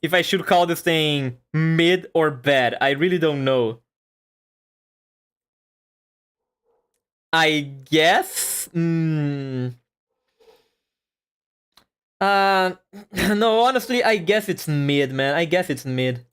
if I should call this thing mid or bad. I really don't know. I guess? No, honestly, I guess it's mid, man. I guess it's mid.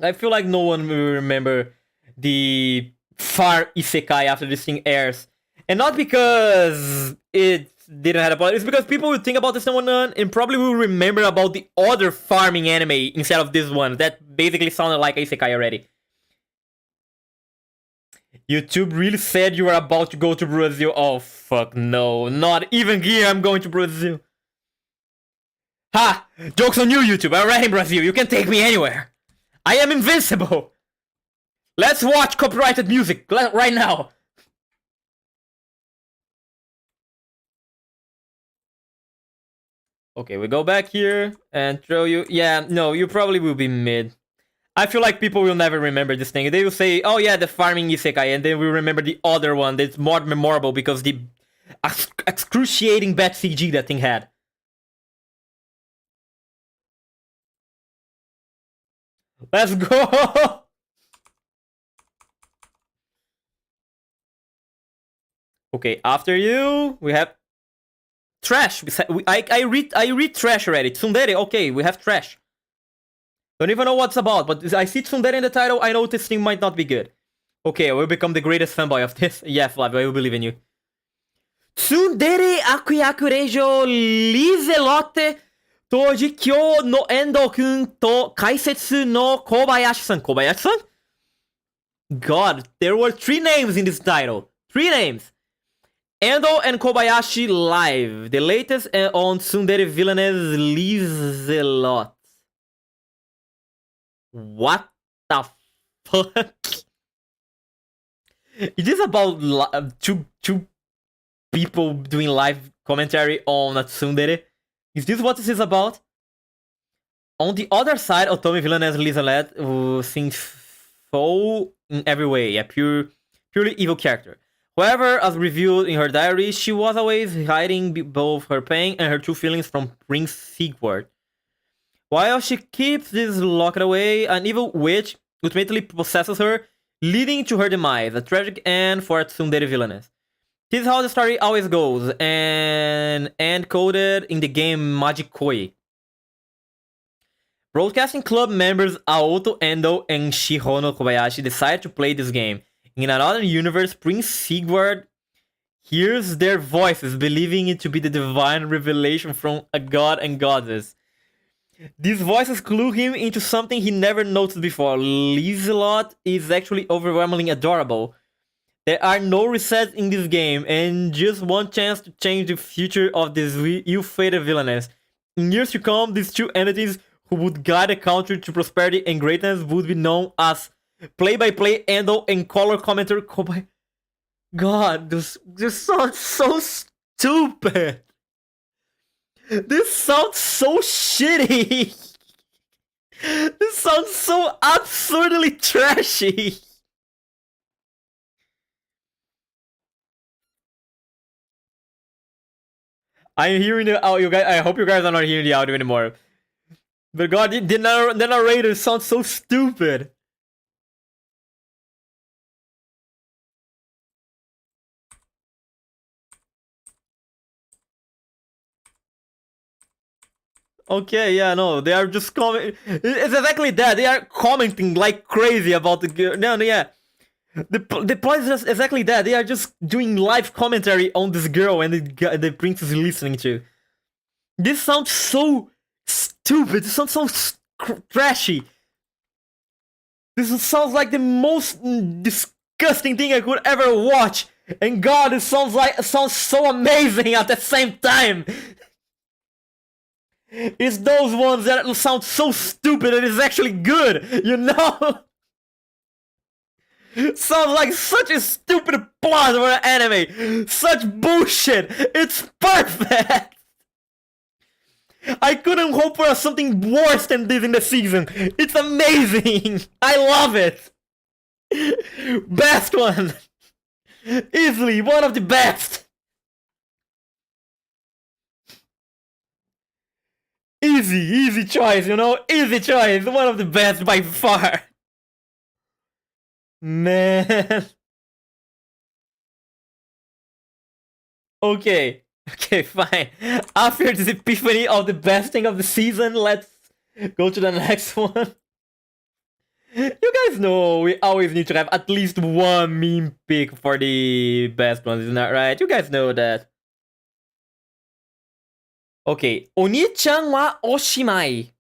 I feel like no one will remember the far isekai after this thing airs. And not because it didn't have a plot, it's because people will think about this one and probably will remember about the other farming anime instead of this one. That basically sounded like isekai already. YouTube really said you were about to go to Brazil. Oh, fuck no. Not even here I'm going to Brazil. Ha! Joke's on you, YouTube. I'm already in Brazil. You can take me anywhere. I am invincible. Let's watch copyrighted music right now. Okay, we go back here and throw you. Yeah, no, you probably will be mid. I feel like people will never remember this thing. They will say, oh yeah, the farming isekai, and then we remember the other one that's more memorable because the excruciating bad CG that thing had. Let's go! Okay, after you, we have trash. I read trash already. Tsundere, okay, we have trash. Don't even know what's about, but I see Tsundere in the title, I know this thing might not be good. Okay, I will become the greatest fanboy of this. Yeah, Flavio, I will believe in you. Tsundere Akuyaku Reijo Lizelotte Tojikyo no Endo-kun to Kaisetsu no Kobayashi-san. Kobayashi-san? God, there were 3 names in this title. 3 names. Endo and Kobayashi live. The latest on Tsundere Villainess Lizelot. What the fuck? Is this about two people doing live commentary on a Tsundere? Is this what this is about? On the other side, Otome Villainess Lizelot seems foul in every way. A purely evil character. However, as revealed in her diary, she was always hiding both her pain and her true feelings from Prince Sigurd. While she keeps this locked away, an evil witch ultimately possesses her, leading to her demise, a tragic end for a Tsundere villainess. This is how the story always goes, and coded in the game Magikoi. Broadcasting Club members Aoto Endo and Shihono Kobayashi decide to play this game. In another universe, Prince Sigurd hears their voices, believing it to be the divine revelation from a god and goddess. These voices clue him into something he never noticed before. Lizelot is actually overwhelmingly adorable. There are no resets in this game, and just one chance to change the future of this ill-fated villainess. In years to come, these two entities who would guide the country to prosperity and greatness would be known as play-by-play handle and color commentator. God, this sounds so stupid. This sounds so shitty. This sounds so absurdly trashy. I'm hearing the audio, guys. I hope you guys are not hearing the audio anymore. But God, the narrator sounds so stupid. Okay, yeah, no, they are just commenting. It's exactly that. They are commenting like crazy about the girl. No, yeah. The plot is just exactly that. They are just doing live commentary on this girl and the prince is listening to. This sounds so stupid. This sounds so trashy. This sounds like the most disgusting thing I could ever watch. And God, it sounds so amazing at the same time. It's those ones that sound so stupid and it's actually good, you know? Sounds like such a stupid plot for an anime. Such bullshit. It's perfect. I couldn't hope for something worse than this in the season. It's amazing. I love it. Best one. Easily one of the best. Easy choice, you know? Easy choice. One of the best by far. Man. Okay, fine. After this epiphany of the best thing of the season, let's go to the next one. You guys know we always need to have at least one meme pick for the best ones, isn't that right? You guys know that. Okay, Oni-chan wa oshimai.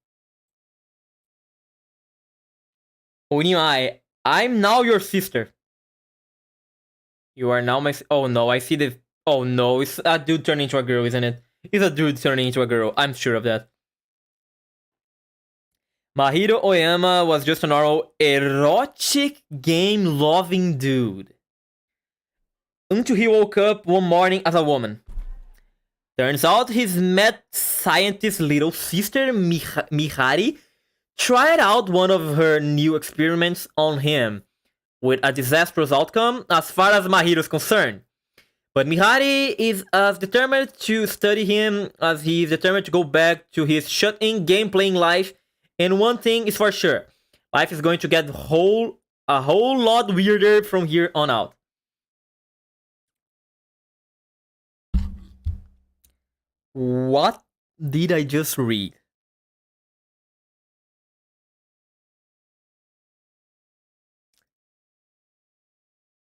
Onimai, I'm now your sister. You are now my. Oh no, I see the. Oh no, it's a dude turning into a girl, isn't it? It's a dude turning into a girl. I'm sure of that. Mahiro Oyama was just a normal erotic game-loving dude. Until he woke up one morning as a woman. Turns out his mad scientist little sister, Mihari, tried out one of her new experiments on him, with a disastrous outcome as far as Mahiro is concerned. But Mihari is as determined to study him as he is determined to go back to his shut-in game-playing life, and one thing is for sure, life is going to get a whole lot weirder from here on out. What did I just read?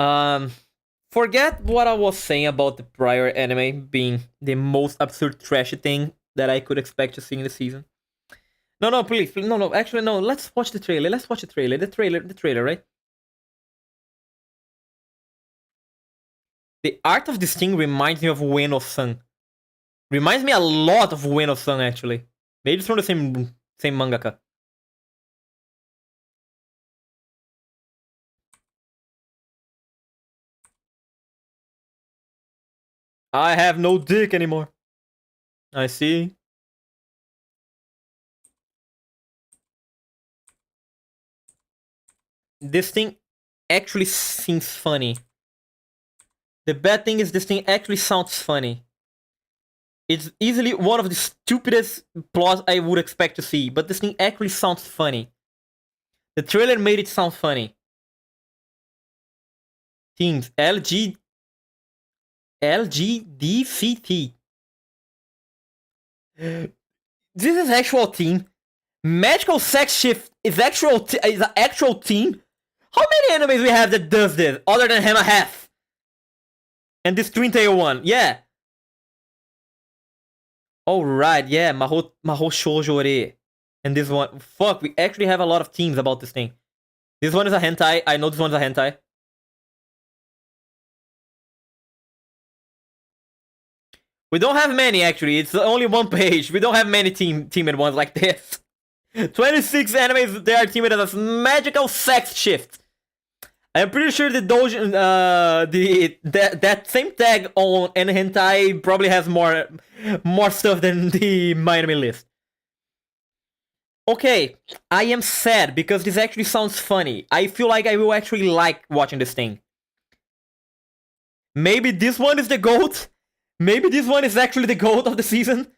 Forget what I was saying about the prior anime being the most absurd trashy thing that I could expect to see in the season. No, please, no, actually, no, let's watch the trailer. Let's watch the trailer. The trailer, right? The art of this thing reminds me of Ueno-san. Reminds me a lot of Ueno-san, actually. Maybe it's from the same mangaka. I have no dick anymore. I see. This thing actually seems funny. The bad thing is this thing actually sounds funny. It's easily one of the stupidest plots I would expect to see, but this thing actually sounds funny. The trailer made it sound funny. Themes LGDCT. This is actual theme. Magical sex shift is an actual theme. How many animes we have that does this other than Hammer Half? And this Twin Tail one, yeah. Oh right, yeah, Maho Shoujore. And this one, fuck, we actually have a lot of teams about this thing. This one is a hentai. I know this one's a hentai. We don't have many actually. It's only one page. We don't have many teamed ones like this. 26 animes. They are teamed as a magical sex shift. I'm pretty sure the dojo, that same tag on N hentai probably has more stuff than the My Anime list. Okay, I am sad because this actually sounds funny. I feel like I will actually like watching this thing. Maybe this one is the GOAT. Maybe this one is actually the GOAT of the season.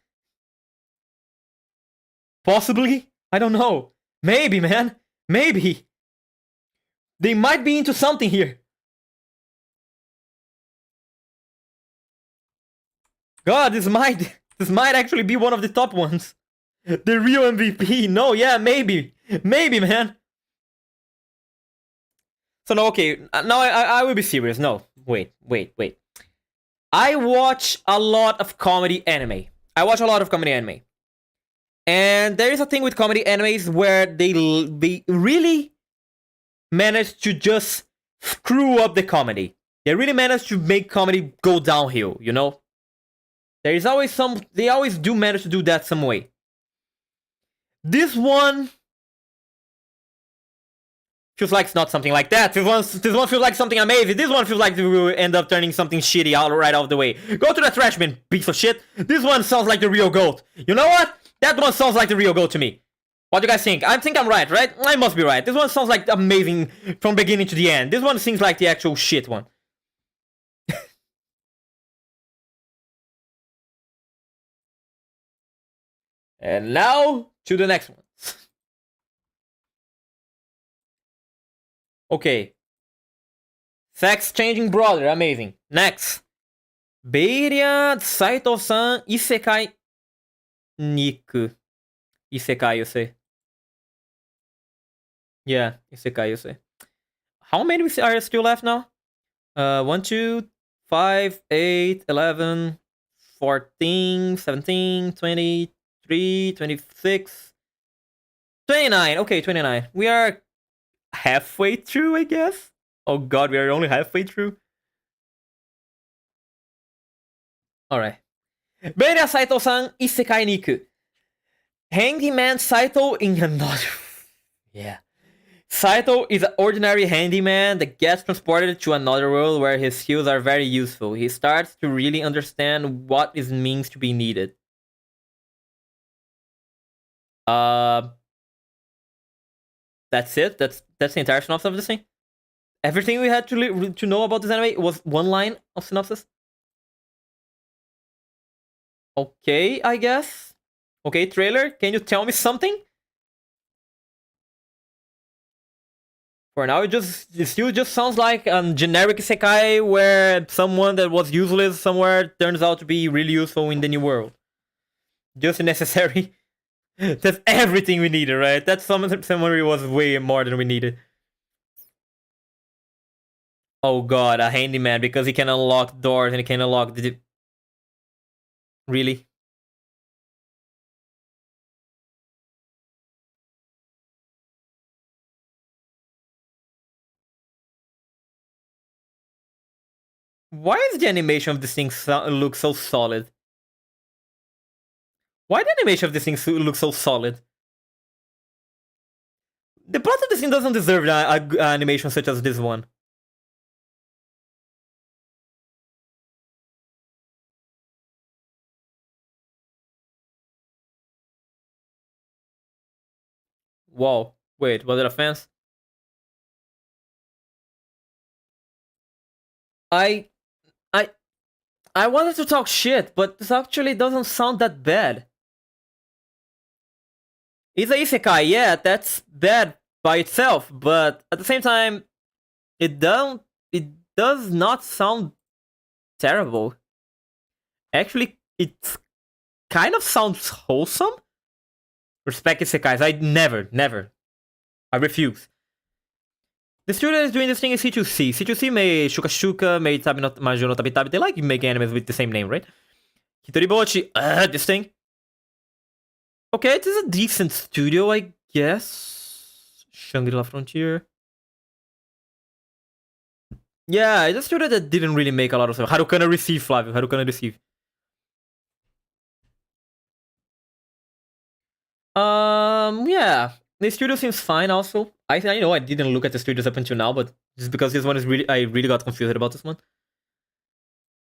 Possibly. I don't know. Maybe, man. Maybe. They might be into something here. God, this might actually be one of the top ones. The real MVP. No, yeah, maybe. Maybe, man. So, no, okay. Now I will be serious. No, wait. I watch a lot of comedy anime. And there is a thing with comedy animes where they really manage to just screw up the comedy. They really manage to make comedy go downhill, you know? There is always they always do manage to do that some way. This one feels like it's not something like that. This one feels like something amazing. This one feels like we will end up turning something shitty out right off the way. Go to the trash bin, piece of shit. This one sounds like the real GOAT. You know what? That one sounds like the real GOAT to me. What do you guys think? I think I'm right? I must be right. This one sounds like amazing from beginning to the end. This one seems like the actual shit one. And now to the next one. Okay. Sex changing brother, amazing. Next. Beiria Saito-san Isekai Niku. Isekai, you say. Yeah, Isekai, you say. How many are still left now? 1, 2, 5, 8, 11, 14, 17, 23, 26, 29. Okay, 29. We are halfway through, I guess. Oh god, we are only halfway through. Alright. Beiria Saito-san Isekai Niku. Handyman Saito in another... Yeah. Saito is an ordinary handyman that gets transported to another world where his skills are very useful. He starts to really understand what it means to be needed. That's it? That's the entire synopsis of this thing? Everything we had to know about this anime was one line of synopsis? Okay, I guess. Okay, trailer, can you tell me something? For now, it still just sounds like a generic isekai where someone that was useless somewhere turns out to be really useful in the new world. Just necessary. That's everything we needed, right? That summary was way more than we needed. Oh god, a handyman because he can unlock doors and he can unlock the... Really? Why is the animation of this thing look so solid? Why the animation of this thing look so solid? The plot of this thing doesn't deserve an animation such as this one. Whoa. Wait, was it a fence? I wanted to talk shit, but this actually doesn't sound that bad. It's a isekai, yeah, that's bad by itself, but at the same time, it does not sound terrible. Actually, it kind of sounds wholesome. Respect isekais. I never. I refuse. The studio that is doing this thing is C2C. C2C made Shuka Shuka, made Tabi no Maju no Tabi Tabi. They like making animes with the same name, right? Hitoribochi, this thing. Okay, it is a decent studio, I guess. Shangri-La Frontier. Yeah, it's a studio that didn't really make a lot of stuff. Harukana Receive, Flavio. Harukana Receive. Yeah. The studio seems fine also. I know I didn't look at the studios up until now, but just because this one is really, I really got confused about this one.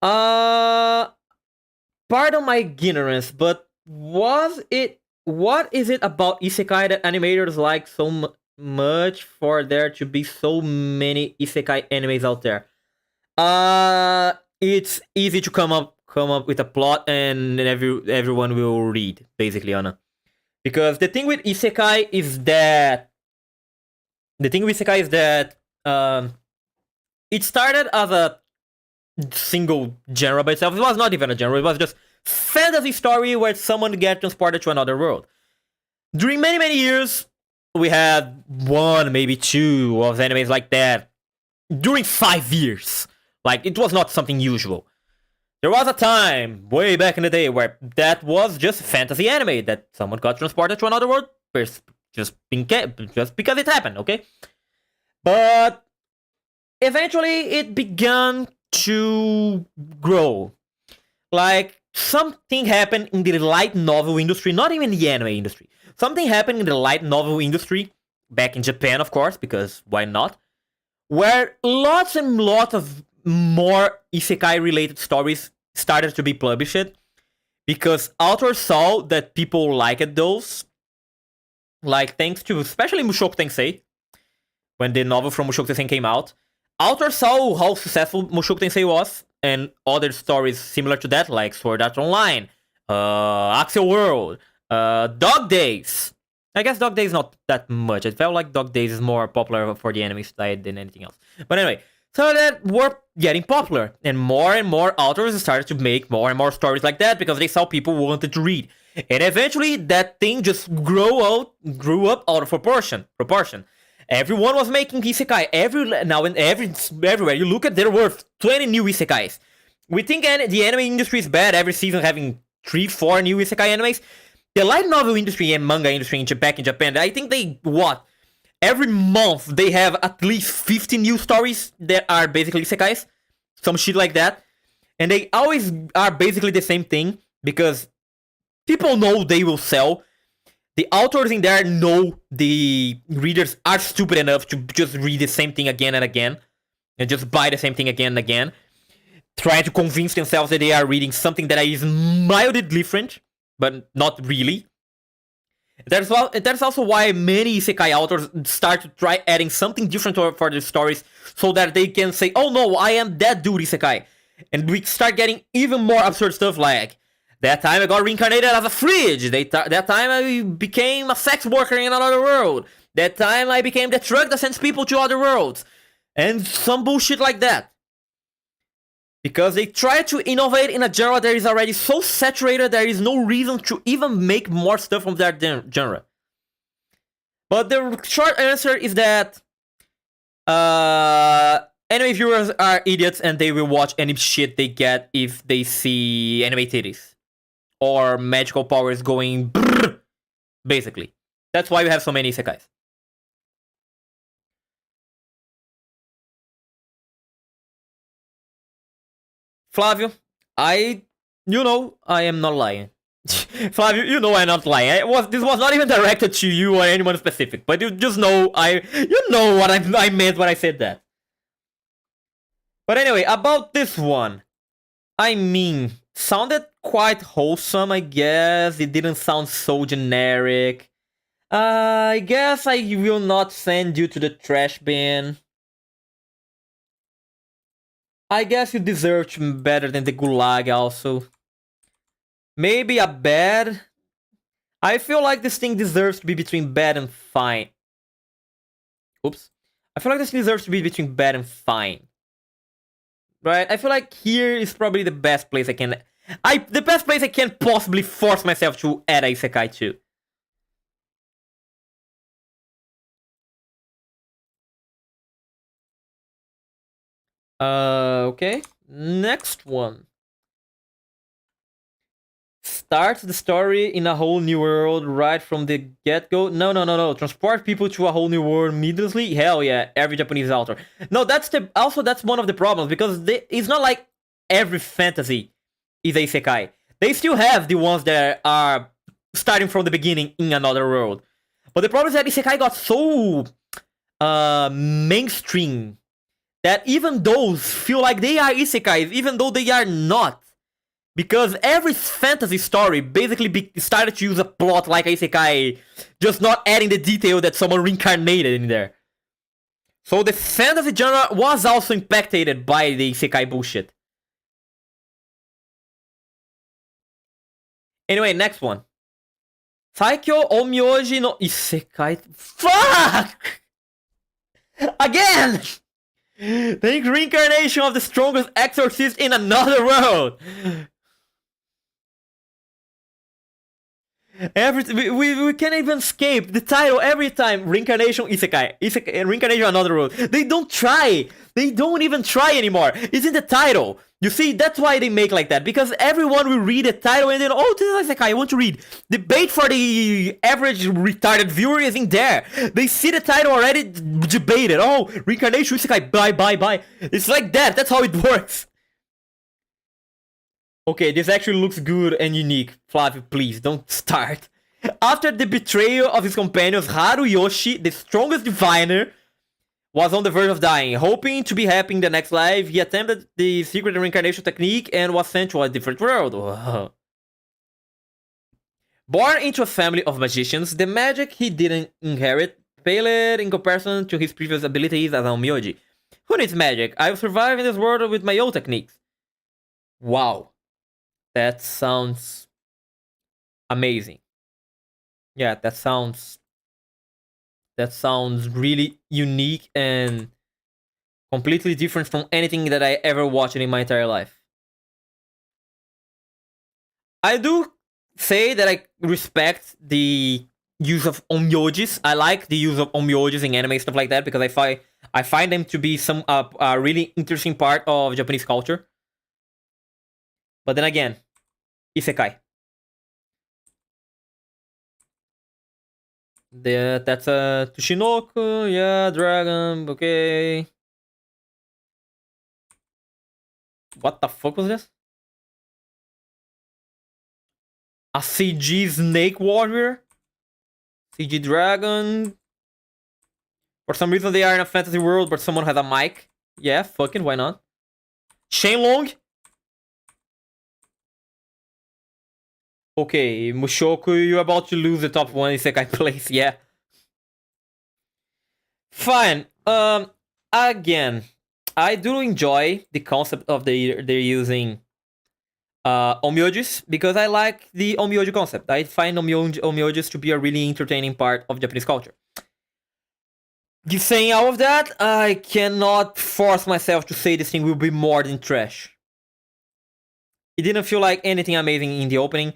Pardon my ignorance, but what is it about isekai that animators like so much for there to be so many isekai animes out there? It's easy to come up with a plot and everyone will read, basically, Anna. Because the thing with isekai is that it started as a single genre by itself. It was not even a genre. It was just fantasy story where someone gets transported to another world. During many years, we had one, maybe two of animes like that. During 5 years, like it was not something usual. There was a time, way back in the day, where that was just fantasy anime, that someone got transported to another world just because it happened, okay? But eventually it began to grow. Like, something happened in the light novel industry, not even the anime industry. Something happened in the light novel industry, back in Japan, of course, because why not? Where lots and lots of more isekai-related stories started to be published, because authors saw that people liked those. Like, thanks to especially Mushoku Tensei, when the novel from Mushoku Tensei came out, authors saw how successful Mushoku Tensei was, and other stories similar to that, like Sword Art Online, Axial World, Dog Days. I guess Dog Days not that much. It felt like Dog Days is more popular for the anime side than anything else. But anyway, so that were getting popular, and more authors started to make more and more stories like that because they saw people wanted to read. And eventually, that thing just grew up out of proportion. Everyone was making isekai. Everywhere you look at, there were 20 new isekais. We think the anime industry is bad, every season having 3-4 new isekai animes. The light novel industry and manga industry back in Japan, I think every month they have at least 50 new stories that are basically isekais. Some shit like that. And they always are basically the same thing because people know they will sell. The authors in there know the readers are stupid enough to just read the same thing again and again. And just buy the same thing again and again. Trying to convince themselves that they are reading something that is mildly different, but not really. That's also why many isekai authors start to try adding something different for their stories so that they can say, oh no, I am that dude isekai. And we start getting even more absurd stuff like, that time I got reincarnated as a fridge. That time I became a sex worker in another world. That time I became the truck that sends people to other worlds. And some bullshit like that. Because they try to innovate in a genre that is already so saturated, there is no reason to even make more stuff from that genre. But the short answer is that anime viewers are idiots and they will watch any shit they get if they see anime titties. Or magical powers going brrr, basically. That's why we have so many isekais. Flavio, I am not lying. Flavio, I'm not lying. This was not even directed to you or anyone specific, but you just know what I meant when I said that. But anyway, about this one, I mean, sounded quite wholesome, I guess. It didn't sound so generic. I guess I will not send you to the trash bin. I guess you deserve better than the gulag also. Maybe a bad. I feel like this thing deserves to be between bad and fine. Oops. I feel like this deserves to be between bad and fine. Right? I feel like here is probably the best place I can possibly force myself to add a isekai to. Okay. Next one. Start the story in a whole new world right from the get-go. No. Transport people to a whole new world immediately. Hell yeah, every Japanese author. No, that's one of the problems because it's not like every fantasy is a isekai. They still have the ones that are starting from the beginning in another world. But the problem is that isekai got so mainstream that even those feel like they are isekais, even though they are not. Because every fantasy story basically started to use a plot like a isekai, just not adding the detail that someone reincarnated in there. So the fantasy genre was also impacted by the isekai bullshit. Anyway, next one. Saikyo Omyoji no Isekai. Fuck! Again! Think reincarnation of the strongest exorcist in another world. We can't even escape the title every time. Reincarnation Isekai, reincarnation another world. They don't try. They don't even try anymore. It's in the title. You see, that's why they make like that. Because everyone will read the title and then, oh, this is Isekai, I want to read. The bait for the average retarded viewer is in there. They see the title already debated. Oh, reincarnation Isekai, bye. It's like that. That's how it works. Okay, this actually looks good and unique. Flavio, please, don't start. After the betrayal of his companions, Haruyoshi, the strongest diviner, was on the verge of dying. Hoping to be happy in the next life, he attempted the secret reincarnation technique and was sent to a different world. Whoa. Born into a family of magicians, the magic he didn't inherit failed in comparison to his previous abilities as a Onmyoji. Who needs magic? I've survived in this world with my own techniques. Wow. That sounds amazing. Yeah, that sounds really unique and completely different from anything that I ever watched in my entire life. I do say that I respect the use of onmyojis. I like the use of onmyojis in anime stuff like that because I find them to be some a really interesting part of Japanese culture. But then again, isekai. That's a Tushinoku, yeah, dragon, okay. What the fuck was this? A CG snake warrior? CG dragon? For some reason they are in a fantasy world, but someone has a mic. Yeah, fucking, why not? Shenlong? Okay, Mushoku, you're about to lose the top one isekai place, yeah. Fine. Again, I do enjoy the concept of they're using onmyojis because I like the onmyoji concept. I find onmyojis to be a really entertaining part of Japanese culture. Saying all of that, I cannot force myself to say this thing will be more than trash. It didn't feel like anything amazing in the opening.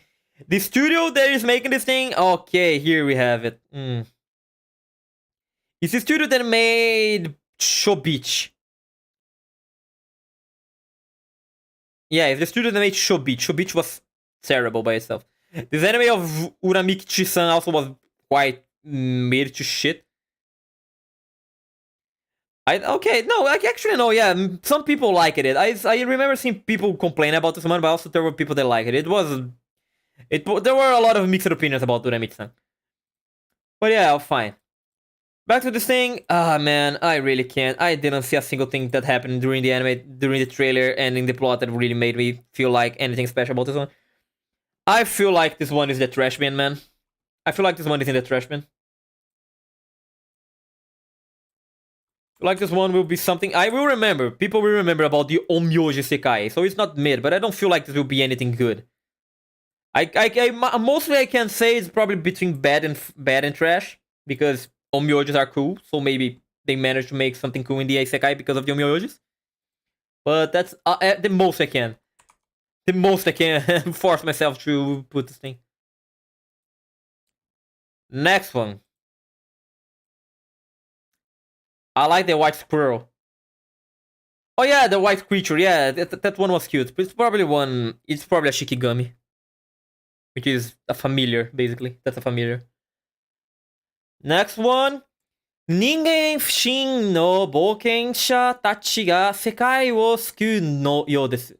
The studio that is making this thing, okay, here we have it. It's the studio that made Shobich. Yeah, it's the studio that made Shobich. Shobich was terrible by itself. This anime of Uramichi-san also was quite made to shit. Okay, no, actually no, yeah, some people liked it. I remember seeing people complain about this one, but also there were people that liked it. There were a lot of mixed opinions about Uramichi-san. But yeah, fine. Back to this thing. Ah, man, I really can't. I didn't see a single thing that happened during the anime, during the trailer, and in the plot that really made me feel like anything special about this one. I feel like this one is the trash bin, man. I feel like this one is in the trash bin. Like this one will be something I will remember. People will remember about the Onmyoji Sekai. So it's not mid, but I don't feel like this will be anything good. Mostly I can say it's probably between bad and trash because Onmyojis are cool. So maybe they managed to make something cool in the Isekai because of the Onmyojis. But that's the most I can. The most I can force myself to put this thing. Next one. I like the white squirrel. Oh yeah, the white creature. Yeah, that one was cute. But it's probably one. It's probably a Shikigami, which is a familiar, basically. That's a familiar. Next one. 人間不信の冒険者たちが世界を救うのようです。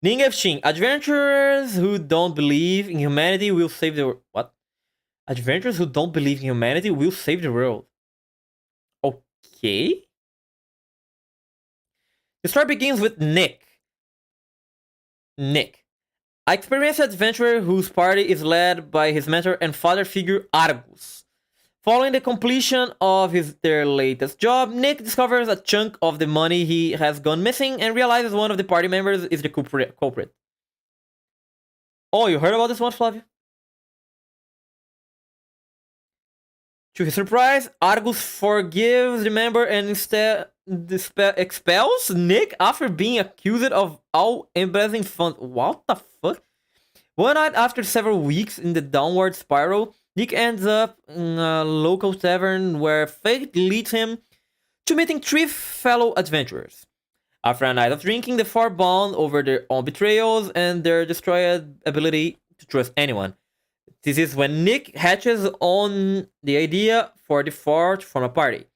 人間不信 adventurers who don't believe in humanity will save the world. What? Adventurers who don't believe in humanity will save the world. Okay. The story begins with Nick. Nick, an experienced adventurer whose party is led by his mentor and father figure Argus. Following the completion of their latest job, Nick discovers a chunk of the money he has gone missing and realizes one of the party members is the culprit. Oh, you heard about this one, Flavio? To his surprise, Argus forgives the member and instead expels Nick after being accused of all embezzling funds. What the fuck? One night after several weeks in the downward spiral, Nick ends up in a local tavern where fate leads him to meeting three fellow adventurers. After a night of drinking, the four bond over their own betrayals and their destroyed ability to trust anyone. This is when Nick hatches on the idea for the four to form a party.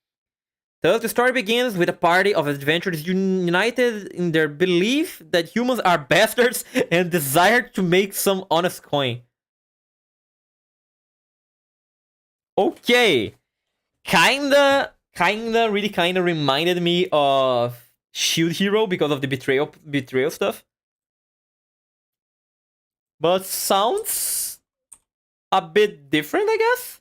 Thus, the story begins with a party of adventurers united in their belief that humans are bastards and desire to make some honest coin. Okay. Really kinda reminded me of Shield Hero because of the betrayal stuff. But sounds a bit different, I guess.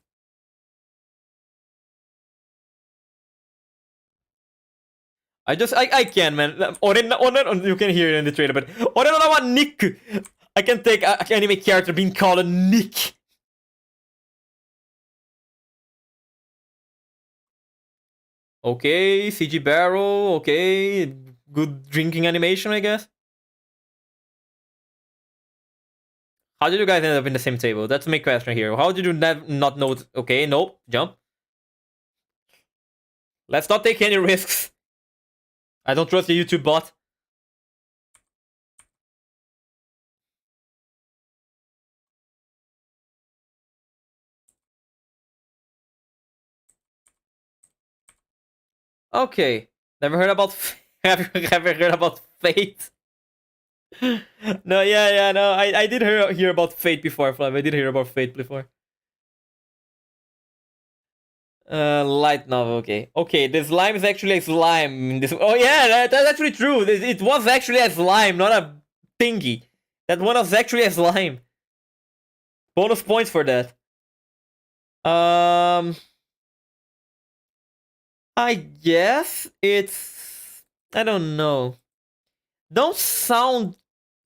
I can, man. You can hear it in the trailer, but Orenanawa Nick. I can take an anime character being called a Nick. Okay, CG barrel. Okay, good drinking animation, I guess. How did you guys end up in the same table? That's my question here. How did you not know? Okay, nope, jump. Let's not take any risks. I don't trust the YouTube bot. Okay, never heard about. Have you ever heard about Fate? No, no. I did hear about Fate before, Flav. I did hear about Fate before. Light novel. Okay, okay. The slime is actually a slime. In this. Oh yeah, that's actually true. It was actually a slime, not a thingy. That one was actually a slime. Bonus points for that. I guess it's. I don't know. Don't sound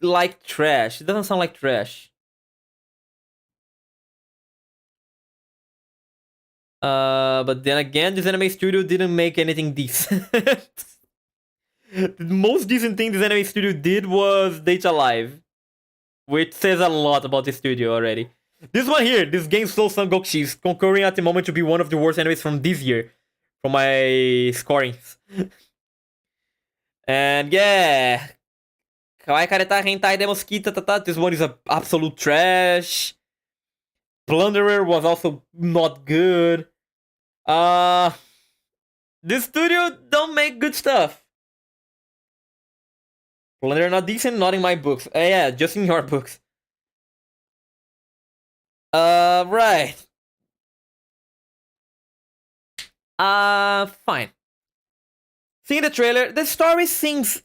like trash. It doesn't sound like trash. But then again, this anime studio didn't make anything decent. The most decent thing this anime studio did was Data Live, which says a lot about the studio already. This one here, this game Soul Sangokshi, is concurring at the moment to be one of the worst animes from this year, from my scorings. And yeah, Kawaii Kareta Hentai Demoskita, this one is a absolute trash. Plunderer was also not good. This studio don't make good stuff. Plunderer not decent, not in my books. Yeah, just in your books. Right. Fine. Seeing the trailer, the story seems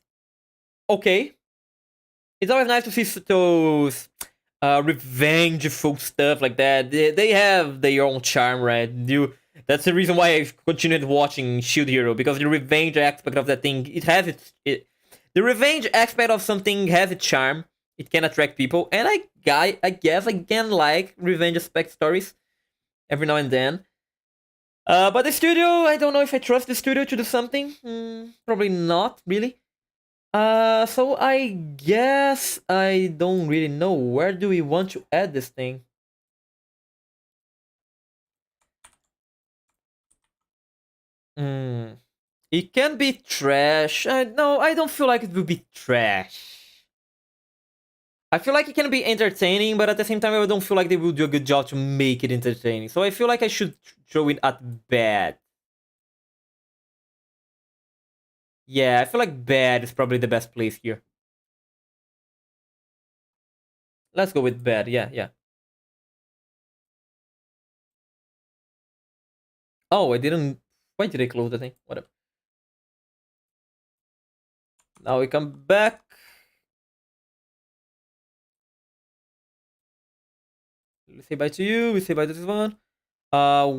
okay. It's always nice to see those revengeful stuff like that. They have their own charm, right? That's the reason why I continued watching Shield Hero, because the revenge aspect of that thing, it has the revenge aspect of something has its charm. It can attract people, and I guess I can like revenge aspect stories every now and then. But the studio, I don't know if I trust the studio to do something. Probably not, really. So I guess I don't really know. Where do we want to add this thing? It can be trash. No, I don't feel like it would be trash. I feel like it can be entertaining, but at the same time, I don't feel like they will do a good job to make it entertaining. So I feel like I should throw it at bad. Yeah, I feel like bad is probably the best place here. Let's go with bad. Yeah, yeah. Oh, I didn't. Why did I close the thing? Whatever. Now we come back. We say bye to you. We say bye to this one.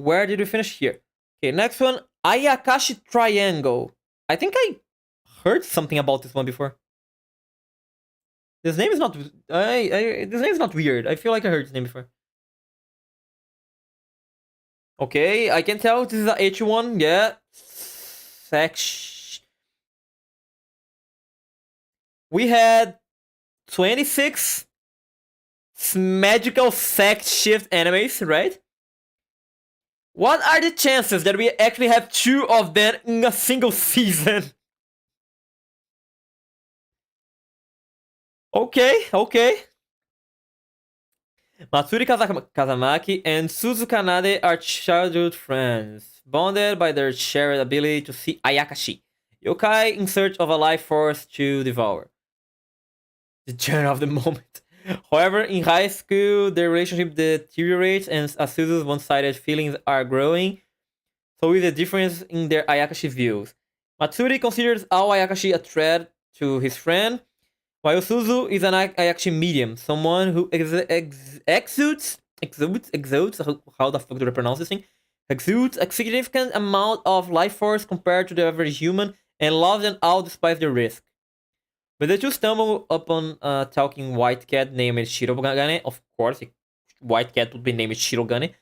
Where did we finish here? Okay, next one. Ayakashi Triangle. I think I heard something about this one before. This name is not. This name is not weird. I feel like I heard this name before. Okay, I can tell this is a H1. Yeah. Sex. We had 26 magical sex shift animes, right? What are the chances that we actually have 2 of them in a single season? Okay, okay. Matsuri Kazamaki and Suzu Kanade are childhood friends, bonded by their shared ability to see Ayakashi, yokai in search of a life force to devour. The journey of the moment. However, in high school, their relationship deteriorates and Suzu's one-sided feelings are growing, so is a difference in their Ayakashi views. Matsuri considers all Ayakashi a threat to his friend, while Suzu is an Ayakashi medium, someone who exudes, how the fuck do I pronounce this thing? Exudes a significant amount of life force compared to the average human and loves them all despite the risk. But the two stumble upon a talking white cat named Shirogane. Of course, a white cat would be named Shirogane.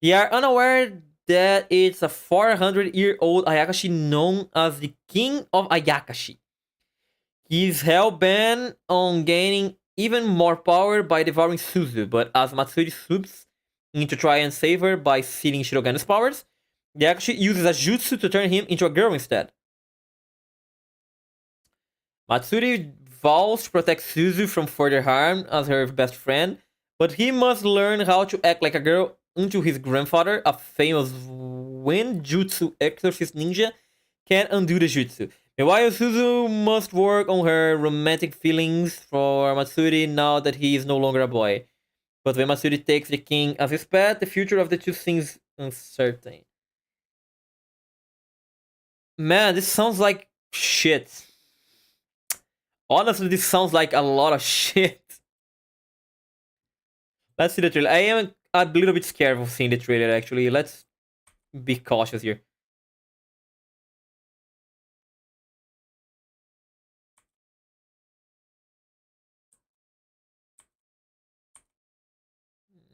They are unaware that it's a 400-year-old Ayakashi known as the King of Ayakashi. He's hell-bent on gaining even more power by devouring Suzu, but as Matsuri swoops in to try and save her by stealing Shirogane's powers, Ayakashi uses a jutsu to turn him into a girl instead. Matsuri vows to protect Suzu from further harm as her best friend, but he must learn how to act like a girl until his grandfather, a famous wind jutsu exorcist ninja, can undo the jutsu. Meanwhile, Suzu must work on her romantic feelings for Matsuri now that he is no longer a boy. But when Matsuri takes the king as his pet, the future of the two seems uncertain. Man, this sounds like shit. Honestly, this sounds like a lot of shit. Let's see the trailer. I am a little bit scared of seeing the trailer, actually. Let's be cautious here.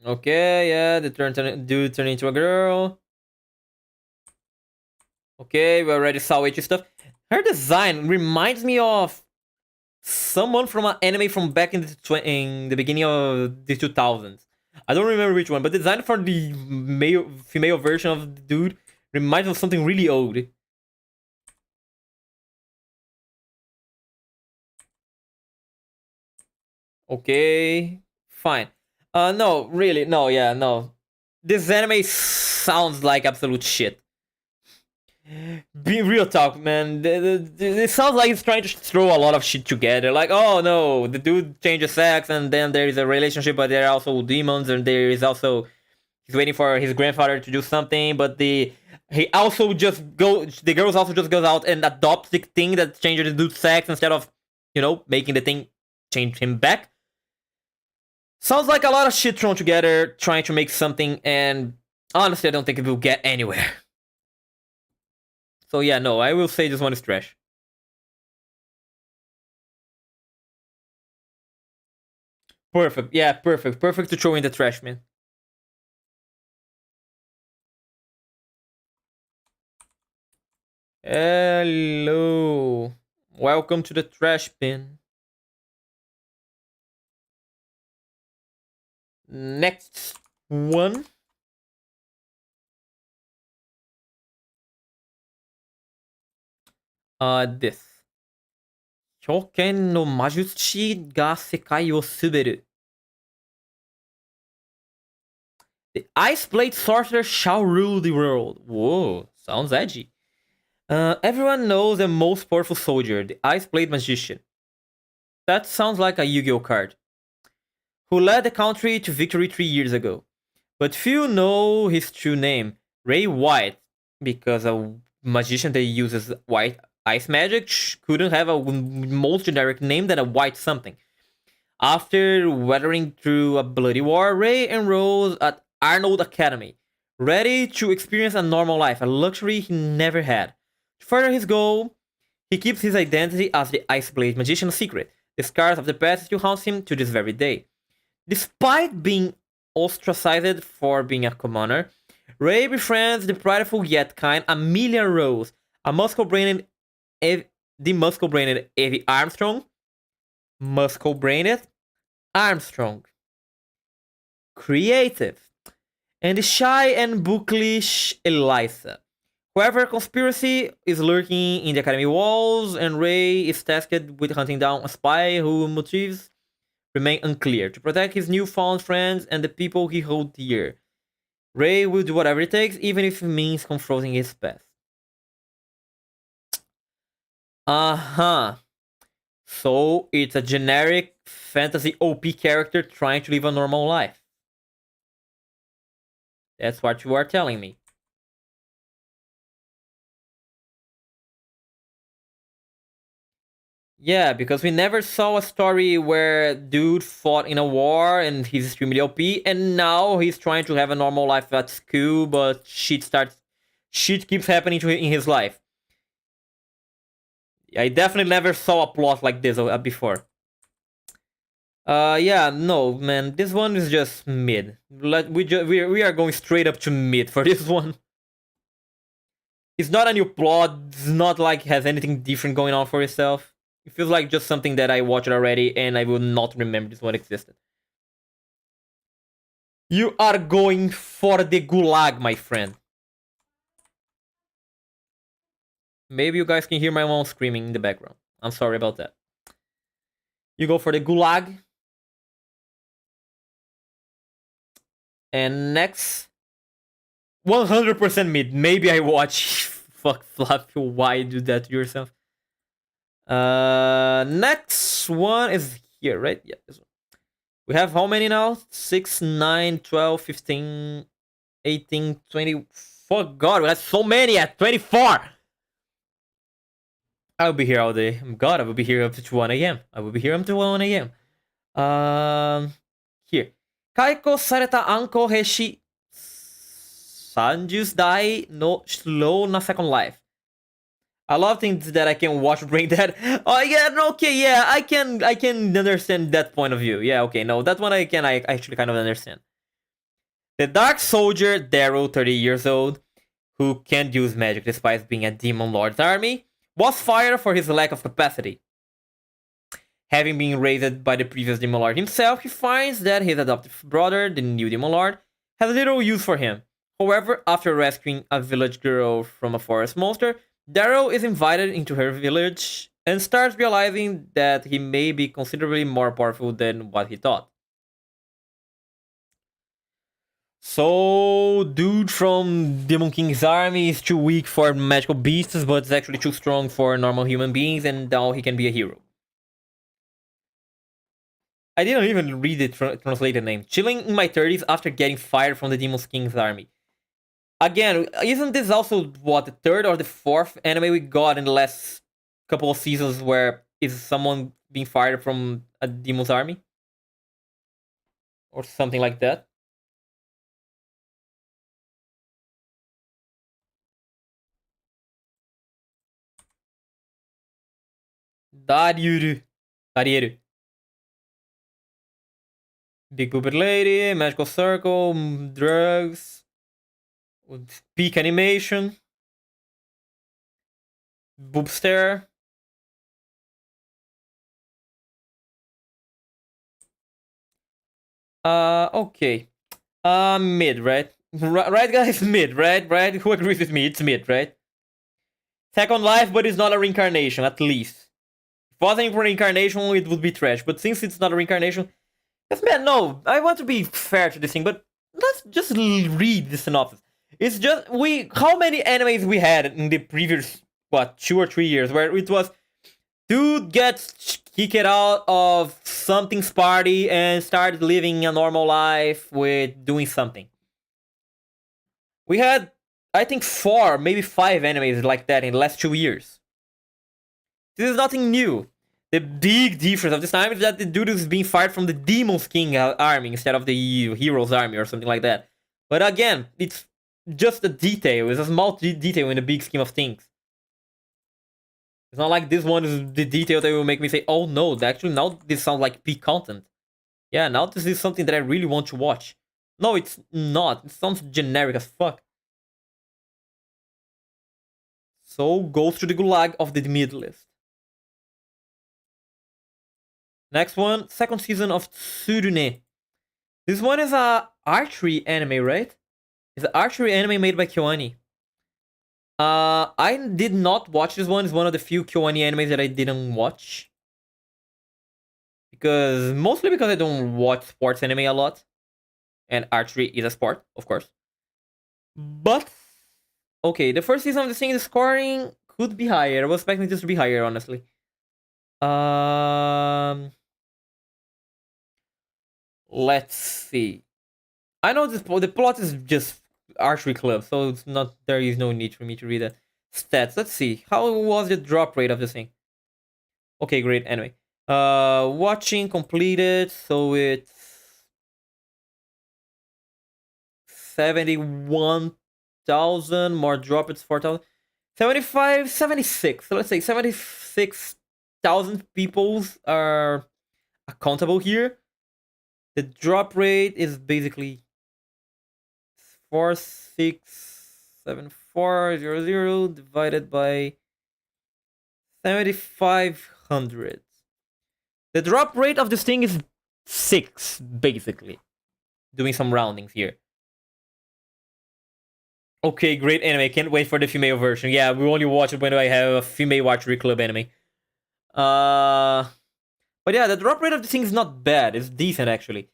Okay, yeah, the dude turned into a girl. Okay, we already saw witchy stuff. Her design reminds me of someone from an anime from back in the beginning of the 2000s. I don't remember which one, but the design for the female version of the dude reminds me of something really old. Okay, fine. No, really, no, yeah, no. This anime sounds like absolute shit. Be real talk, man. It sounds like it's trying to throw a lot of shit together. Like, oh no, the dude changes sex, and then there is a relationship, but there are also demons, and there is also he's waiting for his grandfather to do something, but he also just the girls also just goes out and adopts the thing that changes the dude's sex instead of making the thing change him back. Sounds like a lot of shit thrown together, trying to make something, and honestly, I don't think it will get anywhere. So yeah, no, I will say this one is trash. Perfect. Yeah, perfect. Perfect to throw in the trash, man. Hello. Welcome to the trash bin. Next one. This. Hyoken no Majutsu ga sekai wo suberu. The Ice Blade Sorcerer shall rule the world. Whoa, sounds edgy. Everyone knows the most powerful soldier, the Ice Blade Magician. That sounds like a Yu-Gi-Oh card. Who led the country to victory 3 years ago. But few know his true name, Ray White, because a magician that uses white ice magic couldn't have a most generic name than a white something. After weathering through a bloody war, Ray enrolls at Arnold Academy, ready to experience a normal life, a luxury he never had. To further his goal, he keeps his identity as the Ice Blade Magician a secret. The scars of the past still haunt him to this very day. Despite being ostracized for being a commoner, Ray befriends the prideful yet kind Amelia Rose, a muscle-brained Evie Armstrong. Muscle-brained Armstrong. Creative. And the shy and bookish Eliza. However, conspiracy is lurking in the academy walls, and Ray is tasked with hunting down a spy whose motives remain unclear to protect his newfound friends and the people he holds dear. Ray will do whatever it takes, even if it means confronting his past. So it's a generic fantasy OP character trying to live a normal life. That's what you are telling me. Yeah, because we never saw a story where dude fought in a war and he's extremely OP, and now he's trying to have a normal life at school, but shit keeps happening to him in his life. I definitely never saw a plot like this before. Yeah, no, man, this one is just mid. We are going straight up to mid for this one. It's not a new plot. It's not like it has anything different going on for itself. It feels like just something that I watched already and I will not remember this one existed. You are going for the gulag, my friend. Maybe you guys can hear my mom screaming in the background. I'm sorry about that. You go for the gulag. And next, 100% mid. Maybe I watch. Fuck, Fluffy, why you do that to yourself? Next one is here, right? Yeah, this one. We have how many now? 6, 9, 12, 15, 18, 20. Fuck God, we have so many at 24. I'll be here all day. God, I will be here up to 1 a.m. I will be here until 1 a.m. Here. Kaiko sareta anko heshi 30 dai no slow na second life. I love things that I can watch bring that. Oh yeah, okay, yeah, I can understand that point of view. Yeah, okay, no, that one I actually kind of understand. The Dark Soldier, Daryl, 30 years old, who can't use magic despite being a Demon Lord's army, was fired for his lack of capacity. Having been raised by the previous Demon Lord himself, he finds that his adoptive brother, the new Demon Lord, has little use for him. However, after rescuing a village girl from a forest monster, Daryl is invited into her village and starts realizing that he may be considerably more powerful than what he thought. So, dude from Demon King's army is too weak for magical beasts, but is actually too strong for normal human beings, and now he can be a hero. I didn't even read the translated name. Chilling in my 30s after getting fired from the Demon King's army. Again, isn't this also what the third or the fourth anime we got in the last couple of seasons where is someone being fired from a demon's army? Or something like that? Darieru. Darieru. Big Boober Lady, Magical Circle, drugs, peak animation, boob stare. Okay. Mid, right? Right, guys? Mid, right? Right? Who agrees with me? It's mid, right? Second life, but it's not a reincarnation, at least. If it wasn't for reincarnation, it would be trash. But since it's not a reincarnation, yes, man, no, I want to be fair to this thing, but let's just read the synopsis. It's just how many animes we had in the previous 2 or 3 years where it was dude gets kicked out of something's party and started living a normal life with doing something. We had, I think, 4, maybe 5 animes like that in the last 2 years. This is nothing new. The big difference of this time is that the dude is being fired from the Demon's King army instead of the Hero's army or something like that. But again, it's just a detail. It's a small detail in the big scheme of things. It's not like this one is the detail that will make me say, oh no, actually now this sounds like peak content. Yeah, now this is something that I really want to watch. No, it's not. It sounds generic as fuck. So, goes to the gulag of the mid list. Next one, second season of Tsurune. This one is a archery anime, right? It's an archery anime made by KyoAni. I did not watch this one. It's one of the few KyoAni animes that I didn't watch. Mostly because I don't watch sports anime a lot. And archery is a sport, of course. But, okay, the first season of the thing, the scoring could be higher. I was expecting this to be higher, honestly. Let's see. I know the plot is just archery club, so it's not. There is no need for me to read the stats. Let's see. How was the drop rate of this thing? Okay, great. Anyway, watching completed. So it's 71,000 more drop. It's 4,000. 75, 76. So let's say 76,000 people are accountable here. The drop rate is basically 4,674,000 divided by 7,500. The drop rate of this thing is 6, basically. Doing some roundings here. Okay, great anime. Can't wait for the female version. Yeah, we only watch it when I have a female archery club anime. But yeah, the drop rate of the thing is not bad. It's decent, actually.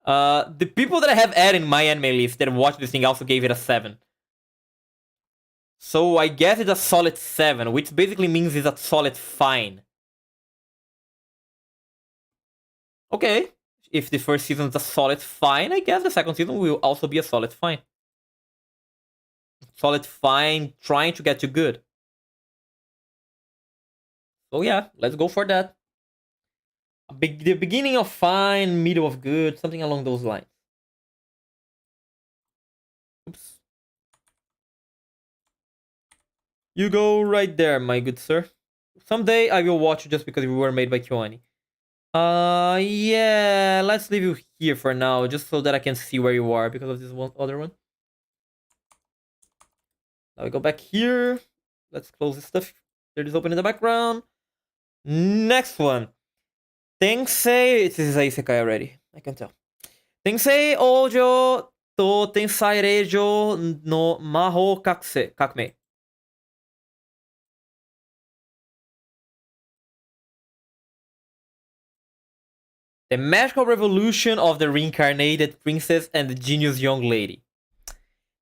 The people that I have added in my anime list that watched this thing also gave it a 7. So I guess it's a solid 7, which basically means it's a solid fine. Okay, if the first season is a solid fine, I guess the second season will also be a solid fine. Solid fine, trying to get to good. So yeah, let's go for that. The beginning of fine, middle of good, something along those lines. Oops. You go right there, my good sir. Someday I will watch you just because we were made by KyoAni. Yeah, let's leave you here for now, just so that I can see where you are because of this other one. Now we go back here. Let's close this stuff that is open in the background. Next one. Tensei, this is a isekai already, I can tell. Tensei Ojo to Tensai Reijo no Maho Kakme. The magical revolution of the reincarnated princess and the genius young lady.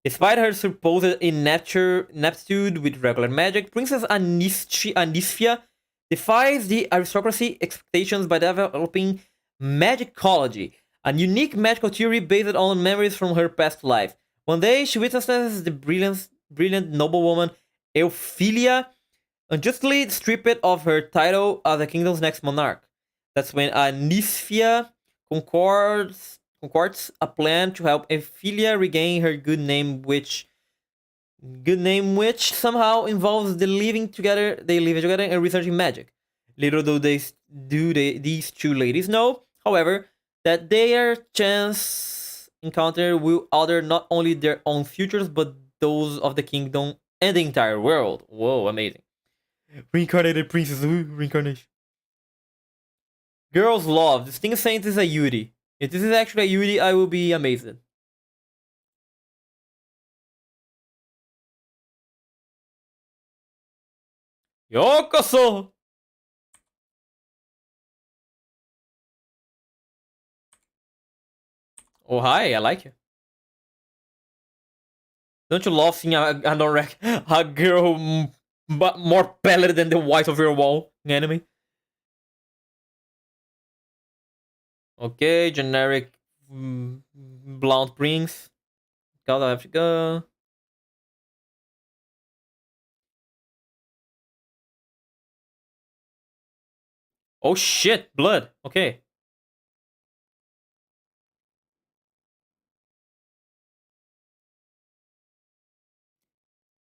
Despite her supposed ineptitude with regular magic, Princess Anisfia defies the aristocracy expectations by developing magicology, a unique magical theory based on memories from her past life. One day, she witnesses the brilliant noblewoman Euphilia unjustly stripped of her title as the kingdom's next monarch. That's when Anisfia concords a plan to help Euphilia regain her good name, which somehow involves they living together and researching magic. Little do these two ladies know, however, that their chance encounter will alter not only their own futures but those of the kingdom and the entire world. Whoa, amazing! Reincarnated princess, reincarnation. Girls love this thing. Saying this is a Yuri. If this is actually a Yuri, I will be amazed. Yokoso! Oh, hi, I like you. Don't you love seeing a girl more paler than the white of your wall enemy? Okay, generic blonde prince. South Africa. Oh shit, blood. Okay.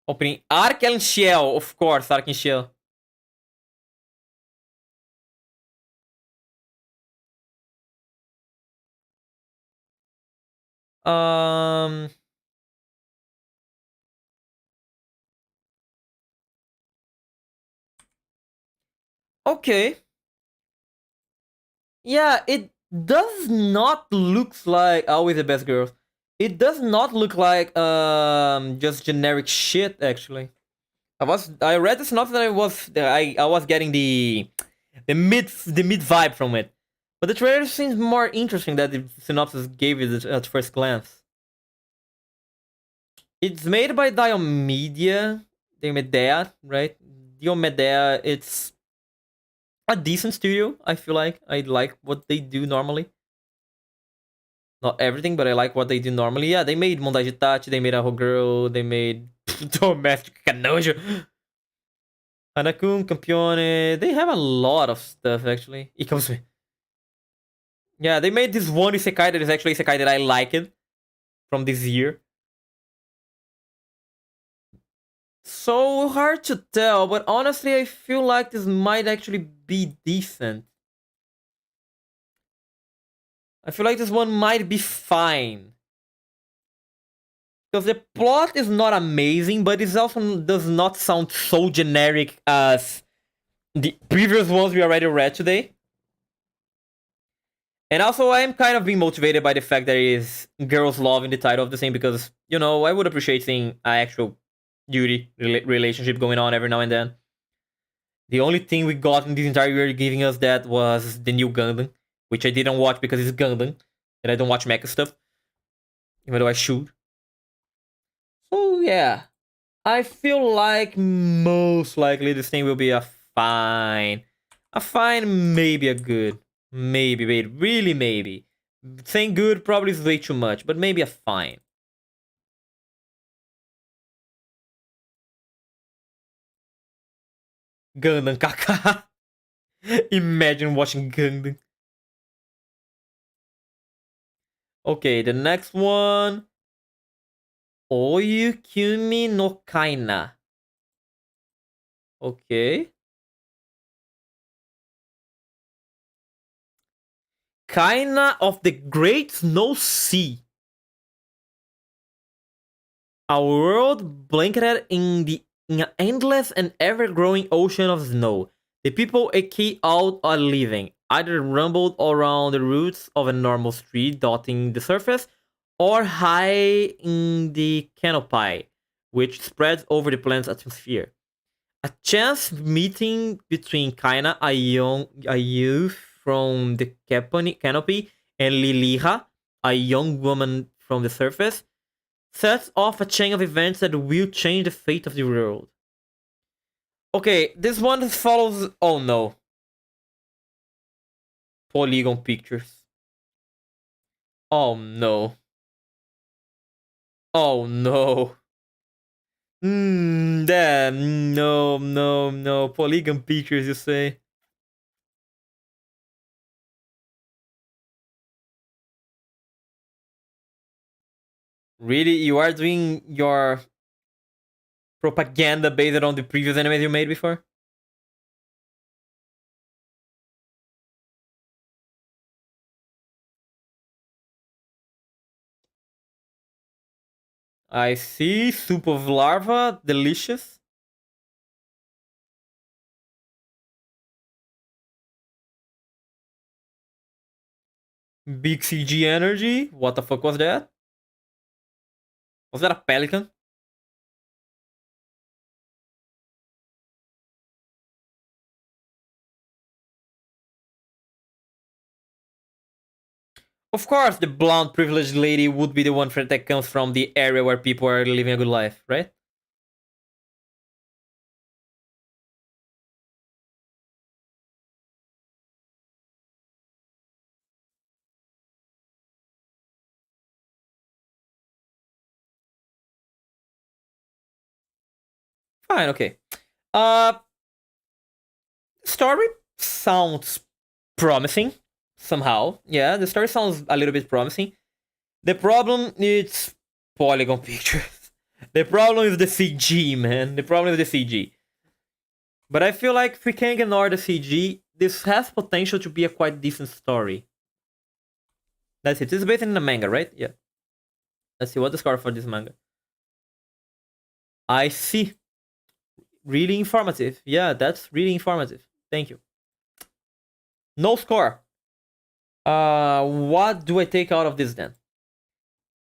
Opening Arc and Shell, of course, Arc and Shell. Um. Okay. Yeah, it does not look like always the best girls. It does not look like just generic shit actually. I read the synopsis and I was getting the mid vibe from it. But the trailer seems more interesting than the synopsis gave it at first glance. It's made by Diomedia. Diomedea, right? Diomedea, it's a decent studio, I feel like. I like what they do normally. Not everything, but I like what they do normally. Yeah, they made Mondai Tachi, they made Aho Girl, they made Domestic Canojo, Hanakun, Campione. They have a lot of stuff actually. It comes with. Yeah, they made this one isekai that is actually isekai that I like it from this year. So hard to tell, but honestly, I feel like this might actually be decent. I feel like this one might be fine. Because the plot is not amazing, but it also does not sound so generic as the previous ones we already read today. And also, I am kind of being motivated by the fact that it is girls' love in the title of the same because, I would appreciate seeing an actual duty relationship going on every now and then. The only thing we got in this entire year giving us that was the new Gundam, which I didn't watch because it's Gundam, and I don't watch mecha stuff, even though I should. So yeah, I feel like most likely this thing will be a fine, maybe a good, maybe, wait, really maybe. Saying good probably is way too much, but maybe a fine. Gundam Kaka. Imagine watching Gundam. Okay, the next one. Oyu Kyumi no Kaina. Okay. Kaina of the Great Snow Sea. A world blanketed in an endless and ever-growing ocean of snow. The people eke out a living, either rumbled around the roots of a normal street dotting the surface, or high in the canopy, which spreads over the planet's atmosphere. A chance meeting between Kaina, a youth from the canopy, and Liliha, a young woman from the surface, sets off a chain of events that will change the fate of the world. Okay, this one follows. Oh no. Polygon Pictures. Oh no. Oh no. Damn. No, no, no. Polygon Pictures, you say? Really? You are doing your propaganda based on the previous animes you made before? I see. Soup of larva. Delicious. Big CG energy. What the fuck was that? Was that a pelican? Of course, the blonde privileged lady would be the one that comes from the area where people are living a good life, right? Fine, okay. Uh, story sounds promising somehow. Yeah, the story sounds a little bit promising. The problem is polygon pictures. The problem is the CG, man. The problem is the CG. But I feel like if we can ignore the CG, this has potential to be a quite decent story. That's it. This is based in the manga, right? Yeah. Let's see what the score for this manga. I see. Really informative. Yeah, that's really informative. Thank you. No score. What do I take out of this then?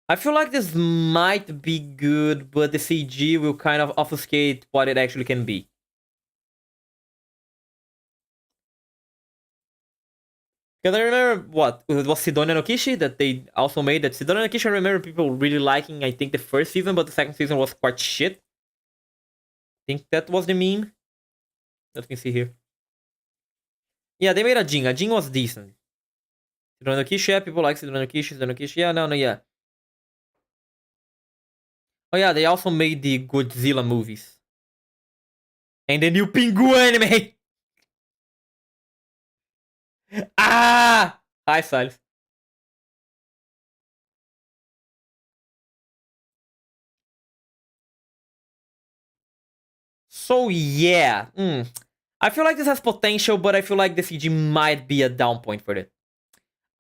I feel like this might be good, but the CG will kind of obfuscate what it actually can be. Because I remember what it was Sidonia no Kishi that they also made. That Sidonia no Kishi, I remember people really liking. I think the first season, but the second season was quite shit. I think that was the meme. Let me see here. Yeah, they made a Jin. A Jin was decent. Sidonia no Kishi, yeah, people like Sidonia no Kishi. Sidonia no Kishi, yeah, no, yeah. Oh yeah, they also made the Godzilla movies and the new Pingu anime. Ah, hi Silas. So yeah, I feel like this has potential, but I feel like the CG might be a down point for it.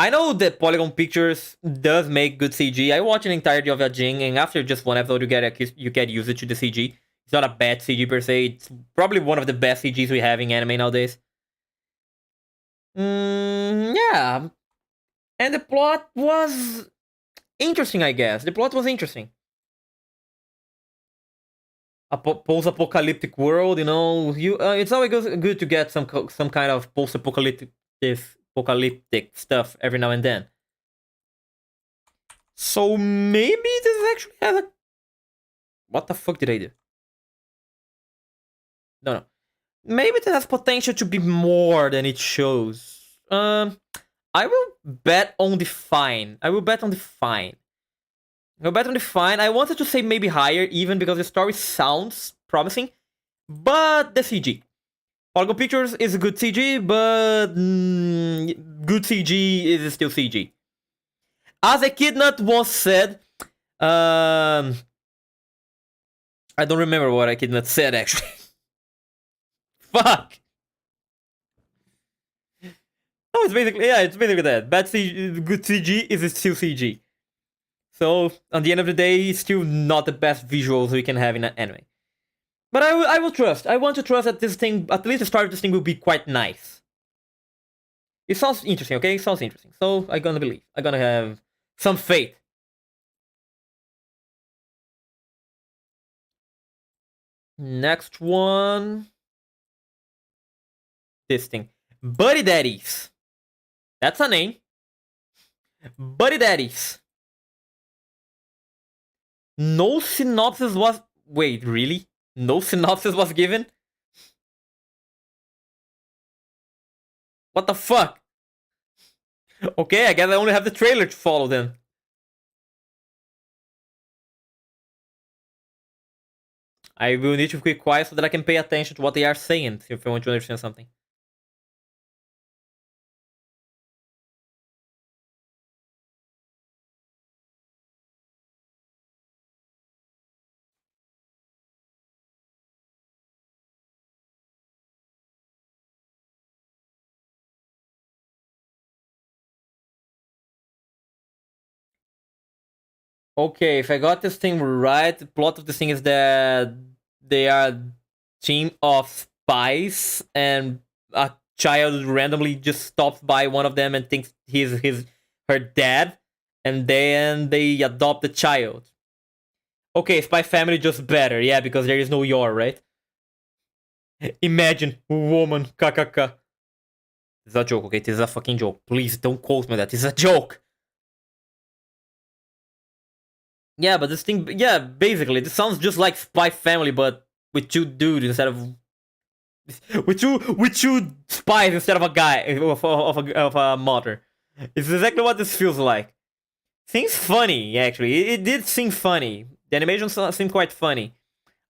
I know that Polygon Pictures does make good CG. I watched an entirety of Jing, and after just one episode, you get used to the CG. It's not a bad CG per se. It's probably one of the best CGs we have in anime nowadays. Yeah, and the plot was interesting, I guess. The plot was interesting. A post-apocalyptic world, you know. It's always good to get some kind of post-apocalyptic stuff every now and then. So maybe this actually has a. What the fuck did I do? No. Maybe this has potential to be more than it shows. I will bet on the fine. I will bet on the fine. I wanted to say maybe higher, even because the story sounds promising, but the CG. Polygon Pictures is a good CG, but good CG is still CG. As a Kidnut once said, I don't remember what a Kidnut said actually. Fuck. No, it's basically that. Bad CG, good CG is still CG. So at the end of the day, it's still not the best visuals we can have in an anime. But I will trust. I want to trust that this thing, at least the start of this thing, will be quite nice. It sounds interesting, okay? It sounds interesting. So I'm gonna believe. I'm gonna have some faith. Next one. This thing. Buddy Daddies. That's a name. Buddy Daddies. No synopsis was. Wait, really? No synopsis was given? What the fuck? Okay, I guess I only have the trailer to follow then. I will need to keep quiet so that I can pay attention to what they are saying if I want to understand something. Okay, if I got this thing right, the plot of this thing is that they are team of spies and a child randomly just stops by one of them and thinks he's her dad, and then they adopt the child. Okay, Spy Family just better, yeah, because there is no Yor, right? Imagine woman, kkk. This is a joke, okay? This is a fucking joke. Please don't quote me that. This is a joke. Yeah, but this thing, yeah, basically, this sounds just like Spy Family, but with two dudes instead of with two spies instead of a guy of a mother. It's exactly what this feels like. Seems funny, actually. It did seem funny. The animation seemed quite funny.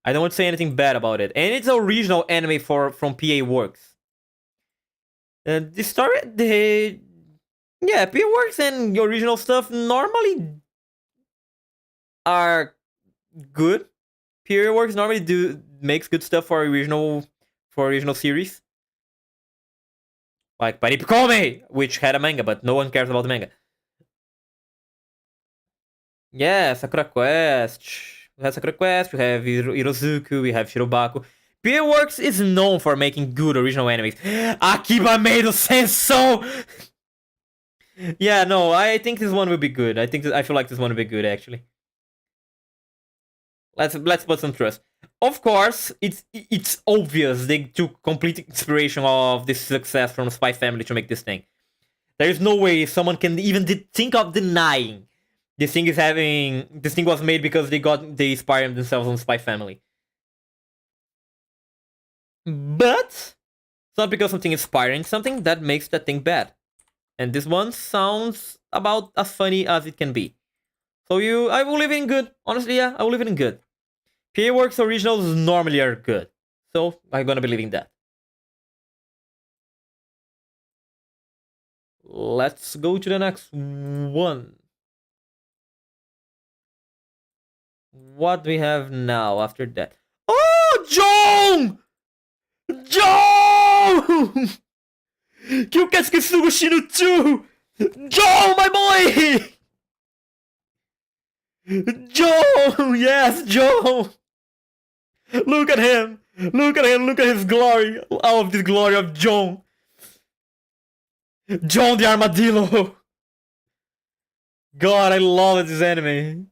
I don't want to say anything bad about it, and it's original anime from PA Works. The story, PA Works and the original stuff normally are good. PA Works normally makes good stuff for original series. Like Paripikome, which had a manga, but no one cares about the manga. Yeah, Sakura Quest. We have Sakura Quest, we have Irozuku, we have Shirobaku. PA Works is known for making good original animes. Akiba made sense so. Yeah, no, I think this one will be good. I feel like this one will be good actually. Let's put some trust. Of course, it's obvious they took complete inspiration of this success from Spy Family to make this thing. There is no way someone can even think of denying this thing was made because they inspired themselves on Spy Family. But it's not because something inspiring something that makes that thing bad. And this one sounds about as funny as it can be. So I will leave it in good. Honestly, yeah, I will leave it in good. PA Works originals normally are good. So I'm gonna be leaving that. Let's go to the next one. What do we have now after that? Oh, Jong! Jong! Kyuketsuki Sugushinu 2! Jong, my boy! Jong! Yes, Jong! Look at him! Look at him! Look at his glory! All of this glory of Jong! Jong the Armadillo! God, I love this anime.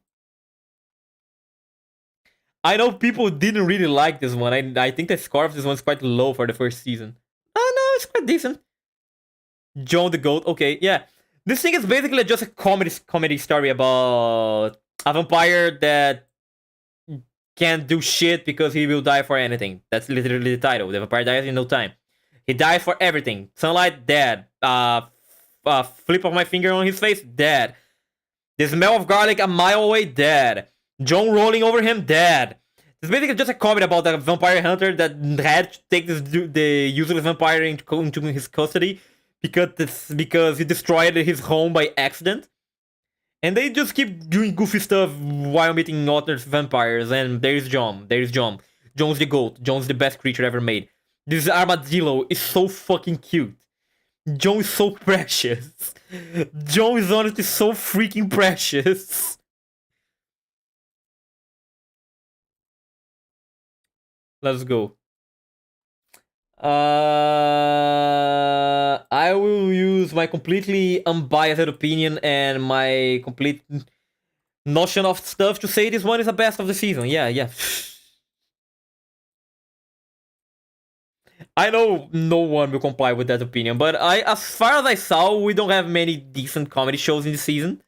I know people didn't really like this one. I think the score of this one's quite low for the first season. Oh no, it's quite decent. John the Goat. Okay, yeah. This thing is basically just a comedy story about a vampire that can't do shit because he will die for anything. That's literally the title. The vampire dies in no time. He dies for everything. Sunlight, dead. Flip of my finger on his face, dead. The smell of garlic a mile away, dead. John rolling over him, dead. It's basically just a comedy about a vampire hunter that had to take the useless vampire into his custody because he destroyed his home by accident. And they just keep doing goofy stuff while meeting other vampires. And there's John. There's John. John's the goat. John's the best creature ever made. This armadillo is so fucking cute. John is so precious. John is honestly so freaking precious. Let's go. I will use my completely unbiased opinion and my complete notion of stuff to say this one is the best of the season. Yeah. I know no one will comply with that opinion, but as far as I saw, we don't have many decent comedy shows in this season.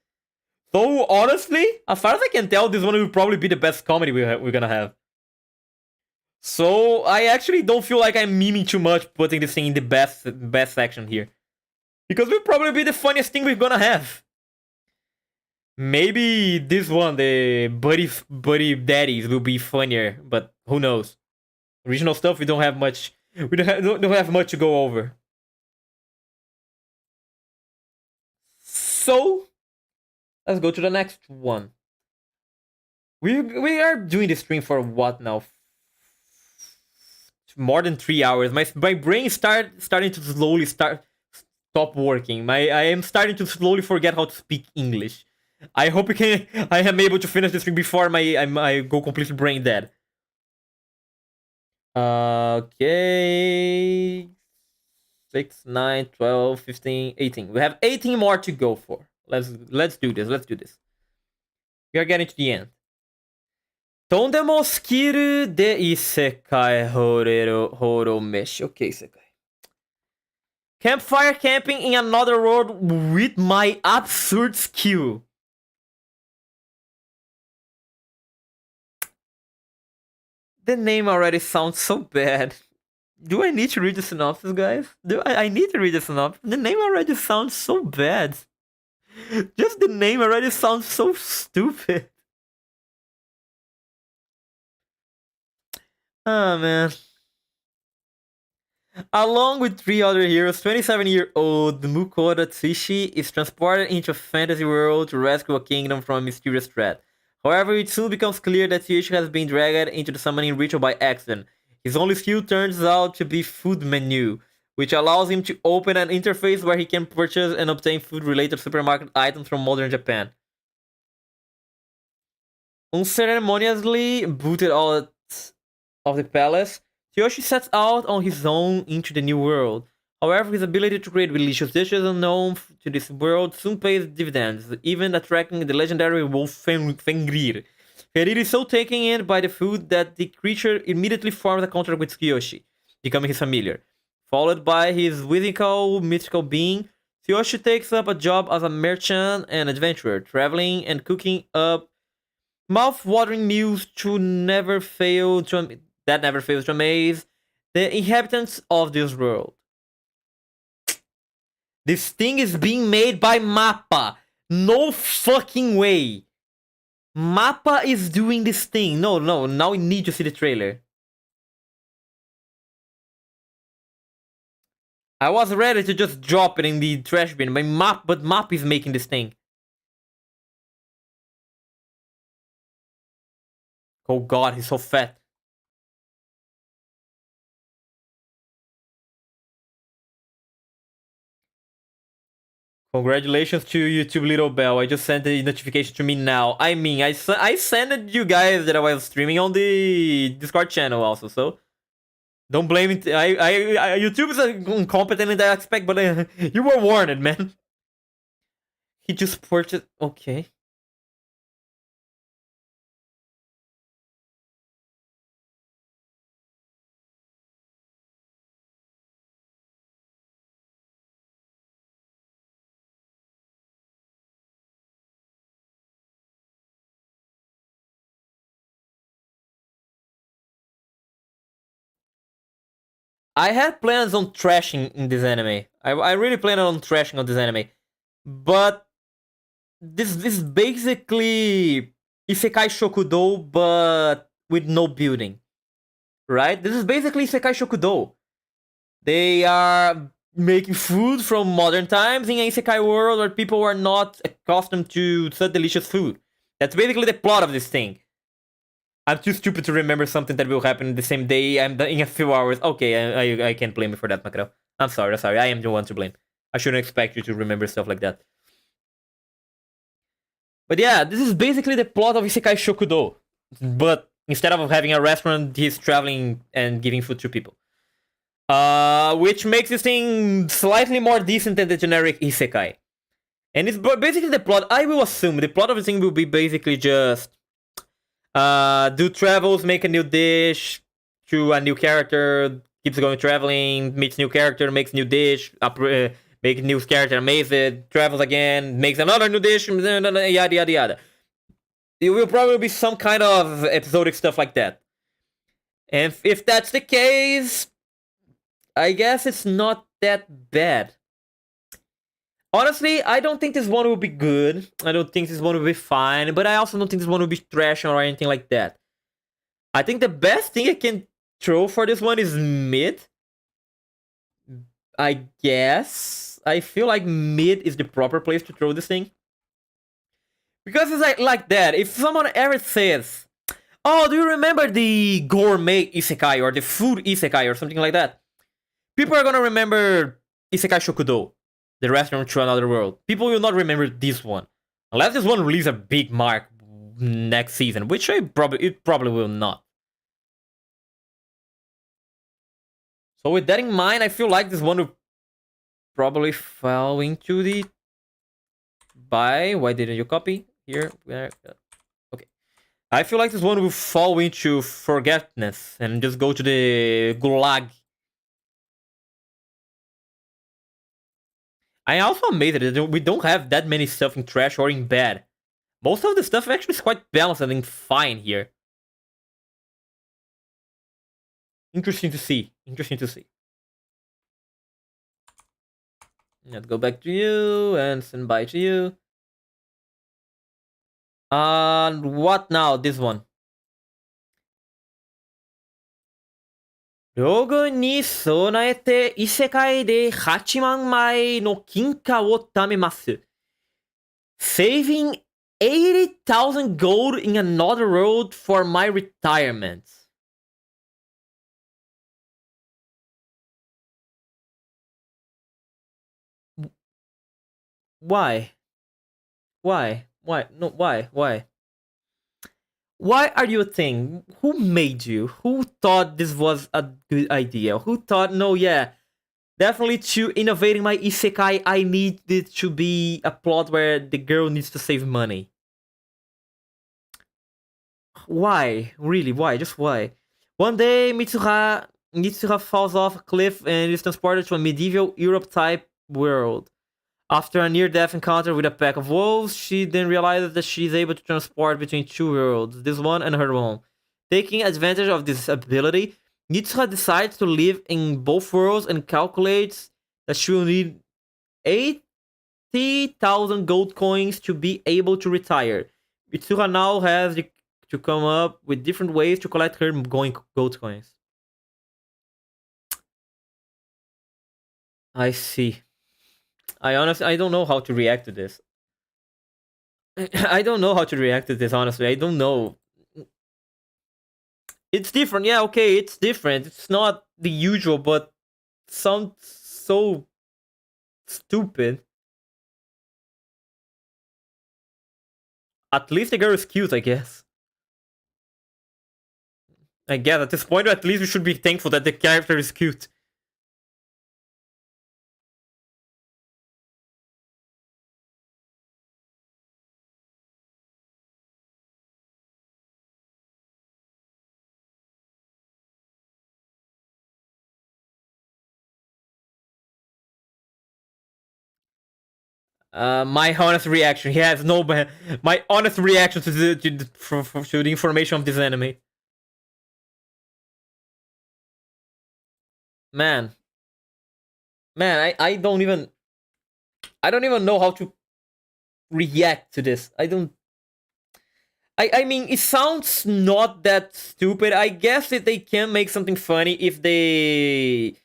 So honestly, as far as I can tell, this one will probably be the best comedy we're gonna have. So I actually don't feel like I'm memeing too much putting this thing in the best section here. Because it will probably be the funniest thing we're gonna have. Maybe this one, the buddy daddies, will be funnier, but who knows? Original stuff, we don't have much. We don't have much to go over. So let's go to the next one. We are doing the stream for what now? More than 3 hours. My brain starting to slowly stop working. I am starting to slowly forget how to speak English. I hope I am able to finish this thing before I go completely brain dead. Okay. 6, 9, 12, 15, 18. We have 18 more to go for. Let's do this. Let's do this. We are getting to the end. Tondemo skill de isekai horo mesh. Okay, isekai. Campfire camping in another world with my absurd skill. The name already sounds so bad. Do I need to read the synopsis, guys? Do I need to read the synopsis? The name already sounds so bad. Just the name already sounds so stupid. Oh man. Along with three other heroes, 27-year-old Mukoda Tsushi is transported into a fantasy world to rescue a kingdom from a mysterious threat. However, it soon becomes clear that Tsushi has been dragged into the summoning ritual by accident. His only skill turns out to be food menu, which allows him to open an interface where he can purchase and obtain food-related supermarket items from modern Japan. Unceremoniously booted out of the palace, Tsuyoshi sets out on his own into the new world. However, his ability to create delicious dishes unknown to this world soon pays dividends, even attracting the legendary wolf Fenrir. Fenrir is so taken in by the food that the creature immediately forms a contract with Tsuyoshi, becoming his familiar. Followed by his whimsical, mythical being, Tsuyoshi takes up a job as a merchant and adventurer, traveling and cooking up mouth-watering meals that never fails to amaze the inhabitants of this world. This thing is being made by Mappa. No fucking way. Mappa is doing this thing. No, now we need to see the trailer. I was ready to just drop it in the trash bin, but Map is making this thing. Oh god, he's so fat. Congratulations to YouTube Little Bell. I just sent the notification to me now. I mean, I sent you guys that I was streaming on the Discord channel also, so don't blame it. YouTube is incompetent in that aspect, but you were warned, man. He just purchased. Okay. I had plans on trashing in this anime. I really planned on trashing on this anime, but this is basically Isekai Shokudo, but with no building, right? This is basically Isekai Shokudo. They are making food from modern times in an Isekai world where people are not accustomed to such delicious food. That's basically the plot of this thing. I'm too stupid to remember something that will happen the same day. I'm in a few hours. Okay, I can't blame you for that, Macro. I'm sorry. I am the one to blame. I shouldn't expect you to remember stuff like that. But yeah, this is basically the plot of Isekai Shokudo. But instead of having a restaurant, he's traveling and giving food to people. Which makes this thing slightly more decent than the generic Isekai. And it's basically the plot. I will assume the plot of the thing will be basically just do travels, make a new dish to a new character, keeps going traveling, meets new character, makes new dish, make new character amazing, travels again, makes another new dish, yada yada yada. It will probably be some kind of episodic stuff like that. And if that's the case, I guess it's not that bad. Honestly, I don't think this one will be good. I don't think this one will be fine, but I also don't think this one will be trash or anything like that. I think the best thing I can throw for this one is mid. I guess. I feel like mid is the proper place to throw this thing. Because it's like that. If someone ever says, oh, do you remember the gourmet isekai or the food isekai or something like that? People are gonna remember Isekai Shokudo, the restaurant to another world. People will not remember this one. Unless this one releases a big mark next season, which it probably will not. So with that in mind, I feel like this one will probably fall into the buy. Why didn't you copy? Here. Okay. I feel like this one will fall into forgetness and just go to the gulag. I'm also amazed that we don't have that many stuff in trash or in bad. Most of the stuff actually is quite balanced and fine here. Interesting to see. Interesting to see. Let's go back to you and send bye to you. What now? This one. 両軍に備えて異世界で8万枚の金貨を貯めます。Saving 80,000 gold in another world for my retirement. Why? Why? Why? No, why? Why? Why are you a thing? Who made you? Who thought this was a good idea? Who thought, no, yeah, definitely to innovating my isekai, I need it to be a plot where the girl needs to save money. Why? Really, why? Just why? One day, Mitsuha falls off a cliff and is transported to a medieval Europe-type world. After a near-death encounter with a pack of wolves, she then realizes that she is able to transport between two worlds, this one and her own. Taking advantage of this ability, Mitsuha decides to live in both worlds and calculates that she will need 80,000 gold coins to be able to retire. Mitsuha now has to come up with different ways to collect her gold coins. I see. I don't know how to react to this. I don't know how to react to this, honestly. I don't know. It's different. Yeah, okay, it's different. It's not the usual, but sounds so stupid. At least the girl is cute, I guess. I guess at this point, at least we should be thankful that the character is cute. My honest reaction. He has no. My honest reaction to the information of this anime. Man, I don't even know how to react to this. I mean, it sounds not that stupid. I guess that they can make something funny if they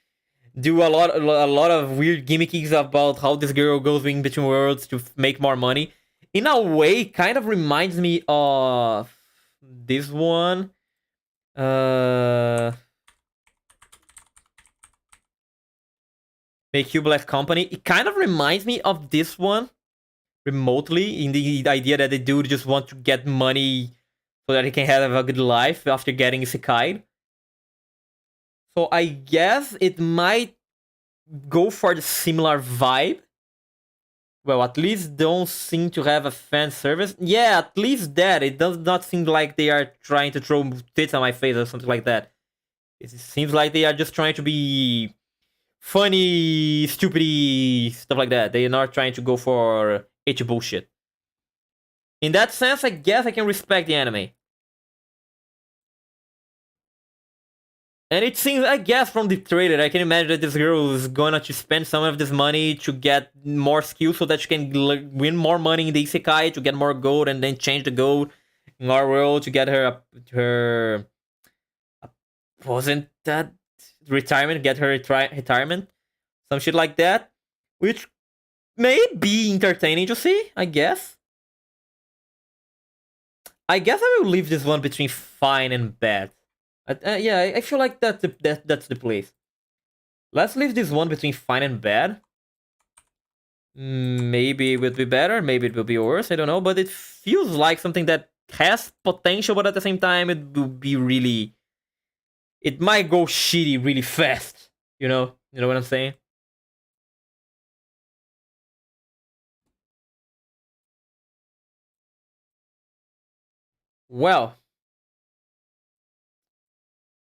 do a lot of weird gimmicks about how this girl goes in between worlds to make more money. In a way, kind of reminds me of this one. Make You Black Company. It kind of reminds me of this one remotely, in the idea that the dude just wants to get money so that he can have a good life after getting isekai. So I guess it might go for the similar vibe. Well, at least don't seem to have a fan service. Yeah, at least that. It does not seem like they are trying to throw tits on my face or something like that. It seems like they are just trying to be funny, stupid stuff like that. They are not trying to go for itchy bullshit. In that sense, I guess I can respect the anime. And it seems, I guess, from the trailer, I can imagine that this girl is gonna to spend some of this money to get more skills so that she can win more money in the isekai to get more gold and then change the gold in our world to get her wasn't that retirement, get her retirement, some shit like that, which may be entertaining to see, I guess. I guess I will leave this one between fine and bad. Yeah, I feel like that's the place. Let's leave this one between fine and bad. Maybe it will be better, maybe it will be worse, I don't know, but it feels like something that has potential, but at the same time, it will be really. It might go shitty really fast, you know? You know what I'm saying? Well,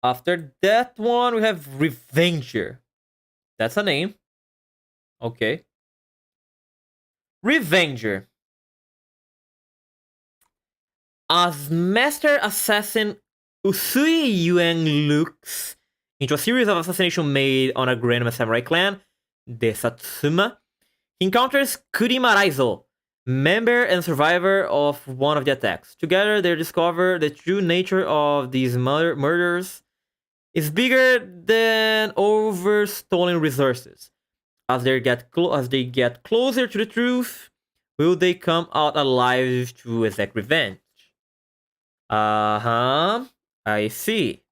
after that one, we have Revenger. That's a name. Okay. Revenger. As Master Assassin Usui Yuen looks into a series of assassinations made on a Grand Samurai clan, the Satsuma. He encounters Kurima Raizo, member and survivor of one of the attacks. Together, they discover the true nature of these murders is bigger than over stolen resources. As they get closer to the truth, will they come out alive to exact revenge? I see.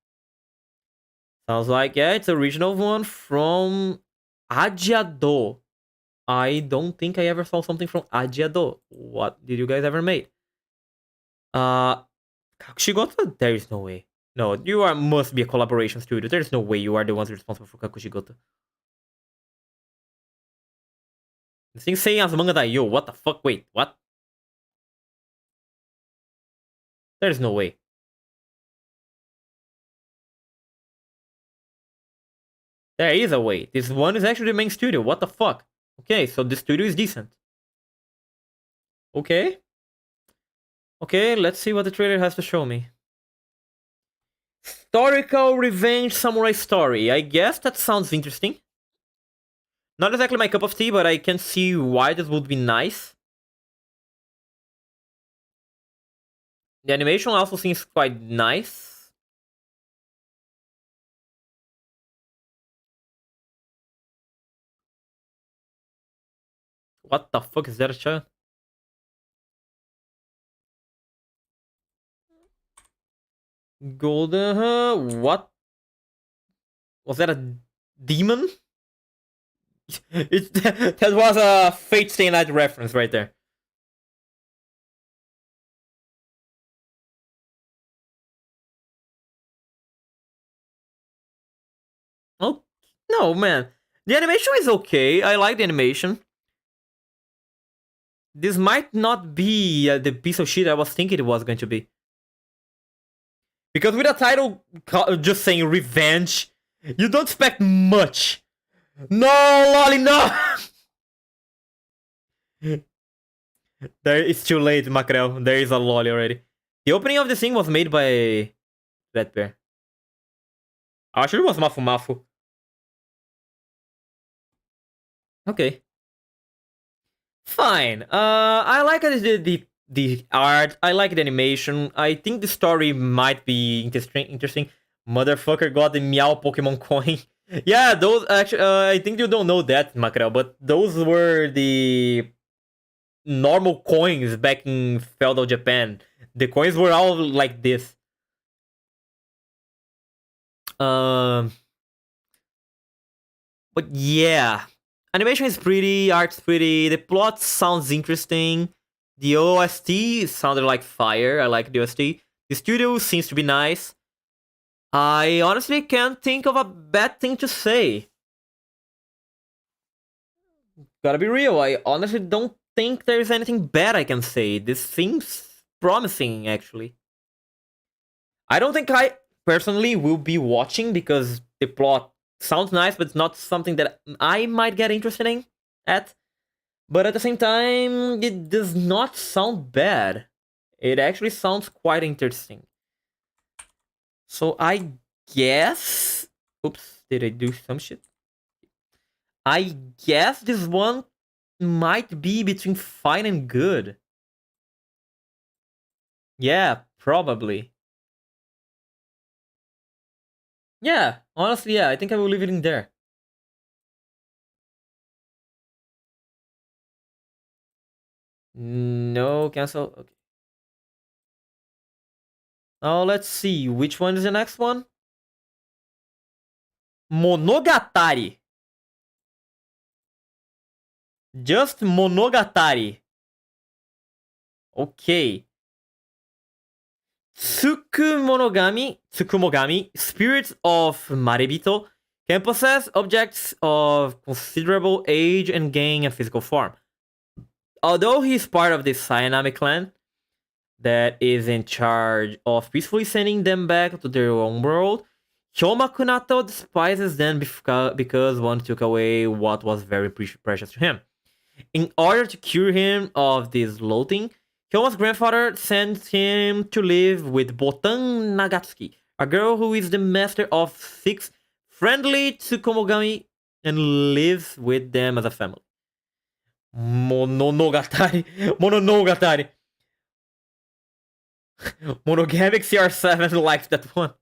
Sounds like, yeah, it's a original one from Adiado. I don't think I ever saw something from Adiado. What did you guys ever make? Kakushigoto? There is no way. No, must be a collaboration studio. There's no way you are the ones responsible for Kakushigoto. This thing saying as manga yo, what the fuck? Wait, what? There's no way. There is a way. This one is actually the main studio. What the fuck? Okay, so the studio is decent. Okay. Okay, let's see what the trailer has to show me. Historical revenge samurai story. I guess that sounds interesting. Not exactly my cup of tea, but I can see why this would be nice. The animation also seems quite nice. What the fuck is that, a child? Golden, what? Was that a demon? That was a Fate Stay Night reference right there. Oh, no, man. The animation is okay. I like the animation. This might not be the piece of shit I was thinking it was going to be. Because with a title just saying revenge, you don't expect much. No, Lolly, no! It's too late, Mackerel. There is a Lolly already. The opening of the thing was made by Red Bear. Actually, it was Mafu Mafu. Okay. Fine. I like the art. I like the animation. I think the story might be interesting. Motherfucker got the Meow Pokemon coin. Yeah, those actually. I think you don't know that, Mackerel, but those were the normal coins back in feudal Japan. The coins were all like this. But yeah, animation is pretty, art's pretty, the plot sounds interesting. The OST sounded like fire. I like the OST. The studio seems to be nice. I honestly can't think of a bad thing to say. Gotta be real, I honestly don't think there's anything bad I can say. This seems promising, actually. I don't think I personally will be watching because the plot sounds nice, but it's not something that I might get interested in at. But at the same time, it does not sound bad. It actually sounds quite interesting. So I guess... Oops, did I do some shit? I guess this one might be between fine and good. Yeah, probably. Yeah, honestly, yeah, I think I will leave it in there. No, cancel. Okay. Now let's see, which one is the next one? Monogatari. Just Monogatari. Okay. Tsukumogami, spirits of Marebito, can possess objects of considerable age and gain a physical form. Although he is part of the Sayanami clan that is in charge of peacefully sending them back to their own world, Hyoma Kunato despises them because one took away what was very precious to him. In order to cure him of this loathing, Hyoma's grandfather sends him to live with Botan Nagatsuki, a girl who is the master of 6 friendly to Komogami and lives with them as a family. Mononogatari. Mononogatari. Monogamic CR7 likes that one.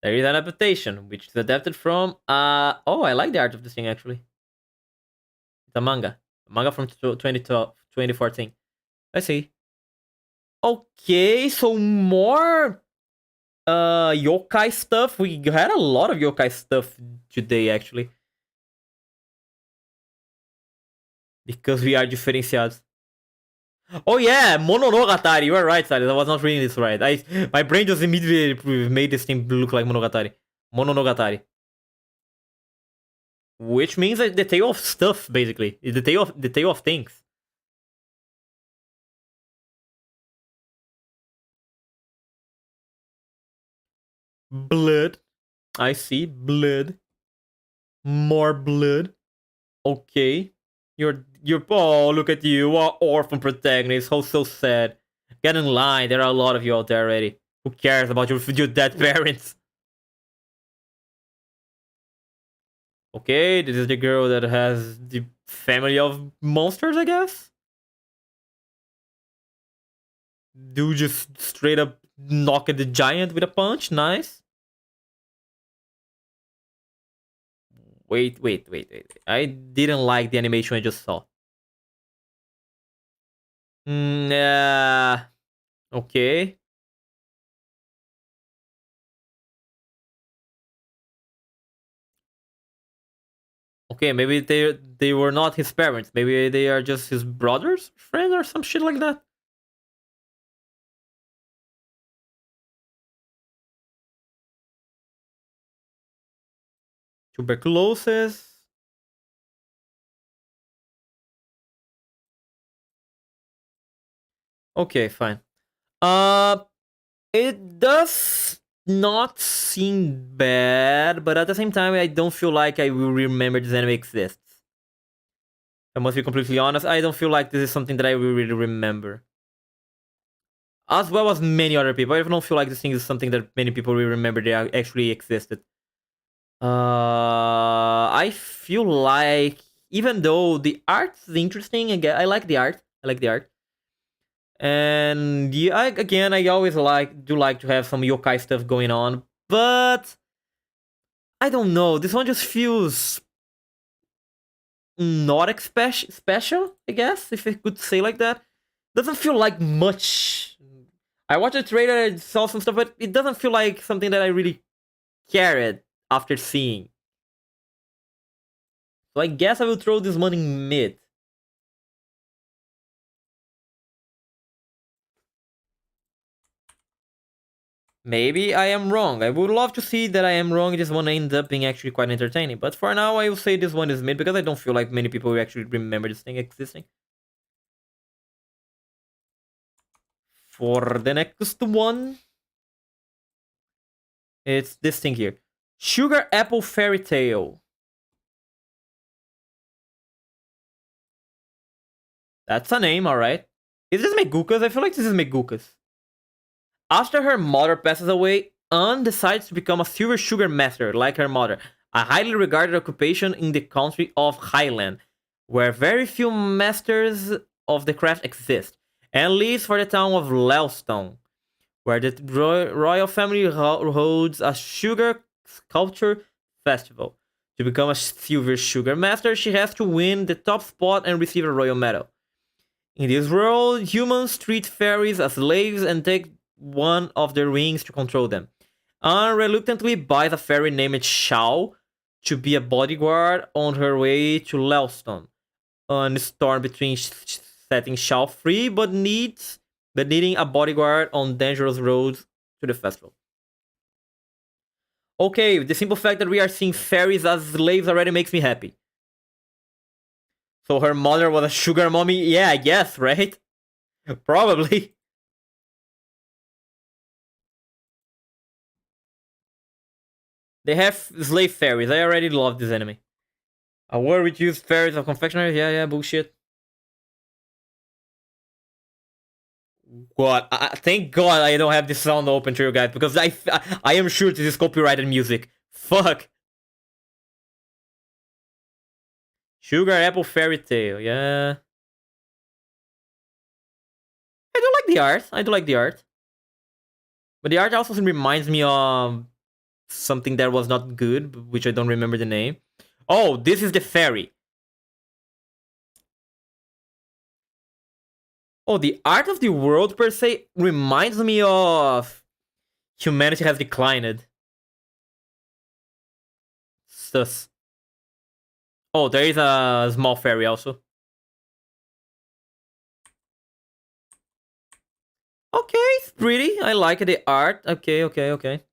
There is an adaptation, which is adapted from. Oh, I like the art of this thing actually. It's a manga. A manga from 2014. I see. Okay, so more yokai stuff. We had a lot of yokai stuff today actually. Because we are diferenciados. Oh yeah, Mononogatari. You are right, Sally. I was not reading this right. My brain just immediately made this thing look like Monogatari. Mononogatari. Which means like the tale of stuff, basically. The tale of things. Blood. I see. Blood. More blood. Okay. You're oh look at you, orphan protagonist. Oh so sad. Get in line, there are a lot of you out there already. Who cares about your dead parents? Okay, this is the girl that has the family of monsters, I guess? Dude just straight up knocked the giant with a punch. Nice. Wait. I didn't like the animation I just saw. Yeah. Okay. Okay, maybe they were not his parents. Maybe they are just his brothers, friends, or some shit like that. Tuberculosis. Okay, fine. Uh, it does not seem bad, but at the same time, I don't feel like I will remember this anime exists. I must be completely honest. I don't feel like this is something that I will really remember. As well as many other people. I don't feel like this thing is something that many people will remember they actually existed. I feel like even though the art is interesting, again, I like the art. I like the art. And yeah, I always like to have some yokai stuff going on, but I don't know. This one just feels not special, I guess, if I could say like that. Doesn't feel like much. I watched the trailer, I saw some stuff, but it doesn't feel like something that I really cared after seeing. So I guess I will throw this one in mid. Maybe I am wrong. I would love to see that I am wrong. This one ends up being actually quite entertaining. But for now, I will say this one is mid because I don't feel like many people will actually remember this thing existing. For the next one, it's this thing here. Sugar Apple Fairy Tale. That's a name, alright. Is this Megukas? I feel like this is Megukas. After her mother passes away, Anne decides to become a silver sugar master like her mother, a highly regarded occupation in the country of Highland, where very few masters of the craft exist, and leaves for the town of Lelston, where the royal family holds a sugar sculpture festival. To become a silver sugar master, she has to win the top spot and receive a royal medal. In this world, humans treat fairies as slaves and take one of their wings to control them. Anne reluctantly buys a fairy named Shao to be a bodyguard on her way to Lelston. Anne is torn between setting Shao free but needing a bodyguard on dangerous roads to the festival. Okay, the simple fact that we are seeing fairies as slaves already makes me happy. So her mother was a sugar mommy? Yeah, I guess, right? Probably. They have slave fairies. I already love this anime. A war with used fairies of confectionery? Yeah, bullshit. God, thank God I don't have this sound open to you guys because I am sure this is copyrighted music. Fuck. Sugar Apple Fairy Tale, yeah. I do like the art. I do like the art. But the art also reminds me of something that was not good, which I don't remember the name. Oh, this is the fairy. Oh, the art of the world per se reminds me of Humanity Has Declined. Sus. Oh, there is a small fairy also. Okay, it's pretty. I like the art. Okay, okay, okay.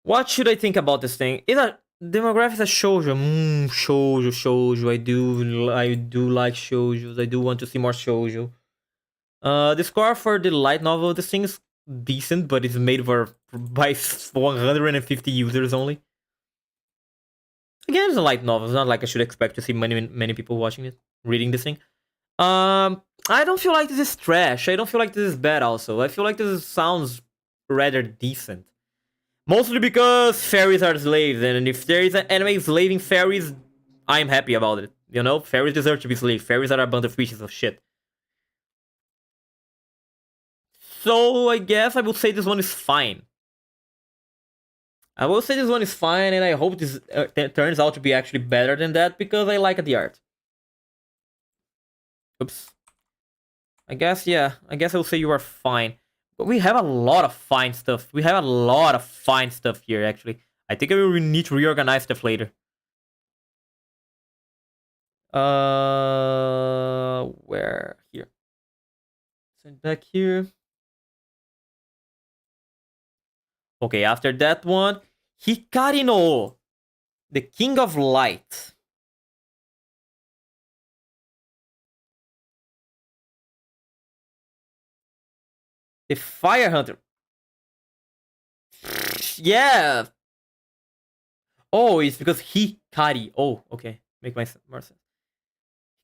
What should I think about this thing? Is a demographics a shoujo? Shoujo. I do like shoujos. I do want to see more shoujo. The score for the light novel, this thing is decent, but it's made for by 150 users only. Again, it's a light novel. It's not like I should expect to see many people watching it, reading this thing. I don't feel like this is trash. I don't feel like this is bad. Also, I feel like this sounds rather decent. Mostly because fairies are slaves, and if there is an anime slaving fairies, I'm happy about it. You know, fairies deserve to be slaves. Fairies are a bunch of pieces of shit. So I guess I will say this one is fine. I will say this one is fine, and I hope this turns out to be actually better than that because I like the art. Oops. I guess, yeah. I guess I will say you are fine. But we have a lot of fine stuff. We have a lot of fine stuff here, actually. I think I will need to reorganize stuff later. Where? Here. Send back here. Okay, after that one, Hikari no, the King of Light. The Fire Hunter. Yeah. Oh, it's because Hikari. Oh, okay. Make more sense.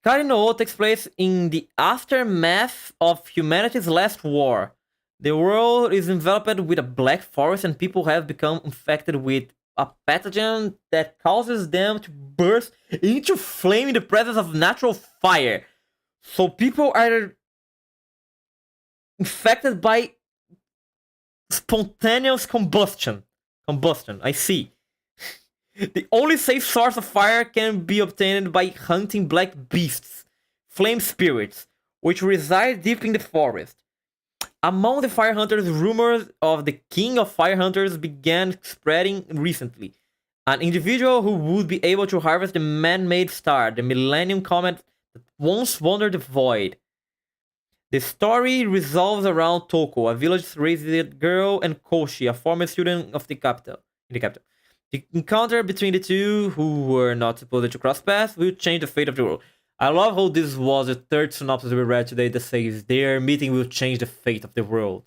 Hikari no takes place in the aftermath of humanity's last war. The world is enveloped with a black forest, and people have become infected with a pathogen that causes them to burst into flame in the presence of natural fire. So people are infected by spontaneous combustion. I see. The only safe source of fire can be obtained by hunting black beasts, flame spirits, which reside deep in the forest. Among the fire hunters, rumors of the king of fire hunters began spreading recently. An individual who would be able to harvest the man-made star, the Millennium Comet that once wandered the void. The story revolves around Toko, a village-raised girl, and Koshi, a former student of the capital. The encounter between the two, who were not supposed to cross paths, will change the fate of the world. I love how this was the third synopsis we read today that says their meeting will change the fate of the world.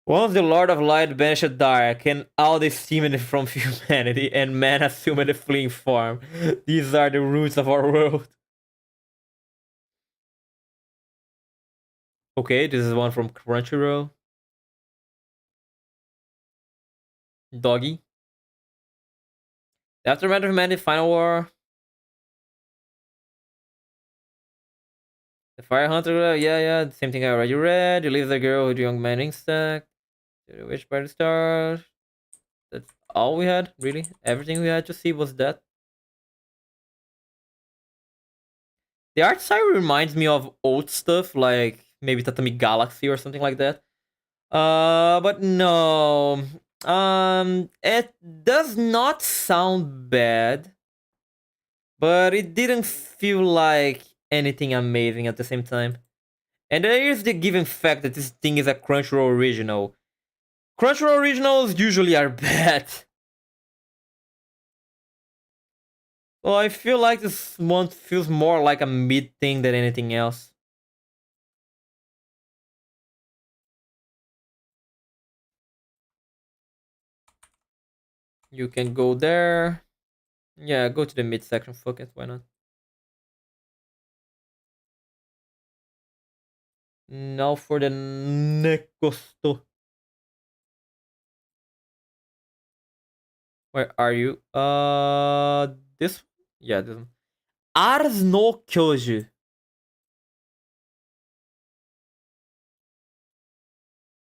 Once the Lord of Light banished dark, and all the steam from humanity, and man assumed a fleeing form. These are the roots of our world. Okay, this is one from Crunchyroll. Doggy. The aftermath of humanity, final war. The Fire Hunter, yeah, the same thing I already read. You leave the girl with the young man insect. The witch by the stars. That's all we had, really. Everything we had to see was that. The art style reminds me of old stuff, like maybe Tatami Galaxy or something like that. But no. It does not sound bad, but it didn't feel like anything amazing at the same time. And there is the given fact that this thing is a Crunchyroll original. Crunchyroll originals usually are bad. Well, I feel like this one feels more like a mid thing than anything else. You can go there. Yeah, go to the mid section. Fuck it, why not? Now for the Nekosto. Where are you? This? Yeah, this one. Ars no Kyoju.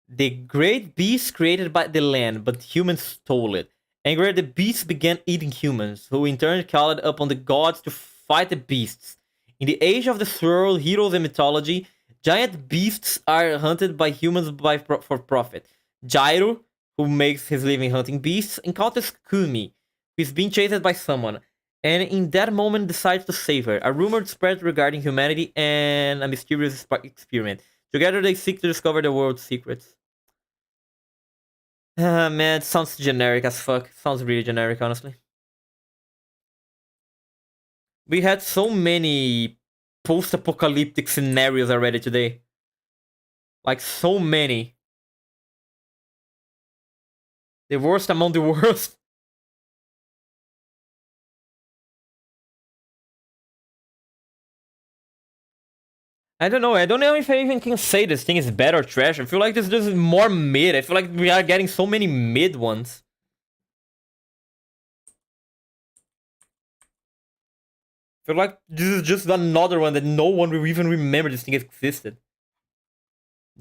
The great beast created by the land, but humans stole it. Angry, the beasts began eating humans, who in turn called upon the gods to fight the beasts. In the age of the swirl, heroes and mythology, giant beasts are hunted by humans for profit. Jairo, who makes his living hunting beasts, encounters Kumi, who is being chased by someone, and in that moment decides to save her. A rumor spreads regarding humanity and a mysterious experiment. Together they seek to discover the world's secrets. Man, it sounds generic as fuck. Sounds really generic, honestly. We had so many post-apocalyptic scenarios already today. Like, so many. The worst among the worst. I don't know. I don't know if I even can say this thing is bad or trash. I feel like this is more mid. I feel like we are getting so many mid ones. I feel like this is just another one that no one will even remember this thing existed.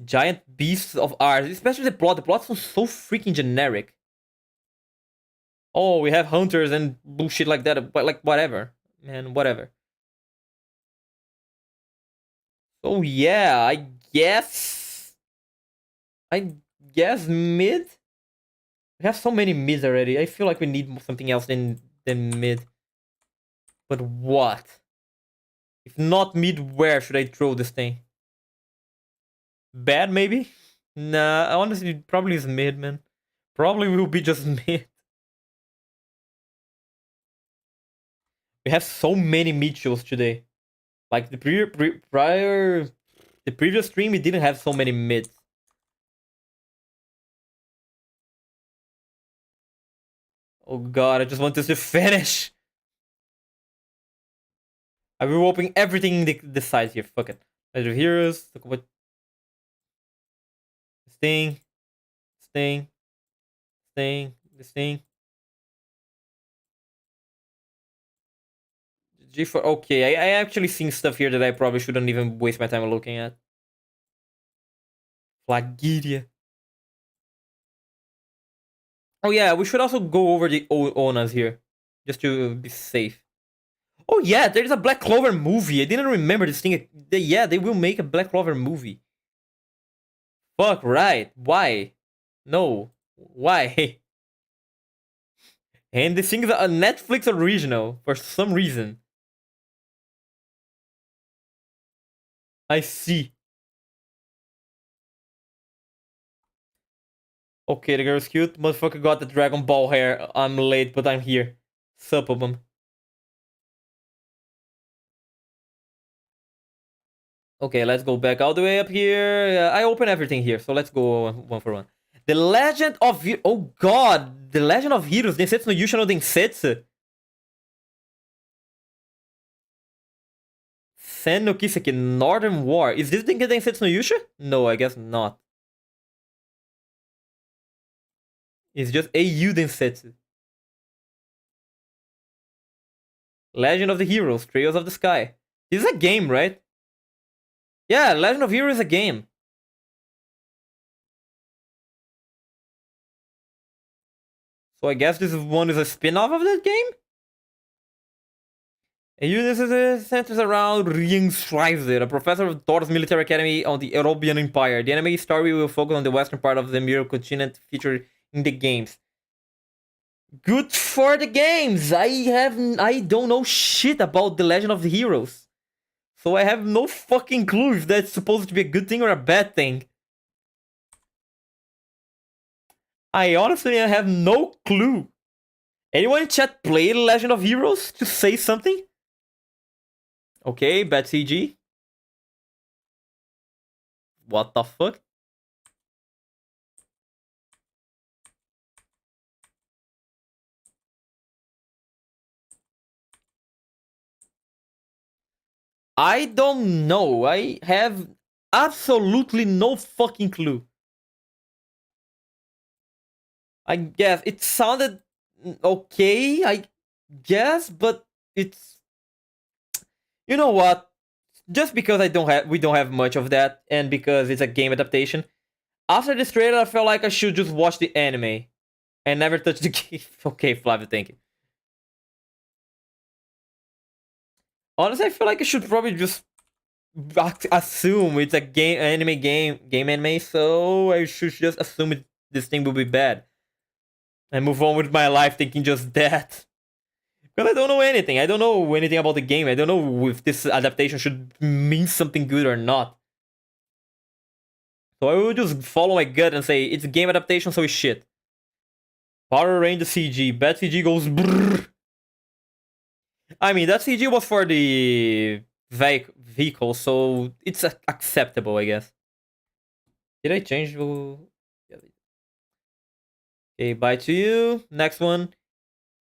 Giant beasts of ours, especially the plot. The plot sounds so freaking generic. Oh, we have hunters and bullshit like that, but like whatever. Man, whatever. Oh yeah, I guess mid? We have so many mids already. I feel like we need something else than mid. But what? If not mid, where should I throw this thing? Bad, maybe? Nah, honestly, probably is mid, man. Probably will be just mid. We have so many mid shows today. Like the the previous stream, we didn't have so many mids. Oh god, I just want this to finish. I will open everything in the sides here. Fuck it. Let's do heroes. Look what this thing, this thing, this thing, this thing. G4. Okay, I actually seen stuff here that I probably shouldn't even waste my time looking at. Flagiria. Oh yeah, we should also go over the Onas here, just to be safe. Oh yeah, there's a Black Clover movie. I didn't remember this thing. Yeah, they will make a Black Clover movie. Fuck right. Why? No. Why? And this thing is a Netflix original for some reason. I see. Okay, the girl's cute. Motherfucker got the Dragon Ball hair. I'm late, but I'm here. Sup, them. Okay, let's go back all the way up here. I open everything here, so let's go one for one. The Legend of Oh god! The Legend of Heroes, Densetsu no Yusha no Densetsu. Sen no Kiseki, Northern War. Is this the Densetsu no Yusha? No, I guess not. It's just AU Densetsu. Legend of the Heroes, Trails of the Sky. This is a game, right? Yeah, Legend of Heroes is a game. So I guess this one is a spin-off of that game? This centers around Ring Schreiser, a professor of Thor's military academy on the European Empire. The anime story will focus on the western part of the Mirror continent featured in the games. Good for the games! I don't know shit about the Legend of the Heroes. So I have no fucking clue if that's supposed to be a good thing or a bad thing. I honestly have no clue. Anyone in chat played Legend of Heroes to say something? Okay, bad CG. What the fuck? I don't know. absolutely no fucking clue. I guess it sounded okay, I guess, but it's, you know what? Just because we don't have much of that, and because it's a game adaptation. After this trailer, I felt like I should just watch the anime and never touch the game. Okay, Flavio, thank you. Honestly, I feel like I should probably just assume it's a game anime, so I should just assume this thing will be bad and move on with my life thinking just that. Because I don't know anything. I don't know anything about the game. I don't know if this adaptation should mean something good or not. So I will just follow my gut and say it's a game adaptation, so it's shit. Power Rangers CG. Bad CG goes brrr. I mean, that CG was for the vehicle, so it's acceptable, I guess. Did I change? Okay, bye to you. Next one.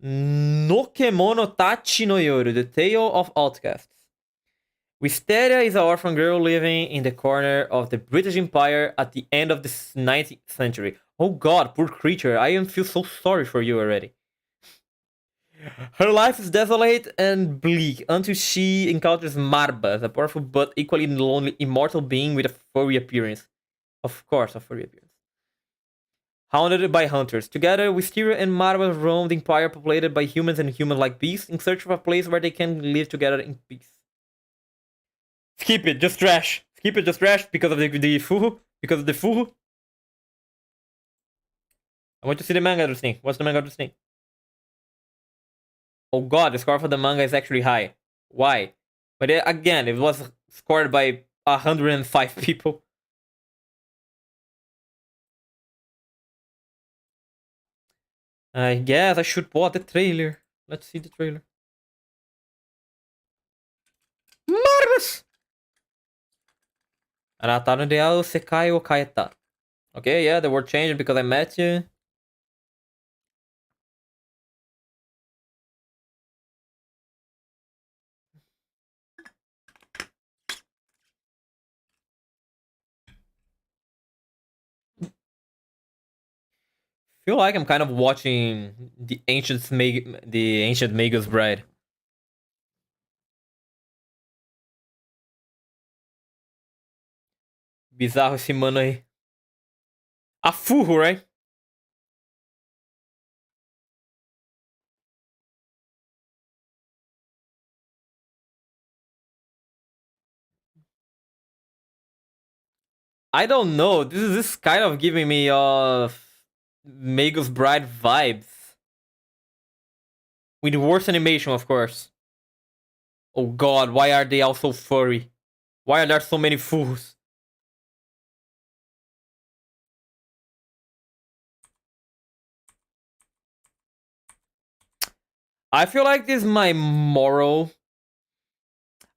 Nokemono Tachi no Yoru, The Tale of Outcasts. Wisteria is an orphan girl living in the corner of the British Empire at the end of the 19th century. Oh god, poor creature, I feel so sorry for you already. Her life is desolate and bleak until she encounters Marbas, a powerful but equally lonely immortal being with a furry appearance. Of course, a furry appearance. Hounded by hunters. Together, Wisteria and Marbas roam the empire populated by humans and human-like beasts in search of a place where they can live together in peace. Skip it, just trash. Skip it, just trash because of the fuhu. Because of the fuhu. I want to see the manga of this thing. What's the manga of this thing? Oh god, the score for the manga is actually high. Why? But again, it was scored by 105 people. I guess I should watch the trailer. Let's see the trailer. Marvelous! Anataru de ao sekai o kaeta. Okay, yeah, the word changed because I met you. Feel like I'm kind of watching the ancient Magus Bride. Bizarro esse mano aí. A Furro, right? I don't know. This is kind of giving me Magus Bride vibes. With the worst animation, of course. Oh god, why are they all so furry? Why are there so many fools? I feel like this is my moral.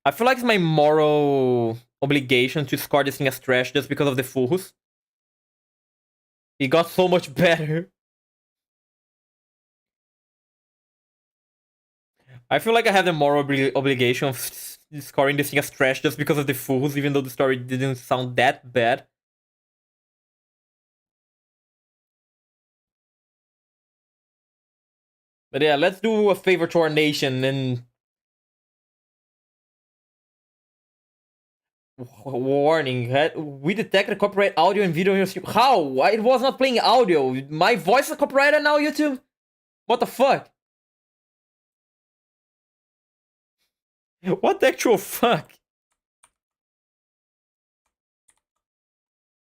I feel like it's my moral obligation to score this thing as trash just because of the fools. It got so much better. I feel like I have the moral obligation of scoring this thing as trash just because of the fools, even though the story didn't sound that bad. But yeah, let's do a favor to our nation and... Warning, we detected copyright audio and video in your stream. How? It was not playing audio. My voice is copyrighted now, YouTube? What the fuck? What the actual fuck?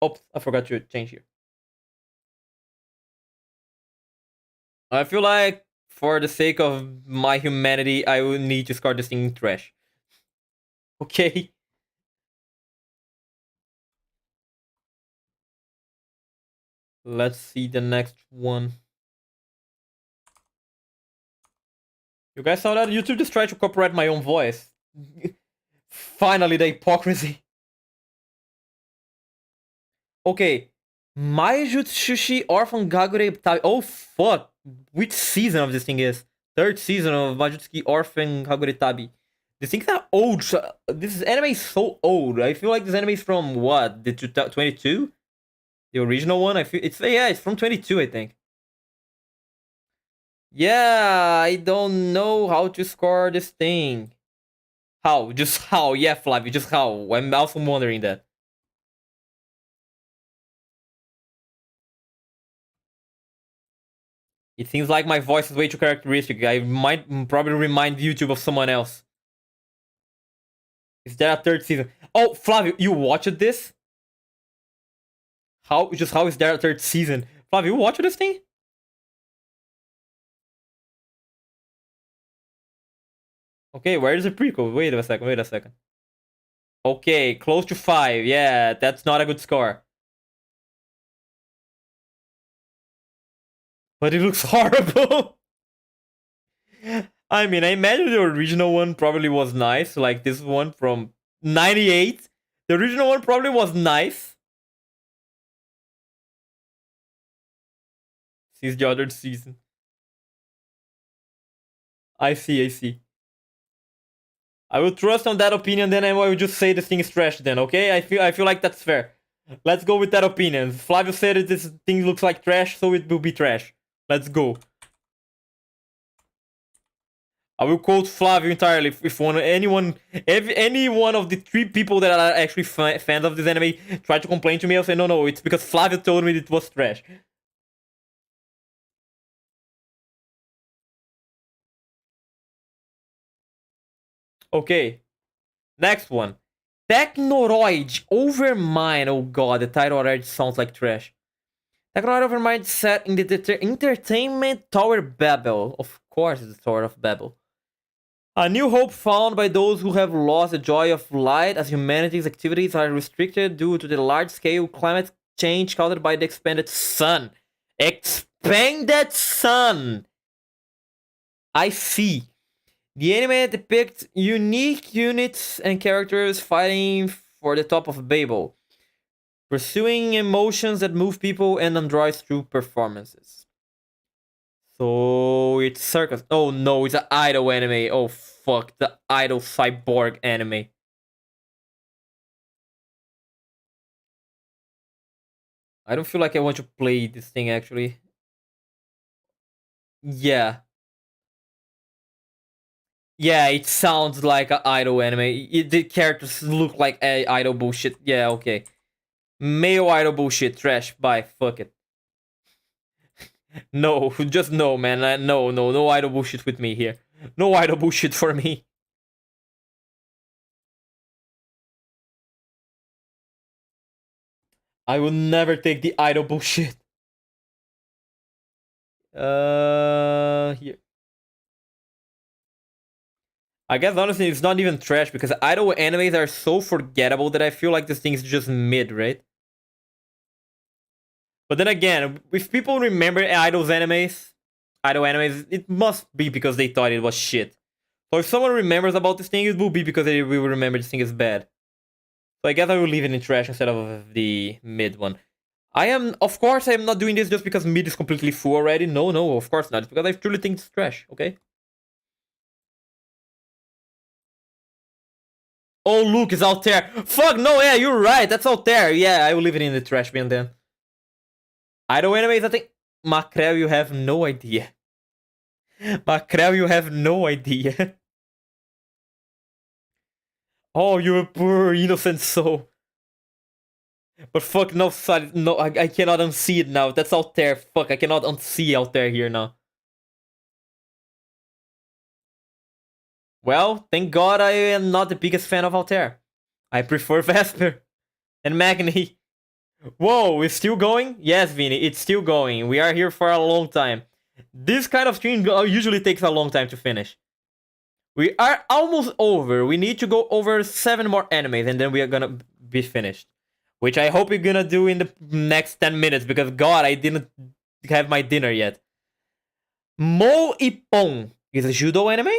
Oops, I forgot to change here. I feel like, for the sake of my humanity, I will need to score this thing in trash. Okay? Let's see the next one. You guys saw that? YouTube just tried to copyright my own voice. Finally, the hypocrisy. Okay. Maijutsushi Orphan Gagure Tabi. Oh, fuck. Which season of this thing is? Third season of Majutsuki Orphan Kagure Tabi. These things are old. This anime is so old. I feel like this anime is from what? The 22? The original one? I feel it's yeah, it's from 22, I think. Yeah, I don't know how to score this thing. How? Just how? Yeah, Flavio, just how? I'm also wondering that. It seems like my voice is way too characteristic. I might probably remind YouTube of someone else. Is there a third season? Oh, Flavio, you watched this? How? Just how is there a third season? Flavio, you watched this thing? Okay, where is the prequel? Wait a second, wait a second. Okay, close to 5. Yeah, that's not a good score. But it looks horrible. I mean, I imagine the original one probably was nice, like this one from 98. The original one probably was nice. Since the other season. I see, I see. I will trust on that opinion, then I will just say this thing is trash then, okay? I feel like that's fair. Let's go with that opinion. Flavio said that this thing looks like trash, so it will be trash. Let's go. I will quote Flavio entirely if any one of the 3 people that are actually fans of this anime try to complain to me, I'll say no, it's because Flavio told me it was trash. Okay, next one. Technoroid Overmind. Oh god, the title already sounds like trash. Technoroid Overmind set in the Entertainment Tower Babel. Of course, it's the Tower of Babel. A new hope found by those who have lost the joy of light as humanity's activities are restricted due to the large-scale climate change caused by the expanded sun. Expanded sun! I see. The anime depicts unique units and characters fighting for the top of Babel, pursuing emotions that move people and androids through performances. So it's circus. Oh no, it's an idol anime. Oh fuck, the idol cyborg anime. I don't feel like I want to play this thing actually. Yeah. Yeah, it sounds like an idol anime. The characters look like idol bullshit. Yeah, okay. Male idol bullshit. Trash. Bye. Fuck it. No, just no, man. No idol bullshit with me here. No idol bullshit for me. I will never take the idol bullshit. Here. I guess honestly, it's not even trash because idol animes are so forgettable that I feel like this thing is just mid, right? But then again, if people remember idol animes, it must be because they thought it was shit. So if someone remembers about this thing, it will be because they will remember this thing is bad. So I guess I will leave it in trash instead of the mid one. Of course, I am not doing this just because mid is completely full already. No, of course not. It's because I truly think it's trash, okay? Oh, look, it's out there. Fuck, no, yeah, you're right. That's out there. Yeah, I will leave it in the trash bin then. Idol animes, I think. Macrel, you have no idea. Macrel, you have no idea. Oh, you poor innocent soul. But fuck, no, sorry, no, I cannot unsee it now. That's out there. Fuck, I cannot unsee out there here now. Well, thank God I am not the biggest fan of Altair. I prefer Vesper and Magni. Whoa, it's still going? Yes, Vinny, it's still going. We are here for a long time. This kind of stream usually takes a long time to finish. We are almost over. We need to go over 7 more animes and then we are gonna be finished. Which I hope we're gonna do in the next 10 minutes because god, I didn't have my dinner yet. Mo Ippon is a judo anime?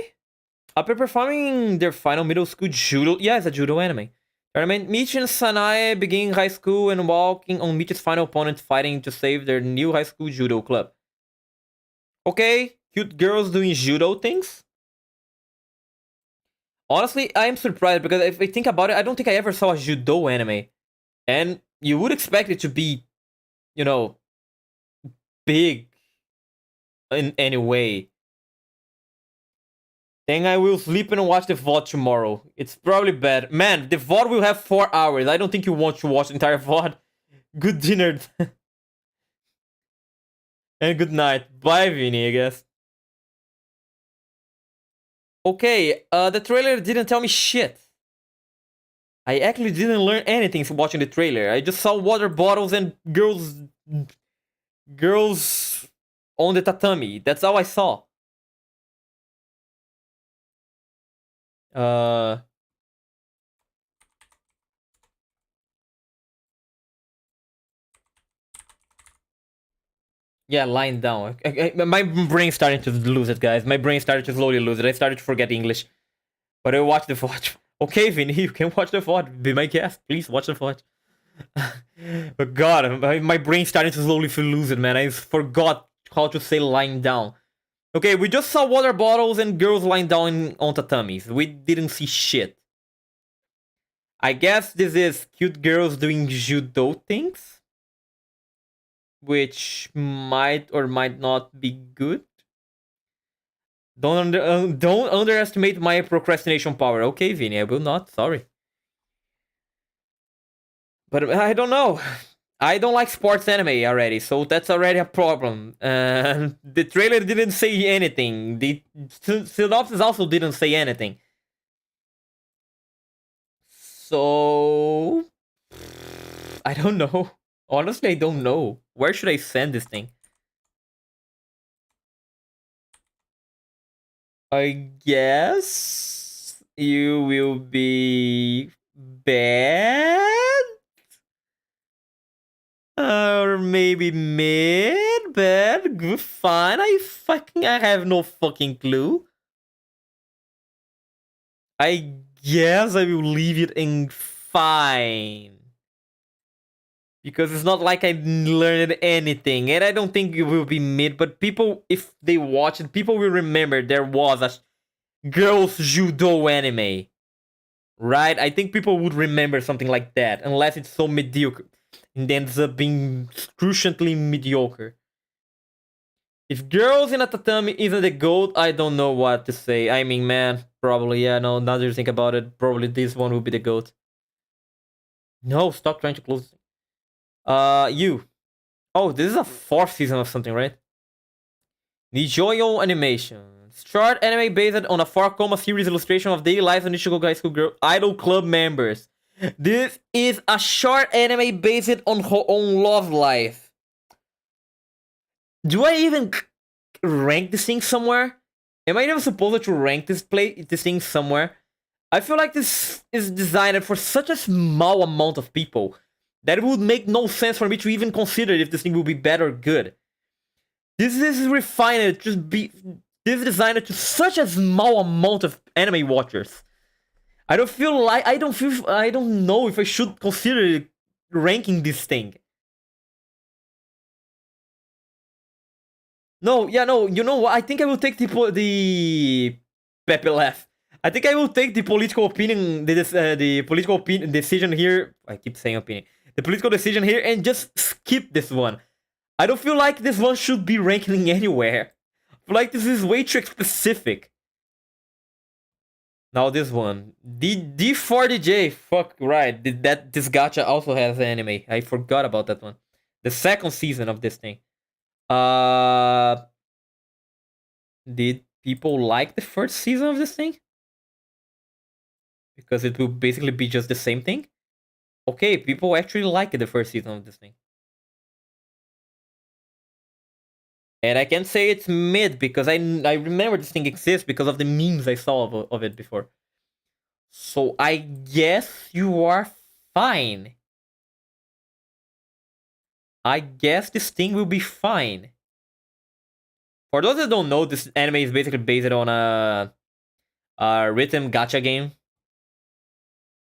After performing their final middle school judo... Yeah, it's a judo anime. Michi and Sanae begin high school and walking on Michi's final opponent fighting to save their new high school judo club. Okay, cute girls doing judo things? Honestly, I am surprised because if I think about it, I don't think I ever saw a judo anime. And you would expect it to be, you know, big in any way. Then I will sleep and watch the VOD tomorrow. It's probably bad. Man, the VOD will have 4 hours. I don't think you want to watch the entire VOD. Good dinner. And good night. Bye, Vinny, I guess. Okay, the trailer didn't tell me shit. I actually didn't learn anything from watching the trailer. I just saw water bottles and girls on the tatami. That's all I saw. Uh Yeah, lying down. My brain starting to lose it, guys. My brain started to slowly lose it. I started to forget English. But I watched the VOD. Okay, Vinny, you can watch the VOD. Be my guest. Please watch the VOD. But God, my brain starting to slowly lose it, man. I forgot how to say lying down. Okay, we just saw water bottles and girls lying down on tatamis. We didn't see shit. I guess this is cute girls doing judo things, which might or might not be good. Don't underestimate my procrastination power. Okay, Vinny, I will not. Sorry. But I don't know. I don't like sports anime already, so that's already a problem. The trailer didn't say anything. The synopsis also didn't say anything. So I don't know. Honestly, I don't know. Where should I send this thing? I guess you will be bad? Or maybe mid, bad, good, fine. I have no fucking clue. I guess I will leave it in fine. Because it's not like I learned anything. And I don't think it will be mid, but people, if they watch it, people will remember there was a girls judo anime. Right? I think people would remember something like that, unless it's so mediocre. And ends up being excruciatingly mediocre. If girls in a tatami isn't the goat, I don't know what to say. I mean, man, probably, yeah, no, now that you think about it, probably this one will be the goat. No, stop trying to close. You. Oh, this is a 4th season of something, right? Nijoyo Animation. Short anime based on a 4-coma series illustration of daily lives of Nishigo High School girl idol club members. This is a short anime based on her own love life. Do I even rank this thing somewhere? Am I even supposed to rank this thing somewhere? I feel like this is designed for such a small amount of people that it would make no sense for me to even consider if this thing will be bad or good. This is refined to be this is designed to such a small amount of anime watchers. I don't know if I should consider ranking this thing. No, yeah, no, you know what? I think I will take the Pepe laugh. I think I will take the political opinion, the political opinion decision here. I keep saying opinion. The political decision here and just skip this one. I don't feel like this one should be ranking anywhere. I feel like this is way too specific. Now this one, D4DJ. Fuck right. This gacha also has anime. I forgot about that one. The 2nd season of this thing. Did people like the 1st season of this thing? Because it will basically be just the same thing. Okay, people actually like the 1st season of this thing. And I can't say it's mid because I remember this thing exists because of the memes I saw of it before. So I guess you are fine. I guess this thing will be fine. For those that don't know, this anime is basically based on a rhythm gacha game.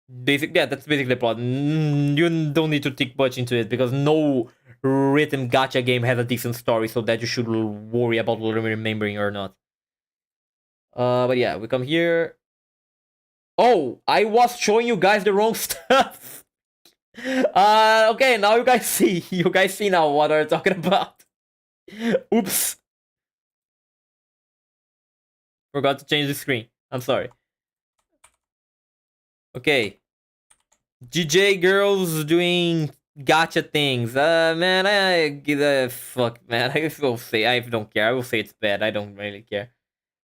Yeah, that's basically the plot. You don't need to think much into it because no rhythm gacha game has a decent story, so that you should worry about remembering or not. But yeah, we come here. Oh, I was showing you guys the wrong stuff. Okay, now you guys see. You guys see now what we're talking about. Oops. Forgot to change the screen. I'm sorry. Okay. GJ girls doing gotcha things. Man, I give a fuck, man. I will say I don't care. I will say it's bad. I don't really care.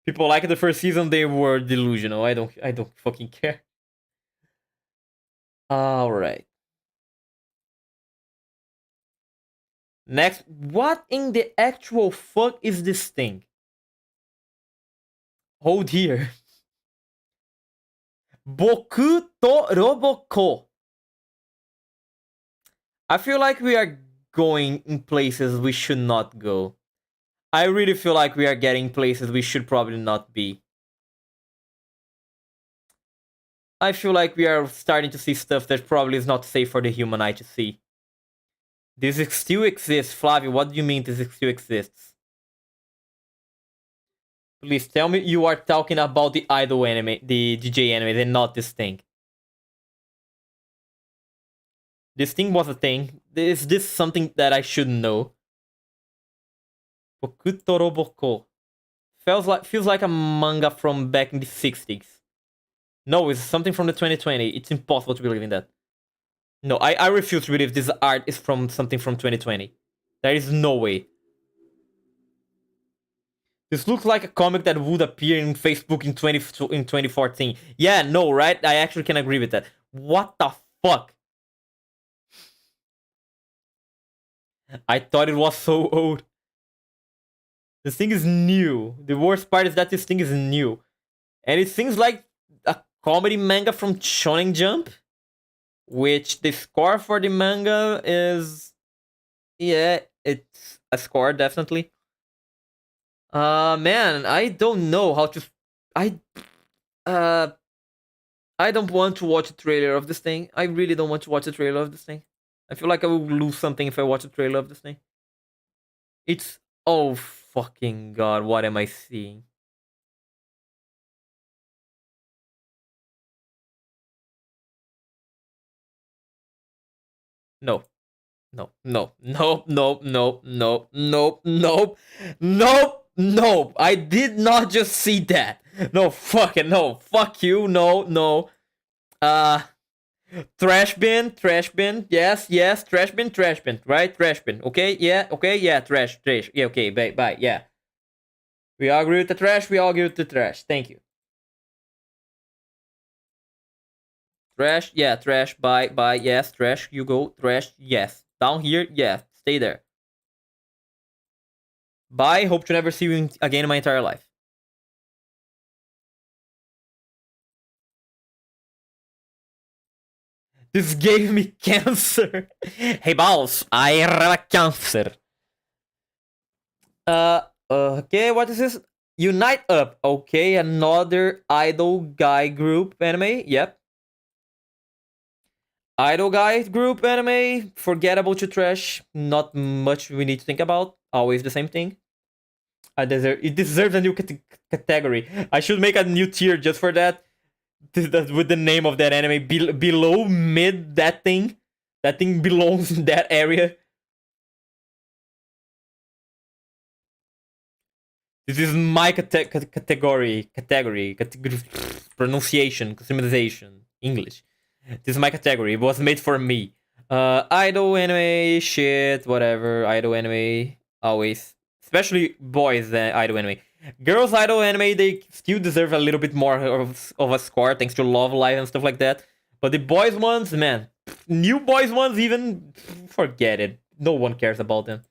People like the first season, they were delusional. I don't fucking care. All right. Next, what in the actual fuck is this thing? Hold here. Boku to Roboko. I feel like we are going in places we should not go. I really feel like we are getting places we should probably not be. I feel like we are starting to see stuff that probably is not safe for the human eye to see. This still exists, Flavio. What do you mean this still exists? Please tell me you are talking about the idol anime, the DJ anime, and not this thing. This thing was a thing. Is this something that I should know? Bokuto Roboko. Feels like a manga from back in the 60s. No, it's something from the 2020. It's impossible to believe in that. No, I refuse to believe this art is from something from 2020. There is no way. This looks like a comic that would appear in Facebook in 2014. Yeah, no, right? I actually can agree with that. What the fuck? I thought it was so old. This thing is new. The worst part is that this thing is new. And it seems like a comedy manga from Shonen Jump, which the score for the manga is, yeah, it's a score definitely. Man, I don't know how to. I uh I don't want to watch a trailer of this thing. I really don't want to watch a trailer of this thing. I feel like I will lose something if I watch a trailer of this thing. It's, oh fucking god, what am I seeing? No. No, no, no, no, no, no, no, no, no, no. I did not just see that. No, fucking no. Fuck you. No, no. Uh, trash bin, trash bin. Yes, yes, trash bin, trash bin. Right, trash bin. Okay, yeah, okay, yeah, trash, trash. Yeah, okay, bye, bye. Yeah, we all agree with the trash. We all agree with the trash. Thank you. Trash, yeah, trash. Bye, bye. Yes, trash. You go, trash. Yes, down here. Yeah, stay there. Bye. Hope to never see you again in my entire life. This gave me cancer. Hey, boss, I have cancer. Okay, what is this? Unite Up. Okay, another idol guy group anime. Yep. Idol guy group anime. Forgettable to trash. Not much we need to think about. Always the same thing. It deserves a new category. I should make a new tier just for that. With the name of that anime. Below mid, that thing. That thing belongs in that area. This is my category, pronunciation, customization, English. This is my category. It was made for me. Idol anime, shit, whatever. Idol anime, always. Especially boys idol anime. Girls idol anime, they still deserve a little bit more of a score thanks to Love Live and stuff like that. But the boys ones, man, new boys ones, even forget it. No one cares about them.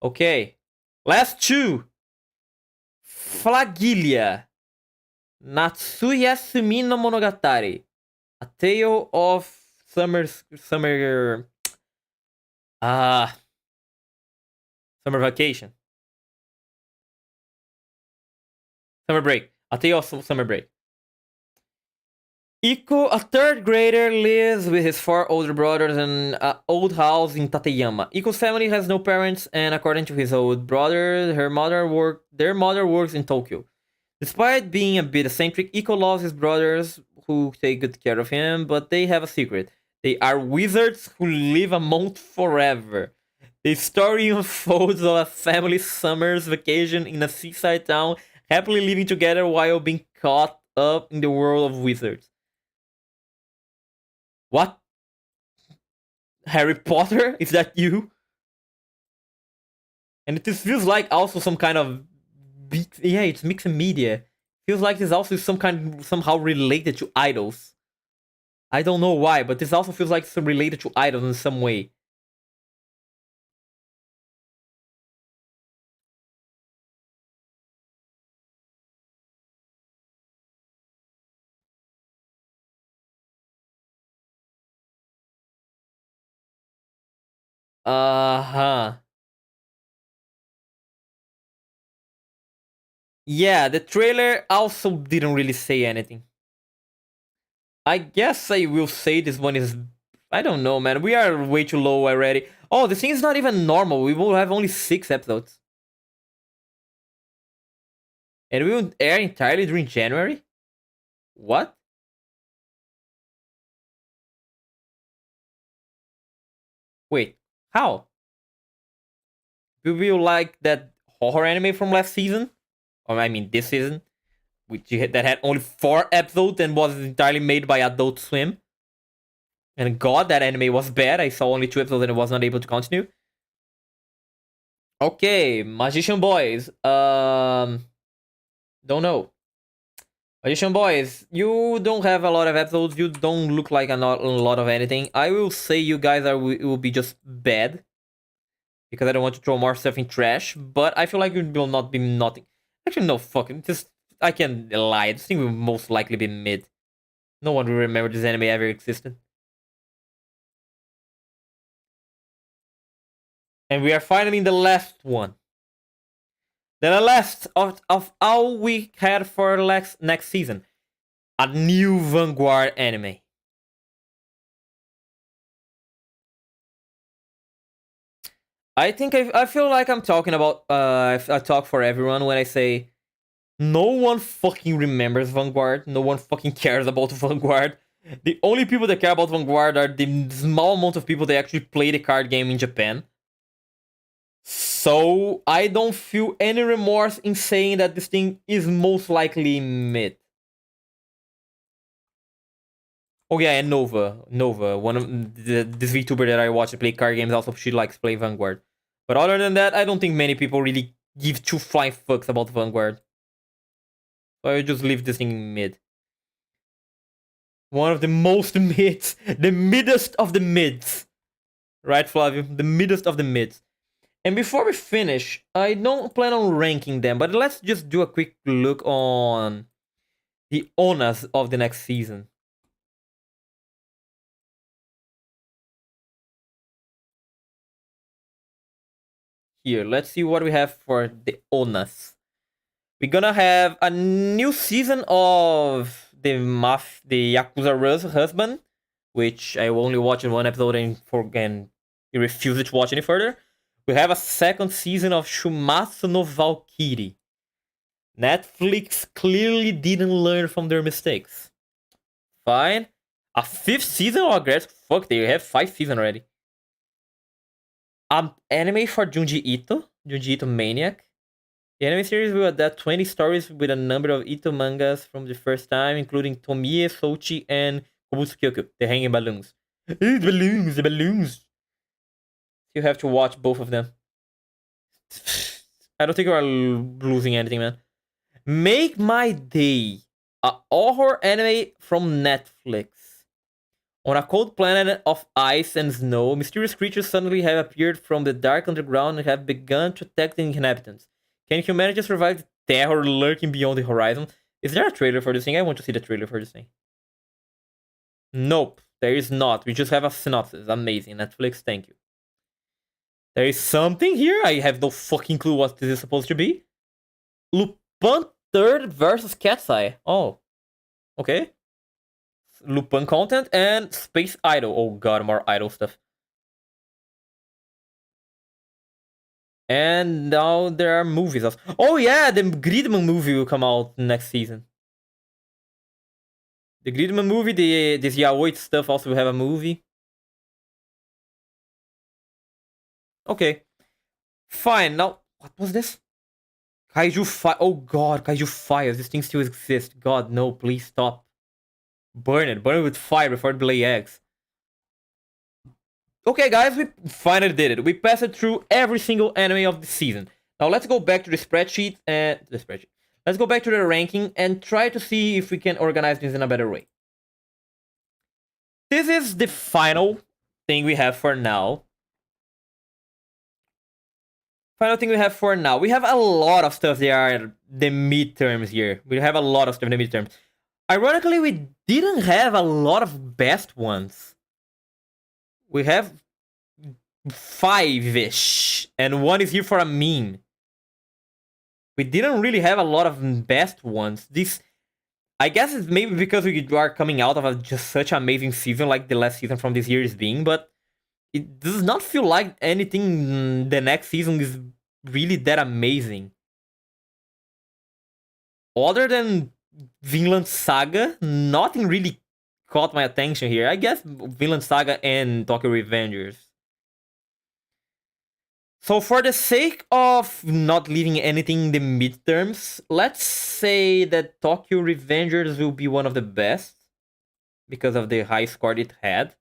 Okay, last two. Flagilia. Natsuyasumi no Monogatari. A Tale of Summer ah summer vacation. Summer break. A Tale of Summer break. Iko, a third grader, lives with his four older brothers in an old house in Tateyama. Iko's family has no parents, and according to his old brother, their mother works in Tokyo. Despite being a bit eccentric, Iko loves his brothers who take good care of him, but they have a secret. They are wizards who live among forever. The story unfolds on a family summer's vacation in a seaside town, happily living together while being caught up in the world of wizards. What? Harry Potter? Is that you? And it feels like also some kind of yeah, it's mixed media. Feels like this also is somehow related to idols. I don't know why, but this also feels like it's related to idols in some way. Uh-huh. Yeah, the trailer also didn't really say anything. I guess I will say this one is... I don't know, man. We are way too low already. Oh, this thing is not even normal. We will have only 6 episodes. And we will air entirely during January? What? Wait, how? We will like that horror anime from last season? Or I mean this season? That had only 4 episodes and was entirely made by Adult Swim. And god, that anime was bad. I saw only 2 episodes and I was not able to continue. Okay, Magician Boys. Don't know. Magician Boys, you don't have a lot of episodes. You don't look like a lot of anything. I will say you guys will be just bad. Because I don't want to throw more stuff in trash. But I feel like it will not be nothing. Actually, no, fucking. I can lie. This thing will most likely be mid. No one will remember this anime ever existed. And we are finally in the last one. The last of all we had for next season. A new Vanguard anime. I think I feel like I'm talking about... I talk for everyone when I say... No one fucking remembers Vanguard. No one fucking cares about Vanguard. The only people that care about Vanguard are the small amount of people that actually play the card game in Japan. So I don't feel any remorse in saying that this thing is most likely mid. Oh yeah, and Nova, one of this VTuber that I watch to play card games, also she likes play Vanguard. But other than that, I don't think many people really give 2 flying fucks about Vanguard. So I just leave this thing mid. One of the most mids, the middest of the mids. Right, Flavio? The middest of the mids. And before we finish, I don't plan on ranking them, but let's just do a quick look on the onas of the next season. Here, let's see what we have for the onas. We're gonna have a new season of the Yakuza husband, which I only watched in 1 episode and refused to watch any further. We have a 2nd season of Shumatsu no Valkyrie. Netflix clearly didn't learn from their mistakes. Fine. A 5th season of Aggressive? Fuck, they have 5 seasons already. Anime for Junji Ito Maniac. The anime series will adapt 20 stories with a number of Ito mangas from the first time, including Tomie, Sochi, and Kobutsukyoko, the Hanging Balloons. The balloons. You have to watch both of them. I don't think we're losing anything, man. Make My Day, a horror anime from Netflix. On a cold planet of ice and snow, mysterious creatures suddenly have appeared from the dark underground and have begun to attack the inhabitants. Can humanity survive the terror lurking beyond the horizon? Is there a trailer for this thing? I want to see the trailer for this thing. Nope, there is not. We just have a synopsis. Amazing. Netflix, thank you. There is something here. I have no fucking clue what this is supposed to be. Lupin 3rd versus Cat's Eye. Oh. Okay. Lupin content and Space Idol. Oh god, more idol stuff. And now there are movies also. Oh yeah, the Gridman movie will come out next season. The Gridman movie, this Yaoi stuff also will have a movie. Okay. Fine, now, what was this? Kaiju Fire. Oh god, Kaiju Fire. This thing still exists. God, no, please stop. Burn it. Burn it with fire before it lay eggs. Okay, guys, we finally did it. We passed it through every single anime of the season. Now let's go back to the spreadsheet and Let's go back to the ranking and try to see if we can organize this in a better way. This is the final thing we have for now. We have a lot of stuff that are the midterms here. We have a lot of stuff in the midterms. Ironically, we didn't have a lot of best ones. We have 5-ish, and one is here for a meme. We didn't really have a lot of best ones. This, I guess it's maybe because we are coming out of just such an amazing season like the last season from this year is being, but it does not feel like anything the next season is really that amazing. Other than Vinland Saga, nothing really caught my attention here. I guess Vinland Saga and Tokyo Revengers. So for the sake of not leaving anything in the midterms, let's say that Tokyo Revengers will be one of the best because of the high score it had.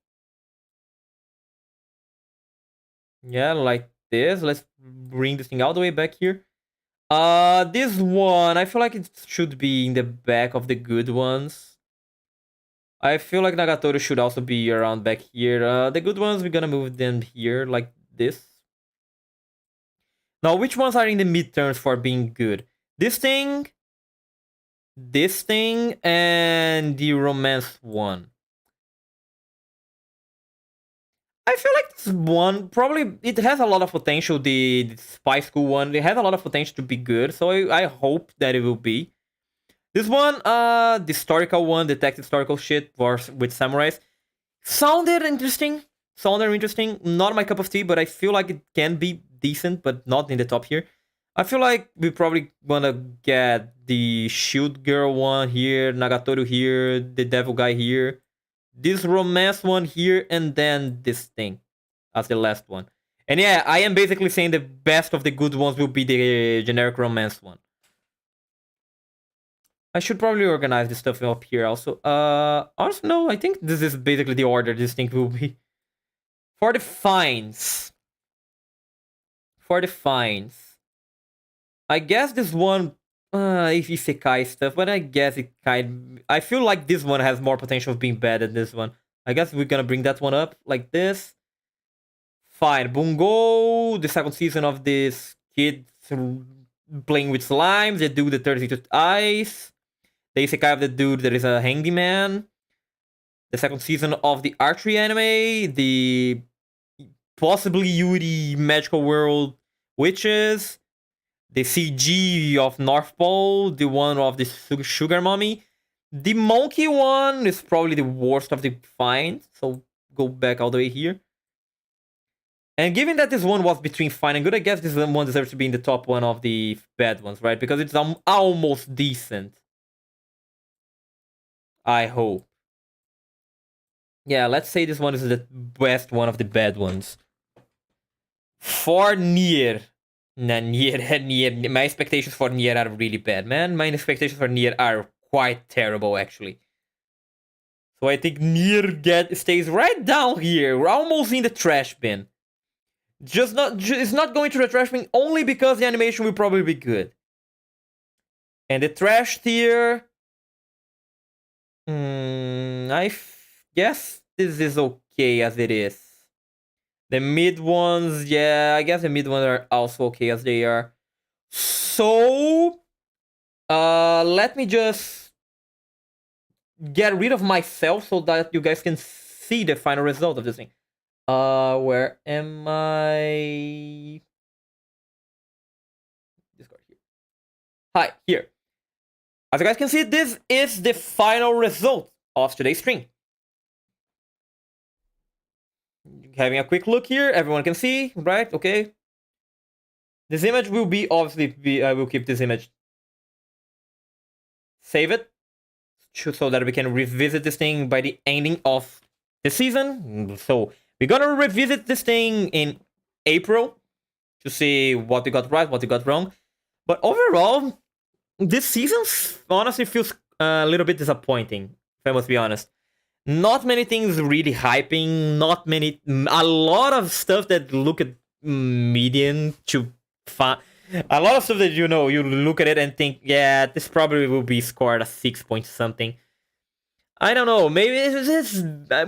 Yeah, like this. Let's bring this thing all the way back here. This one, I feel like it should be in the back of the good ones. I feel like Nagatoro should also be around back here. The good ones, we're gonna move them here, like this. Now, which ones are in the midterms for being good? This thing, and the romance one. I feel like this one, probably, it has a lot of potential, the spy school one. It has a lot of potential to be good, so I hope that it will be. This one, the historical one, detective historical shit with samurais, sounded interesting. Not my cup of tea, but I feel like it can be decent, but not in the top here. I feel like we probably wanna get the Shield Girl one here, Nagatoro here, the Devil Guy here, this romance one here, and then this thing as the last one. And yeah, I am basically saying the best of the good ones will be the generic romance one. I should probably organize this stuff up here also. Also, no, I think this is basically the order this thing will be. For the fines. I guess this one, if Isekai stuff, but I guess I feel like this one has more potential of being bad than this one. I guess we're gonna bring that one up like this. Fine, Bungo, the second season of this kid playing with slimes, the dude that turns into ice. The Isekai of the dude that is a handyman. The second season of the archery anime, the possibly Yuri magical world witches, the CG of North Pole, the one of the sugar mommy. The monkey one is probably the worst of the finds, so go back all the way here. And given that this one was between fine and good, I guess this one deserves to be in the top one of the bad ones, right? Because it's almost decent. I hope. Yeah, let's say this one is the best one of the bad ones. For Nier. Nah, Nier. My expectations for Nier are really bad, man. My expectations for Nier are quite terrible, actually. So I think Nier stays right down here. We're almost in the trash bin. It's not going to the trash bin only because the animation will probably be good. And the trash tier... I guess this is okay as it is. The mid ones, yeah, I guess the mid ones are also okay as they are. So, let me just get rid of myself so that you guys can see the final result of this thing. Where am I? Discord here. Hi, here. As you guys can see, this is the final result of today's stream. having a quick look here. Everyone can see, right? Okay. This image will be obviously. I will keep this image. Save it so that we can revisit this thing by the ending of the season. So we're gonna revisit this thing in April to see what we got right, what we got wrong. But overall, this season honestly feels a little bit disappointing, if I must be honest. Not many things really hyping, a lot of stuff that look at median to fun. A lot of stuff that you look at it and think, yeah, this probably will be scored a 6 point something. I don't know, maybe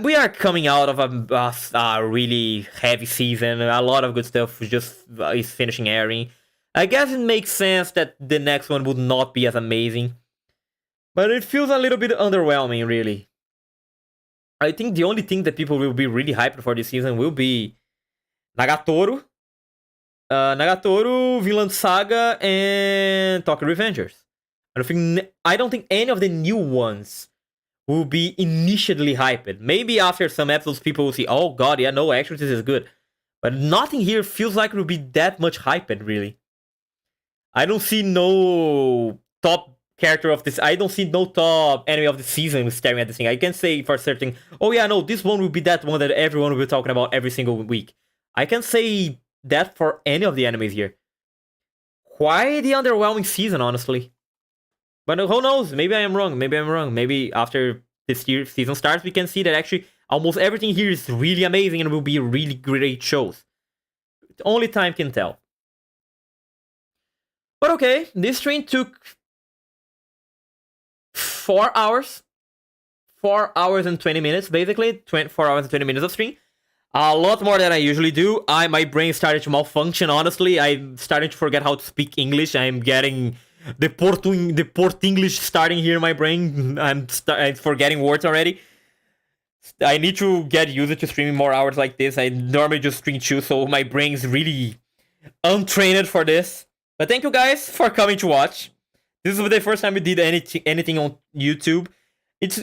we are coming out of a really heavy season. A lot of good stuff just is finishing airing. I guess it makes sense that the next one would not be as amazing. But it feels a little bit underwhelming, really. I think the only thing that people will be really hyped for this season will be Nagatoro, Vinland Saga, and Tokyo Revengers. I don't think any of the new ones will be initially hyped. Maybe after some episodes, people will see, oh god, yeah, no, actually this is good. But nothing here feels like it will be that much hyped, really. I don't see no top character of this. I don't see no top enemy of the season staring at this thing. I can say for certain, oh yeah, no, this one will be that one that everyone will be talking about every single week. I can say that for any of the enemies here. Quite the underwhelming season, honestly. But who knows? Maybe I am wrong. Maybe after this season starts, we can see that actually almost everything here is really amazing and will be really great shows. Only time can tell. But okay, this stream took 4 hours. 4 hours and 20 minutes, basically. 4 hours and 20 minutes of stream. A lot more than I usually do. My brain started to malfunction, honestly. I'm starting to forget how to speak English. I'm getting the Port English starting here in my brain. I'm forgetting words already. I need to get used to streaming more hours like this. I normally just stream 2, so my brain's really untrained for this. But thank you guys for coming to watch. This is the first time we did anything on YouTube.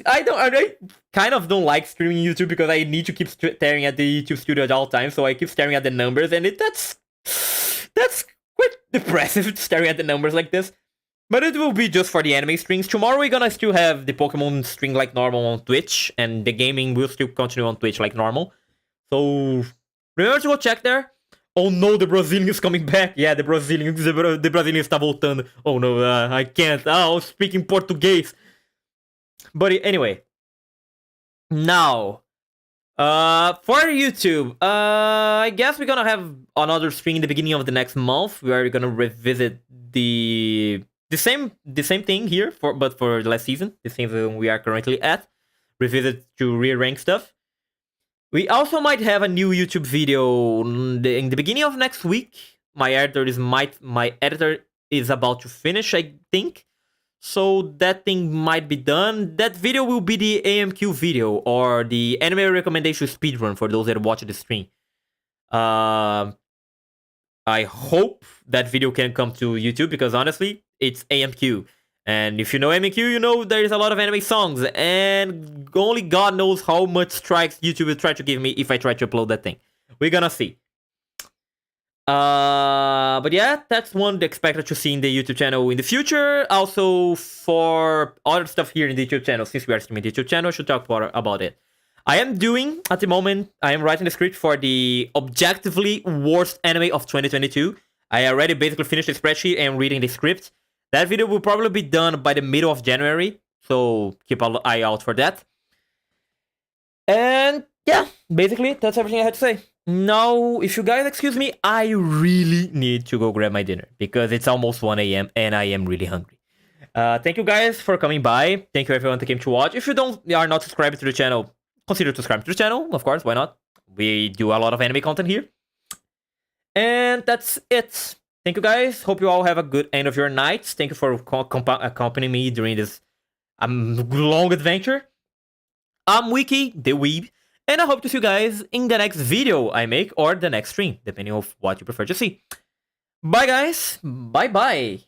I kind of don't like streaming YouTube because I need to keep staring at the YouTube studio at all times. So I keep staring at the numbers, and that's quite depressive staring at the numbers like this. But it will be just for the anime streams. Tomorrow we're gonna still have the Pokemon stream like normal on Twitch, and the gaming will still continue on Twitch like normal. So remember to go check there. Oh no, the Brazilian is coming back. Yeah, the Brazilian está voltando. Oh no, I can't. Oh, speaking Portuguese. But anyway, now, for YouTube, I guess we're gonna have another stream in the beginning of the next month where we're gonna revisit the same thing here but for the last season, the season we are currently at. Revisit to rearrange stuff. We also might have a new YouTube video in the beginning of next week. My editor is about to finish, I think. So that thing might be done. That video will be the AMQ video, or the anime recommendation speedrun for those that watch the stream. I hope that video can come to YouTube because honestly, it's AMQ. And if you know AMQ, you know there is a lot of anime songs. And only God knows how much strikes YouTube will try to give me if I try to upload that thing. We're gonna see. But yeah, that's one expected to see in the YouTube channel in the future. Also, for other stuff here in the YouTube channel, since we are streaming the YouTube channel, I should talk about it. I am doing, at the moment, I am writing the script for the objectively worst anime of 2022. I already basically finished the spreadsheet and reading the script. That video will probably be done by the middle of January, so keep an eye out for that. And yeah, basically, that's everything I had to say. Now, if you guys excuse me, I really need to go grab my dinner because it's almost 1 a.m. and I am really hungry. Thank you guys for coming by. Thank you everyone that came to watch. If you are not subscribed to the channel, consider subscribing to the channel. Of course, why not? We do a lot of anime content here. And that's it. Thank you guys. Hope you all have a good end of your nights. Thank you for accompanying me during this long adventure. I'm Wiki, the Weeb. And I hope to see you guys in the next video I make or the next stream, depending on what you prefer to see. Bye guys. Bye bye.